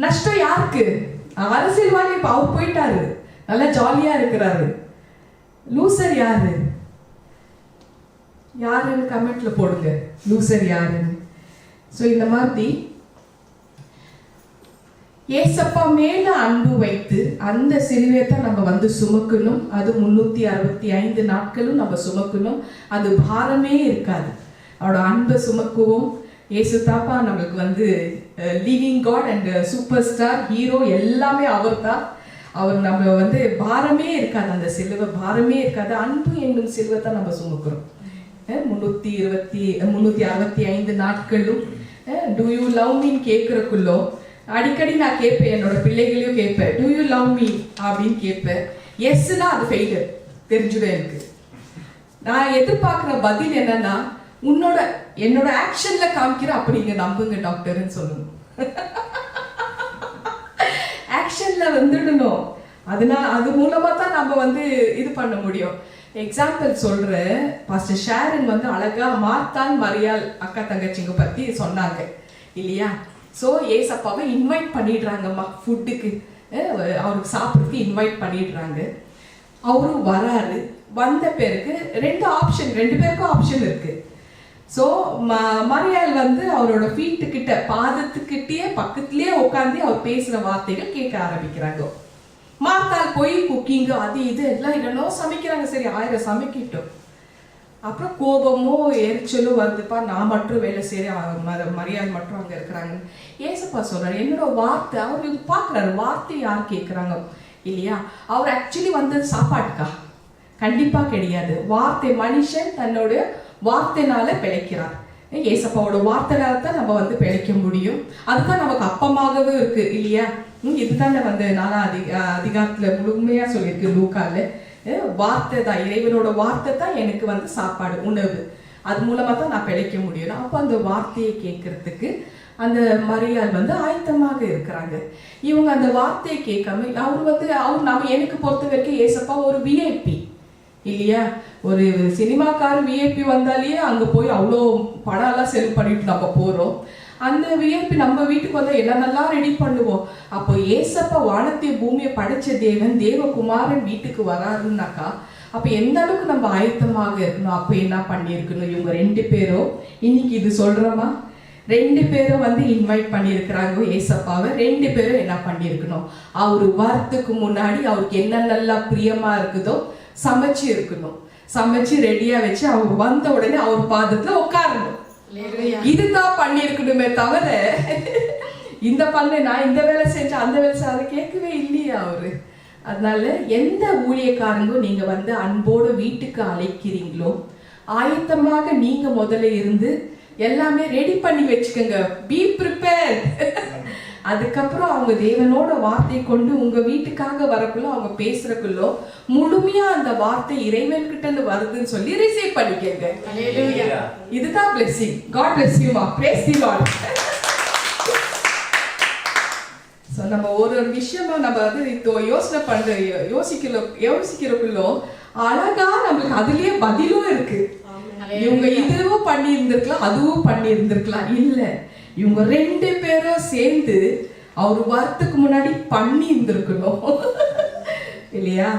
A: நஷ்டம் யாருக்கு? அரசியல்வாதி அவர் போயிட்டாரு, நல்லா ஜாலியா இருக்கிறாரு. லூசர் யாரு? யாருன்னு கமெண்ட்ல போடுங்க, லூசர் யாருன்னு. ஸோ இந்த மாதிரி ஏசப்பா மேல அன்பு வைத்து அந்த சிலுவையை தான் நம்ம வந்து சுமக்கணும். அது 365 நாட்களும் நம்ம சுமக்கணும். அது பாரமே இருக்காது. அவரோட அன்பை சுமக்குவோம். ஏசு தாப்பா நம்மளுக்கு வந்து living God and superstar hero எல்லாமே அவர் தான். அவர் நம்ம வந்து பாரமே இருக்காது, அந்த சிலுவை பாரமே இருக்காது. அன்பு என்னும் சிலுவை தான் நம்ம சுமக்கிறோம். 365 நாட்களும் டூ யூ லவ் மீன்னு கேட்கறக்குள்ளோ அடிக்கடி நான் கேட்பேன், என்னோட பிள்ளைகளையும் கேட்பேன், டூ யூ லவ் மீ அப்படின்னு கேட்பேன். எஸ்னா அது ஃபெயிலியர் தெரிஞ்சுடும் எனக்கு. நான் எதிர்பார்க்குற பதில் என்னன்னா, என்னோட ஆக்ஷன்ல காமிக்கிற அப்படி நீங்க நம்புங்க டாக்டர்னு சொல்லணும். ஆக்ஷன்ல வந்துடணும். அதனால அது மூலமா தான் நம்ம வந்து இது பண்ண முடியும். எக்ஸாம்பிள் சொல்றேன். பாஸ்டர் ஷாரன் வந்து அழகா மார்த்தாள் மரியாள் அக்கா தங்கச்சிங்க பத்தி சொன்னாங்க இல்லையா? ஸோ ஏசப்பாவை இன்வைட் பண்ணிடுறாங்கம்மா ஃபுட்டுக்கு, அவருக்கு சாப்பிட்றதுக்கு இன்வைட் பண்ணிடுறாங்க. அவரும் வராரு. வந்த பிறகு ரெண்டு பேருக்கும் ஆப்ஷன் இருக்கு. ஸோ மரியாள் வந்து அவரோட ஃபீட்டுக்கிட்ட பாதத்துக்கிட்டே பக்கத்துலேயே உட்காந்து அவர் பேசுகிற வார்த்தைகள் கேட்க ஆரம்பிக்கிறாங்க. மார்த்தாள் போய் குக்கிங்கு அது இது எல்லாம் என்னென்னோ சமைக்கிறாங்க. சரி 1000 சமைக்கிட்டோம். அப்புறம் கோபமோ எரிச்சலும் வருதுப்பா, நான் மட்டும் வேலை செய்ய மரியாள் மட்டும் அங்கே இருக்கிறாங்க. ஏசப்பா சொல்றாரு, என்னோட வார்த்தை அவர் பார்க்குறாரு. வார்த்தை யார் கேட்குறாங்க இல்லையா? அவர் ஆக்சுவலி வந்தது சாப்பாட்டுக்கா? கண்டிப்பா கிடையாது. வார்த்தை, மனுஷன் தன்னோட வார்த்தைனால பிழைக்கிறார். ஏசப்பாவோட வார்த்தைனால தான் நம்ம வந்து பிழைக்க முடியும். அதுதான் நமக்கு அப்பமாகவே இருக்கு இல்லையா? இதுதான் வந்து 4ஆம் அதிகாரத்துல முழுமையா சொல்லியிருக்கு லூக்கால. வார்த்தை தான், இறைவனோட வார்த்தை தான் எனக்கு வந்து சாப்பாடு, உணவு. அது மூலமா தான் நான் பிழைக்க முடியும். அப்போ அந்த வார்த்தையை கேட்கறதுக்கு அந்த மரியாள் வந்து ஆயத்தமாக இருக்கிறாங்க. இவங்க அந்த வார்த்தையை கேட்காம அவர் எனக்கு பொறுத்த வரைக்கும் ஏசப்பா ஒரு விஐபி இல்லையா? ஒரு சினிமாக்காரர் விஐபி வந்தாலே அங்க போய் அவ்வளோ படம் எல்லாம் செலவு பண்ணிட்டு நம்ம போறோம். அந்த விஐபி நம்ம வீட்டுக்கு வந்தா என்னென்னலாம் ரெடி பண்ணுவோம். அப்போ ஏசப்பா வானத்தை பூமியை படைச்ச தேவன், தேவகுமாரன் வீட்டுக்கு வராருன்னாக்கா அப்ப எந்த அளவுக்கு நம்ம ஆயத்தமாக இருக்கணும். அப்ப என்ன பண்ணியிருக்கணும்? இவங்க 2 பேரும் இன்னைக்கு இது சொல்றோமா? 2 பேரும் வந்து இன்வைட் பண்ணியிருக்கிறாங்க ஏசப்பாவை. 2 பேரும் என்ன பண்ணியிருக்கணும்? அவரு வரத்துக்கு முன்னாடி அவருக்கு என்னென்னலாம் பிரியமா இருக்குதோ சமைச்சு இருக்கணும். சமைச்சு ரெடியா வச்சு அவர் வந்த உடனே அவர் பாதத்துல உட்காரணும். இதுதான் பண்ணிருக்கணுமே தவிர இந்த பண்ணு நான் இந்த வேலை செஞ்சேன் அந்த வேலை செஞ்ச அதை கேட்கவே இல்லையா அவரு? அதனால எந்த ஊழியக்காரங்க நீங்க வந்து அன்போடு வீட்டுக்கு அழைக்கிறீங்களோ ஆயத்தமாக நீங்க முதல்ல இருந்து எல்லாமே ரெடி பண்ணி வச்சுக்கோங்க. Be prepared. அதுக்கப்புறம் அவங்க தேவனோட வார்த்தை கொண்டு உங்க வீட்டுக்காக வரக்குள்ள அவங்க பேசுறக்குள்ளோ முழுமையா அந்த வார்த்தை இறைவன் கிட்ட இருந்து வருதுன்னு சொல்லி ரிசீவ் பண்ணிக்கங்க. இதுதான் blessing. God bless you, ma. Praise the Lord. So so நம்ம ஒரு ஒரு விஷயமா நம்ம யோசனை யோசிக்கிறக்குள்ளோ அழகா நம்மளுக்கு அதுலயே பதிலும் இருக்கு. இவங்க இதுவும் பண்ணி இருந்திருக்கலாம், அதுவும் பண்ணி இருந்திருக்கலாம். இல்ல, இவங்க 2 பேரும் சேர்ந்து அவர் வரத்துக்கு முன்னாடி பண்ணி இருந்திருக்கணும் இல்லையா?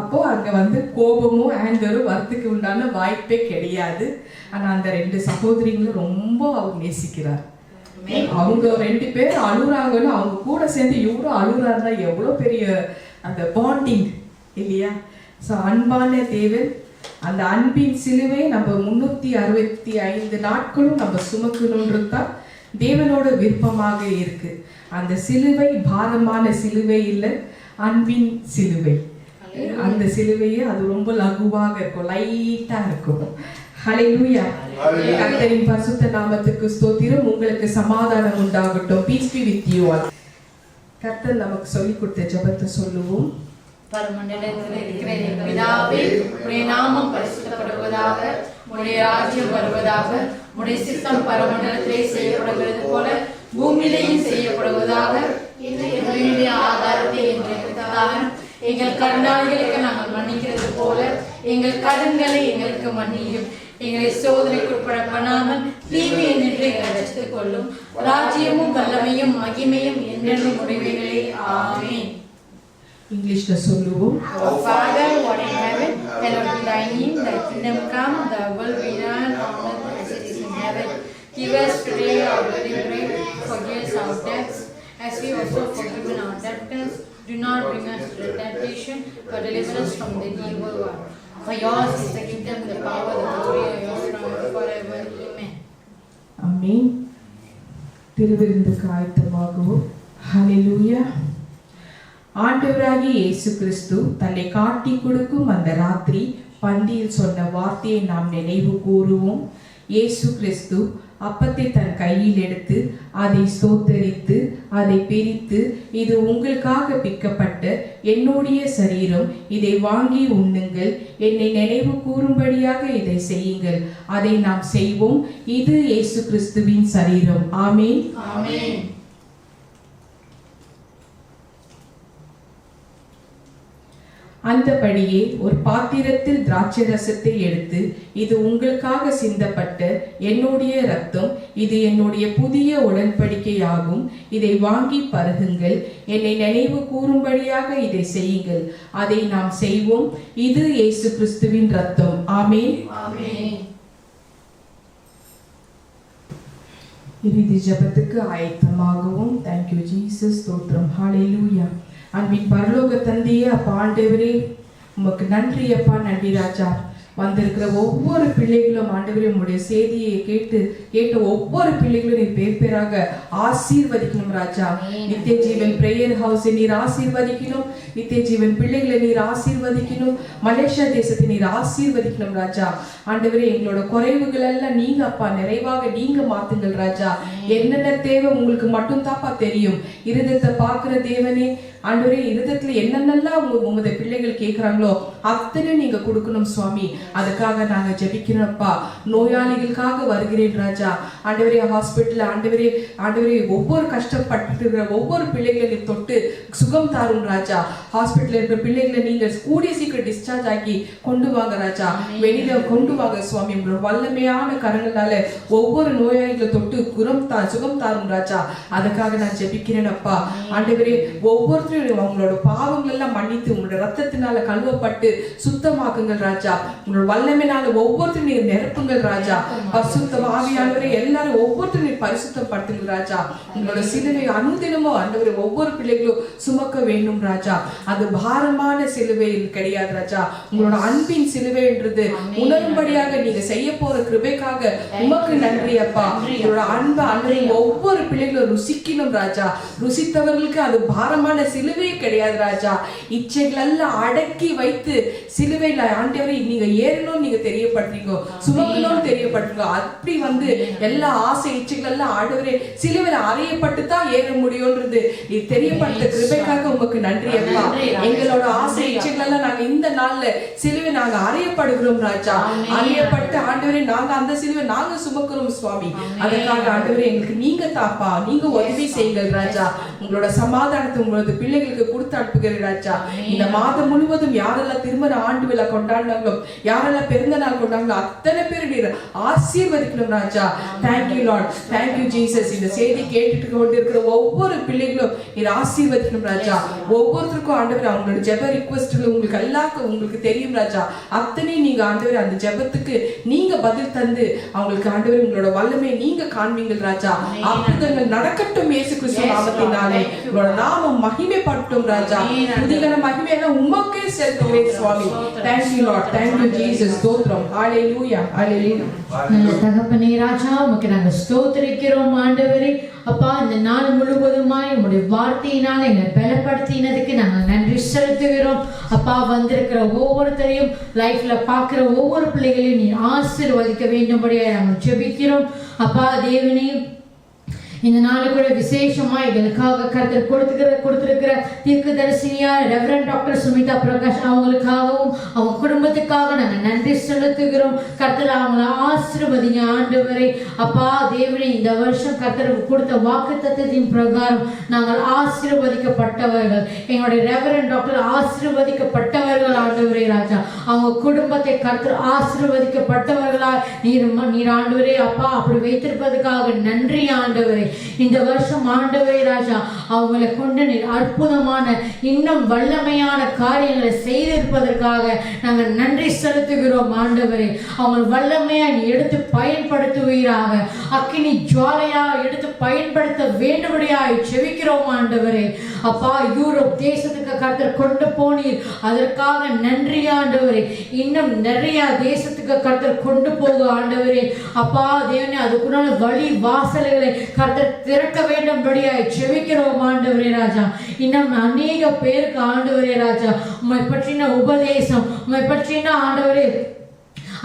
A: அப்போ அங்க கோபமும் ஆங்கரும் வரத்துக்கு உண்டான வாய்ப்பே கிடையாது. ஆனா அந்த 2 சகோதரிகளும் ரொம்ப அவர் நேசிக்கிறார். அவங்க 2 பேர் அழுகுறாங்கன்னு அவங்க கூட சேர்ந்து இவரும் அழுகுறாருன்னா எவ்வளவு பெரிய அந்த பாண்டிங் இல்லையா? ஸோ அன்பான தேவன், அந்த அன்பின் சிலுவை நம்ம 365 நாட்களும் நம்ம சுமக்கணுன்றது தான் தேவனோட விருப்பமாக இருக்கு. அந்த சிலுவை பாரமான சிலுவை இல்லை, அன்பின் சிலுவை. அந்த சிலுவையே அது ரொம்ப லகுவாக இருக்கும், லைட்டா இருக்கும். ஹல்லேலூயா. கர்த்தரின் பரிசுத்த நாமத்துக்கு ஸ்தோத்திரம். உங்களுக்கு சமாதானம் உண்டாகட்டும். Piece be with you all. கர்த்தர் நமக்கு சொல்லி கொடுத்த ஜெபத்தை சொல்லுவோம்.
B: பரமண்டலத்தில் இருக்கிற எங்கள் பிதாவே, உம்முடைய நாமம் பரிசுத்தப்படுவதாக, உம்முடைய ராஜ்யம் வருவதாக, உம்முடைய சித்தம் பரமண்டலத்திலே செய்யப்படுகிறது போல பூமியிலேயும் செய்யப்படுவதாக. எங்களுடைய ஆதாரத்தை எங்களுக்கு தாரும். எங்கள் கடனாளிகளுக்கு நாங்கள் மன்னிக்கிறது போல எங்கள் கடன்களை எங்களுக்கு மன்னியும். எங்களை சோதனைக்கு உட்பட பண்ணாமல் தீமையை நின்று எங்களை ரட்சித்துக் கொள்ளும். ராஜ்யமும் வல்லமையும் மகிமையும் என்றென்றும் உடையவைகளே. ஆமென்.
A: இங்கிலீஷ்ல சொல்லுவோம்.
B: Our Father, what in heaven, hallowed be thy name, thy kingdom come, thy will be done on earth as it is in heaven. Give us today our daily bread, forgive us our debts, as we also forgiven our debtors. Do not bring us to temptation, but deliver us from the evil one. For yours is the kingdom, the power, the glory of yours forever. Amen.
A: ஆமென். திருவிருந்துக்கு ஆயத்தமாகுவோம். ஹல்லேலூயா. ஆண்டவராகிய இயேசு கிறிஸ்து தன்னை காட்டி கொடுக்கும் அந்த ராத்திரி பந்தியில் சொன்ன வார்த்தையை நாம் நினைவு கூறுவோம். இயேசு கிறிஸ்து அப்பத்தை தன் கையில் எடுத்து அதை ஸ்தோத்தரித்து அதை பிரித்து, இது உங்களுக்காக பிக்கப்பட்ட என்னுடைய சரீரம், இதை வாங்கி உண்ணுங்கள், என்னை நினைவு கூறும்படியாக இதை செய்யுங்கள். அதை நாம் செய்வோம். இது இயேசு கிறிஸ்துவின் சரீரம். ஆமென்.
B: ஆமென்.
A: அந்தபடியே ஒரு பாத்திரத்தில் திராட்சை ரசத்தை எடுத்து, இது உங்களுக்காக சிந்தப்பட்ட என்னுடைய இரத்தம், இது என்னுடைய புதிய உடன்படிக்கையாகும், இதை வாங்கி பருகுங்கள், என்னை நினைவு கூறும்படியாக இதை செய்யுங்கள். அதை நாம் செய்வோம். இது இயேசு கிறிஸ்துவின் இரத்தம். ஆமென்.
B: ஆமென்.
A: இறுதி ஜெபத்துக்கு ஆயத்தமாகவும். Thank you Jesus. ஸ்தோத்திரம். ஹல்லேலூயா. அன்பின் பரலோக தந்தையே, அப்பா ஆண்டவரே, உமக்கு நன்றி அப்பா. நன்றி ராஜா. வந்திருக்கிற ஒவ்வொரு பிள்ளைகளும் ஆண்டவரே, உங்களுடைய செய்தியை கேட்ட ஒவ்வொரு பிள்ளைகளும் நீர் பேர் பேராக ஆசீர்வதிக்கணும் ராஜா. நித்திய ஜீவன் பிரேயர் ஹவுஸை நீர் ஆசீர்வதிக்கணும். நித்திய ஜீவன் பிள்ளைகளை நீர் ஆசீர்வதிக்கணும். மலேசியா தேசத்தை நீர் ஆசீர்வதிக்கணும் ராஜா. ஆண்டவரே, எங்களோட குறைவுகள் எல்லாம் நீங்க அப்பா நிறைவாக நீங்க மாத்துங்கள் ராஜா. என்னென்ன தேவை உங்களுக்கு மட்டும் தாப்பா தெரியும். இருதயத்தை பார்க்கிற தேவனே ஆண்டவரே, இருதயத்துல என்னென்னலாம் உங்களுடைய பிள்ளைகள் கேட்கிறாங்களோ அத்தனை நீங்க கொடுக்கணும் சுவாமி. அதுக்காக நாங்க ஜெபிக்கிறோம்ப்பா. நோயாளிகளுக்காக வருகிறேன் ராஜா. ஆண்டவரே, ஹாஸ்பிட்டல் ஆண்டவரே ஒவ்வொரு கஷ்டப்பட்டு ஒவ்வொரு பிள்ளைகளை தொட்டு சுகம் தாரும் ராஜா. ஹாஸ்பிட்டல் இருக்கிற பிள்ளைகளை நீங்க கூடிய சீக்கிரம் டிஸ்சார்ஜ் ஆக்கி கொண்டு வாங்க ராஜா. வெளியில கொண்டு வாங்க சுவாமி. உங்களோட வல்லமையான கரங்களால ஒவ்வொரு நோயாளிகளை தொட்டு சுகம் தாரும் ராஜா. அதுக்காக நான் ஜெபிக்கிறேன் அப்பா. ஆண்டவரே, ஒவ்வொருத்தரும் அவங்களோட பாவங்கள் எல்லாம் மன்னித்து உங்களோட ரத்தத்தினால கழுவப்பட்டு சுத்தமாக்குங்கள் ராஜா. உங்களோட வல்லமையினால ஒவ்வொருத்தரும் நீங்க நிரப்புங்கள் ராஜா. பரிசுத்த ஆவியானவரே, எல்லாரும் ஒவ்வொருத்தரும் நீங்க பரிசுத்தம் படுத்துங்கள் ராஜா. உங்களோட சிலுவை அனுதினமும் ஆண்டவரே ஒவ்வொரு பிள்ளைகளும் சுமக்க வேண்டும் ராஜா. அது பாரமான சிலுவை கிடையாது ராஜா. உங்களோட அன்பின் சிலுவைன்றது உணரும்படியாக நீங்க செய்ய போற கிருபைக்காக உமக்கு நன்றி அப்பா. உங்களோட அன்பு அன்றைய ஒவ்வொரு பிள்ளைகளும் ருசிக்கணும் ராஜா. ருசித்தவர்களுக்கு அது பாரமான சிலுவை சிலுவையே கிடையாது ராஜா. இச்சைகள் எல்லாம் அடக்கி வைத்து சிலுவையில ஆண்டவரை நீங்க ஏறணும், நீங்க தெரியப்படுறீங்க, சுமக்கணும்னு தெரியப்படுறீங்க. அப்படி எல்லா ஆசை இச்சைகள் எல்லாம் ஆண்டவரே சிலுவையில அறையப்பட்டு தான் ஏற முடியும்ன்றது நீ தெரியப்படுத்த கிருபைக்காக உமக்கு நன்றி அப்பா. எங்களோட ஆசை இச்சைகள் எல்லாம் நாங்க இந்த நாள்ல சிலுவை நாங்க அறையப்படுகிறோம் ராஜா. அறையப்பட்டு ஆண்டவரே நாங்க அந்த சிலுவை நாங்க சுமக்கிறோம் சுவாமி. அதுக்காக ஆண்டவரே எங்களுக்கு நீங்க தாப்பா, நீங்க உதவி செய்யுங்கள் ராஜா. உங்களோட சமாதானத்தை உங்களோட பிள்ளைகளுக்கு கொடுத்து அனுப்புகிறேன் ராஜா. இந்த மாதம் முழுவதும் யாரெல்லாம் திருமண ஆண்டு விழா கொண்டாடினாங்களோ, யாரெல்லாம் பிறந்த நாள் கொண்டாங்களோ, அத்தனை பேர் நீர் ஆசீர்வதிக்கணும் ராஜா. Thank you Lord, thank you Jesus. இந்த செய்தி கேட்டுட்டு கொண்டிருக்கிற ஒவ்வொரு பிள்ளைகளும் நீர் ஆசீர்வதிக்கணும் ராஜா. ஒவ்வொருத்தருக்கும் ஆண்டவர் அவங்களோட ஜெப ரிக்வெஸ்ட்கள் உங்களுக்கு எல்லாருக்கும் உங்களுக்கு தெரியும் ராஜா. அத்தனை நீங்க ஆண்டவர் அந்த ஜெபத்துக்கு நீங்க பதில் தந்து அவங்களுக்கு ஆண்டவர் உங்களோட வல்லமை நீங்க காண்பீங்கள் ராஜா. அற்புதங்கள் நடக்கட்டும் இயேசு கிறிஸ்து நாமத்தினாலே. உங்களோட நாமம் மகிமைப்படட்டும் ராஜா. புதிகன மகிமை எல்லாம் உமக்கே செலுத்துகிறேன் சுவாமி. Thank you Lord, thank you Jesus. ஸ்தோத்திரம். ஹalleluya, ஹalleluya.
B: நல்ல தகப்பனே ராஜா, உமக்கு நாங்க ஸ்தோத்திரிக்கிறோம் ஆண்டவரே. அப்பா, இந்த நாள் முழுவதுமாய் உங்களுடைய வார்த்தையினால் எங்களை பலப்படுத்தினதுக்கு நாங்கள் நன்றி செலுத்துகிறோம். அப்பா, வந்திருக்கிற ஒவ்வொருத்தரையும் லைஃப்ல பார்க்கிற ஒவ்வொரு பிள்ளைகளையும் நீ ஆசீர்வதிக்க வேண்டும்படியாக நாங்கள் ஜெபிக்கிறோம். அப்பா தேவனே, இந்த நாளை கூட விசேஷமா எங்களுக்காக கர்த்தர் கொடுத்திருக்கிற தீர்க்கதரிசியா ரெவரண்ட் டாக்டர் சுமிதா பிரகாஷ் அவங்களுக்காகவும் அவங்க குடும்பத்துக்காக நாங்கள் நன்றி செலுத்துகிறோம். கர்த்தர் அவங்களை ஆசீர்வதிங்க ஆண்டவரே. அப்பா தேவனே, இந்த வருஷம் கர்த்தர் கொடுத்த வாக்குத்தத்தத்தின் பிரகாரம் நாங்கள் ஆசீர்வதிக்கப்பட்டவர்கள். எங்களுடைய ரெவரண்ட் டாக்டர் ஆசீர்வதிக்கப்பட்டவர்கள் ஆண்டவரே ராஜா. அவங்க குடும்பத்தை கர்த்தர் ஆசீர்வதிக்கப்பட்டவர்களாய் நீர் ஆண்டவரே அப்பா அப்படி வைத்திருப்பதற்காக நன்றி ஆண்டவரே. இந்த வருஷம் ஆண்டவரே ராஜா அவங்களை கொண்டு நீர் அற்புதமான இன்னும் வல்லமையான காரியங்களை செய்திருப்பதற்காக நாங்கள் நன்றி செலுத்துகிறோம் ஆண்டவரே. அவங்க வல்லமையா நீ எடுத்து பயன்படுத்துவீராக, அக்கினி ஜுவாலையா எடுத்து பயன்படுத்த வேண்டும்படியாய் செபிக்கிறோம் ஆண்டவரே. அப்பா, யூரோப் தேசத்துக்கு கர்த்தர் கொண்டு போனீர், அதற்காக நன்றி ஆண்டவரே. இன்னும் நிறைய தேசத்துக்கு கர்த்தர் கொண்டு போக ஆண்டவரே. அப்பா தேவனே, அதுக்குண்டான வழி வாசல்களை கர்த்தர் திறக்க வேண்டும்படியாய் செபிக்கிறோம் ஆண்டவரே ராஜா. இன்னும் அநேக பேருக்கு ஆண்டவரே ராஜா உம்மை பற்றின உபதேசம், உம்மை பற்றின ஆண்டவரே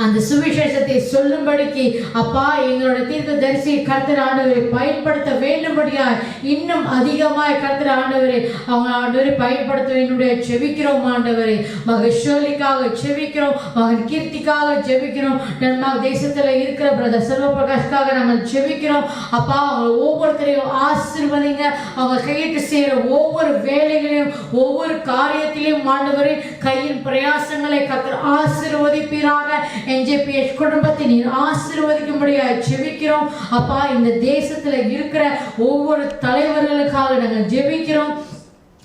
B: அந்த சுவிசேஷத்தை சொல்லும்படிக்கு அப்பா எங்களோட தீர்க்கதரிசி கர்த்தர் ஆண்டவரை பயன்படுத்த வேண்டும்படியாய் இன்னும் அதிகமாய் கர்த்தர் ஆண்டவரை அவங்க ஆண்டவரை பயன்படுத்த வேண்டும்படியா செபிக்கிறோம் ஆண்டவரே. மகன் ஷோலிக்காக செபிக்கிறோம், மகன் கீர்த்திக்காக செபிக்கிறோம், டென்மார்க் தேசத்துல இருக்கிற பிரதர் செல்வ பிரகாஷ்காக நாங்கள் செபிக்கிறோம். அப்பா, அவங்க ஒவ்வொருத்தரையும் ஆசீர்வதிங்க. அவங்க கையிட்டு செய்யற ஒவ்வொரு வேலைகளையும் ஒவ்வொரு காரியத்திலையும் ஆண்டவரை கையின் பிரயாசங்களை கர்த்தர் ஆசீர்வதிப்பீராக. NJPH குடும்பத்தை நீர் ஆசீர்வதிக்கும்படியாக ஜெபிக்கிறோம். அப்பா, இந்த தேசத்துல இருக்கிற ஒவ்வொரு தலைவர்களுக்காக நாங்கள் ஜெபிக்கிறோம்.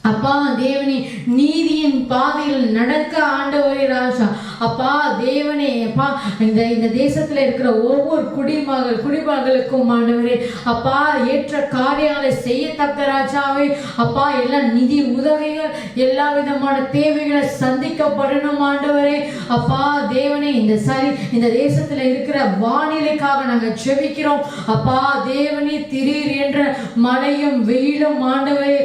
B: அப்பா தேவனே, நீதியின் பாதையில் நடக்க ஆண்டவரே ராஜா. அப்பா தேவனே, அப்பா இந்த தேசத்துல இருக்கிற ஒவ்வொரு குடிமகளுக்கும் ஆண்டவரே அப்பா ஏற்ற காரியங்களை செய்யத்தக்க ராஜாவே. அப்பா, எல்லா நிதி உதவிகள் எல்லா விதமான தேவைகளை சந்திக்கப்படணும் ஆண்டவரே. அப்பா தேவனே, இந்த தேசத்துல இருக்கிற வானிலைக்காக நாங்கள் ஜெபிக்கிறோம். அப்பா தேவனே, திடீர் என்ற மழையும் வெயிலும் ஆண்டவரே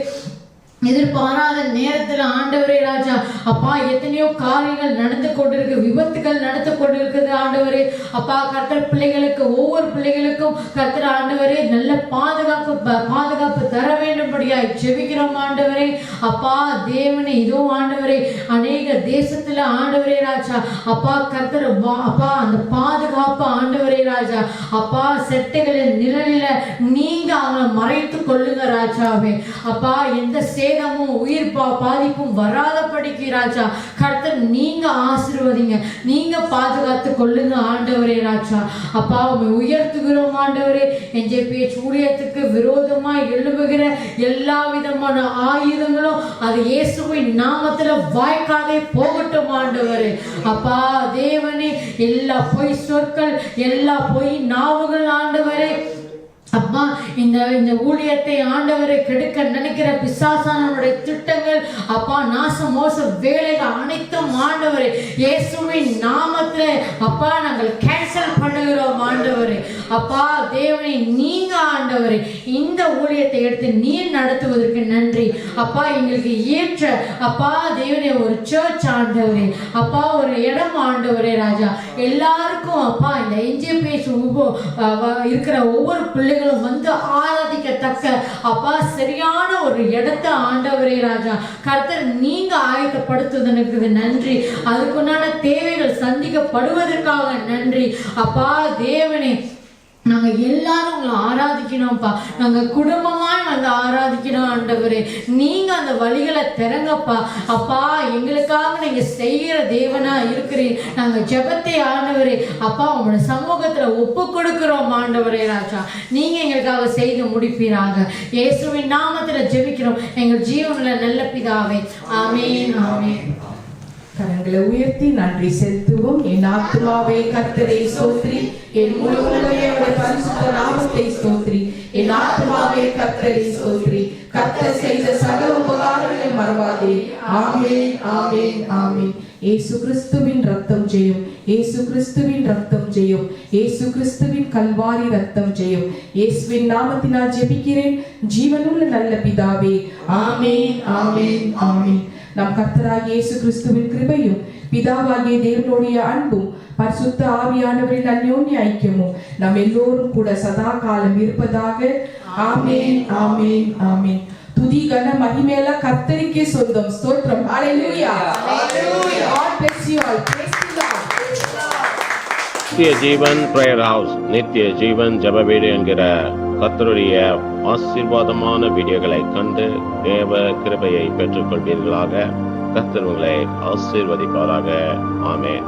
B: எதிர்பாராத நேரத்தில் ஆண்டவரே ராஜா அப்பா எத்தனையோ காரியங்கள் நடந்து கொண்டிருக்கு, விபத்துகள் நடந்து கொண்டிருக்குது ஆண்டவரே. அப்பா, கர்த்தர் பிள்ளைகளுக்கு ஒவ்வொரு பிள்ளைகளுக்கும் கர்த்தர் ஆண்டவரே நல்ல பாதுகாப்பு தர வேண்டும்படியாய் ஜெபிக்கிறோம் ஆண்டவரே. அப்பா தேவனே, இதோ ஆண்டவரே அநேக தேசத்துல ஆண்டவரே ராஜா அப்பா கர்த்தர் அப்பா அந்த பாதுகாப்பு ஆண்டவரே ராஜா அப்பா செட்டைகளின் நிழலில நீங்க அவங்களை மறைத்து கொள்ளுங்க ராஜாவே. அப்பா, எந்த சேதமும் உயிர் பாதிப்பும் வராதபடிக்கு ராஜா கர்த்தர் நீங்க ஆசீர்வதிங்க, நீங்க பாதுகாத்து கொள்ளுங்க ஆண்டவரே ராஜா. அப்பா, உயர்த்துகிறோம் ஆண்டவரே. NJPH ஊழியத்துக்கு விரோதமா எழும்புகிற எல்லா விதமான ஆயுதங்களும் அது இயேசுவின் நாமத்துல வாய்க்காதே போகட்டும் ஆண்டவரே. அப்பா தேவனே, எல்லா பொய் சொற்கள் எல்லா பொய் நாவுகள் ஆண்டவரே அப்பா இந்த ஊழியத்தை ஆண்டவரை கெடுக்க நினைக்கிற பிசாசானுடைய திட்டங்கள் அப்பா நாச மோச வேலைகள் அனைத்தும் ஆண்டவரே இயேசுவின் நாமத்திலே அப்பா நாங்கள் கேன்சல் பண்ணுகிறோம் ஆண்டவரே. அப்பா தேவனே நீங்க ஆண்டவரே இந்த ஊழியத்தை எடுத்து நீர் நடத்துவதற்கு நன்றி அப்பா. எங்களுக்கு ஏற்ற அப்பா தேவனே ஒரு சர்ச் ஆண்டவரே அப்பா, ஒரு இடம் ஆண்டவரே ராஜா, எல்லாருக்கும் அப்பா இந்த என்ஜிபிஎஸ் இருக்கிற ஒவ்வொரு பிள்ளைகளும் வந்து ஆராதிக்கத்தக்க அப்பா சரியான ஒரு இடத்தை ஆண்டவரே ராஜா கர்த்தர் நீங்க ஆயத்தப்படுத்துவதற்கு நன்றி. அதுக்குண்டான தேவைகள் சந்திக்கப்படுவதற்காக நன்றி அப்பா தேவனே. நாங்கள் எல்லாரும் உங்களை ஆராதிக்கணும்ப்பா, நாங்கள் குடும்பமாய் வந்து ஆராதிக்கணும் ஆண்டவரே. நீங்க அந்த வழிகளை திறங்கப்பா அப்பா. எங்களுக்காக நீங்க செய்கிற தேவனா இருக்கிறீர். நாங்கள் ஜெபத்தை ஆண்டவரே அப்பா உங்களோட சமூகத்துல ஒப்பு கொடுக்கிறோம் ஆண்டவரே ராஜா. நீங்க எங்களுக்காக செய்து முடிப்பீராக. இயேசுவின் நாமத்துல ஜெபிக்கிறோம் எங்கள் ஜீவனுள்ள நல்ல பிதாவே, ஆமென் ஆமென்.
A: கரங்களை உயர்த்தி நன்றி செலுத்துவோம். என் ஆத்துமாவே கர்த்தரை ஸ்தோத்திரி, என் முழு உள்ளமே அவருடைய பரிசுத்த நாமத்தை ஸ்தோத்திரி. என் ஆத்துமாவே கர்த்தரை ஸ்தோத்திரி, கர்த்தர் செய்த சகல உபகாரங்களை மறவாதே. ஆமென் ஆமென் ஆமென். இயேசு கிறிஸ்துவின் ரத்தம் ஜெயம், இயேசு கிறிஸ்துவின் ரத்தம் ஜெயம், இயேசு கிறிஸ்துவின் கல்வாரி ரத்தம் ஜெயம். இயேசுவின் நாமத்தினால் ஜெபிக்கிறேன் ஜீவனுள்ள நல்ல பிதாவே, ஆமென் ஆமென் ஆமென். நம் கர்த்தராகிய இயேசு கிறிஸ்துவின் கிருபையும் பிதாவாகிய தேவனுடைய அன்பும் பரிசுத்த ஆவியானவரின் அந்யோன்ய ஐக்கியமும் நம் எல்லோரும் கூட சதா காலம் இருப்பதாக. ஆமென் ஆமென் ஆமென். துதி கன மகிமையெல்லாம் கர்த்தருக்கே சொந்தம். ஸ்தோத்திரம். ஹalleluya. God bless you all. Praise the Lord.
C: நித்திய ஜீவன் பிரேயர் ஹவுஸ், நித்திய ஜீவன் ஜெப வீடு என்கிற கர்த்தருடைய ஆசீர்வாதமான வீடியோகளை கண்டு தேவ கிருபையை பெற்றுக் கொள்வீர்களாக. கர்த்தர் உங்களை ஆசீர்வதிப்பாராக. ஆமென்.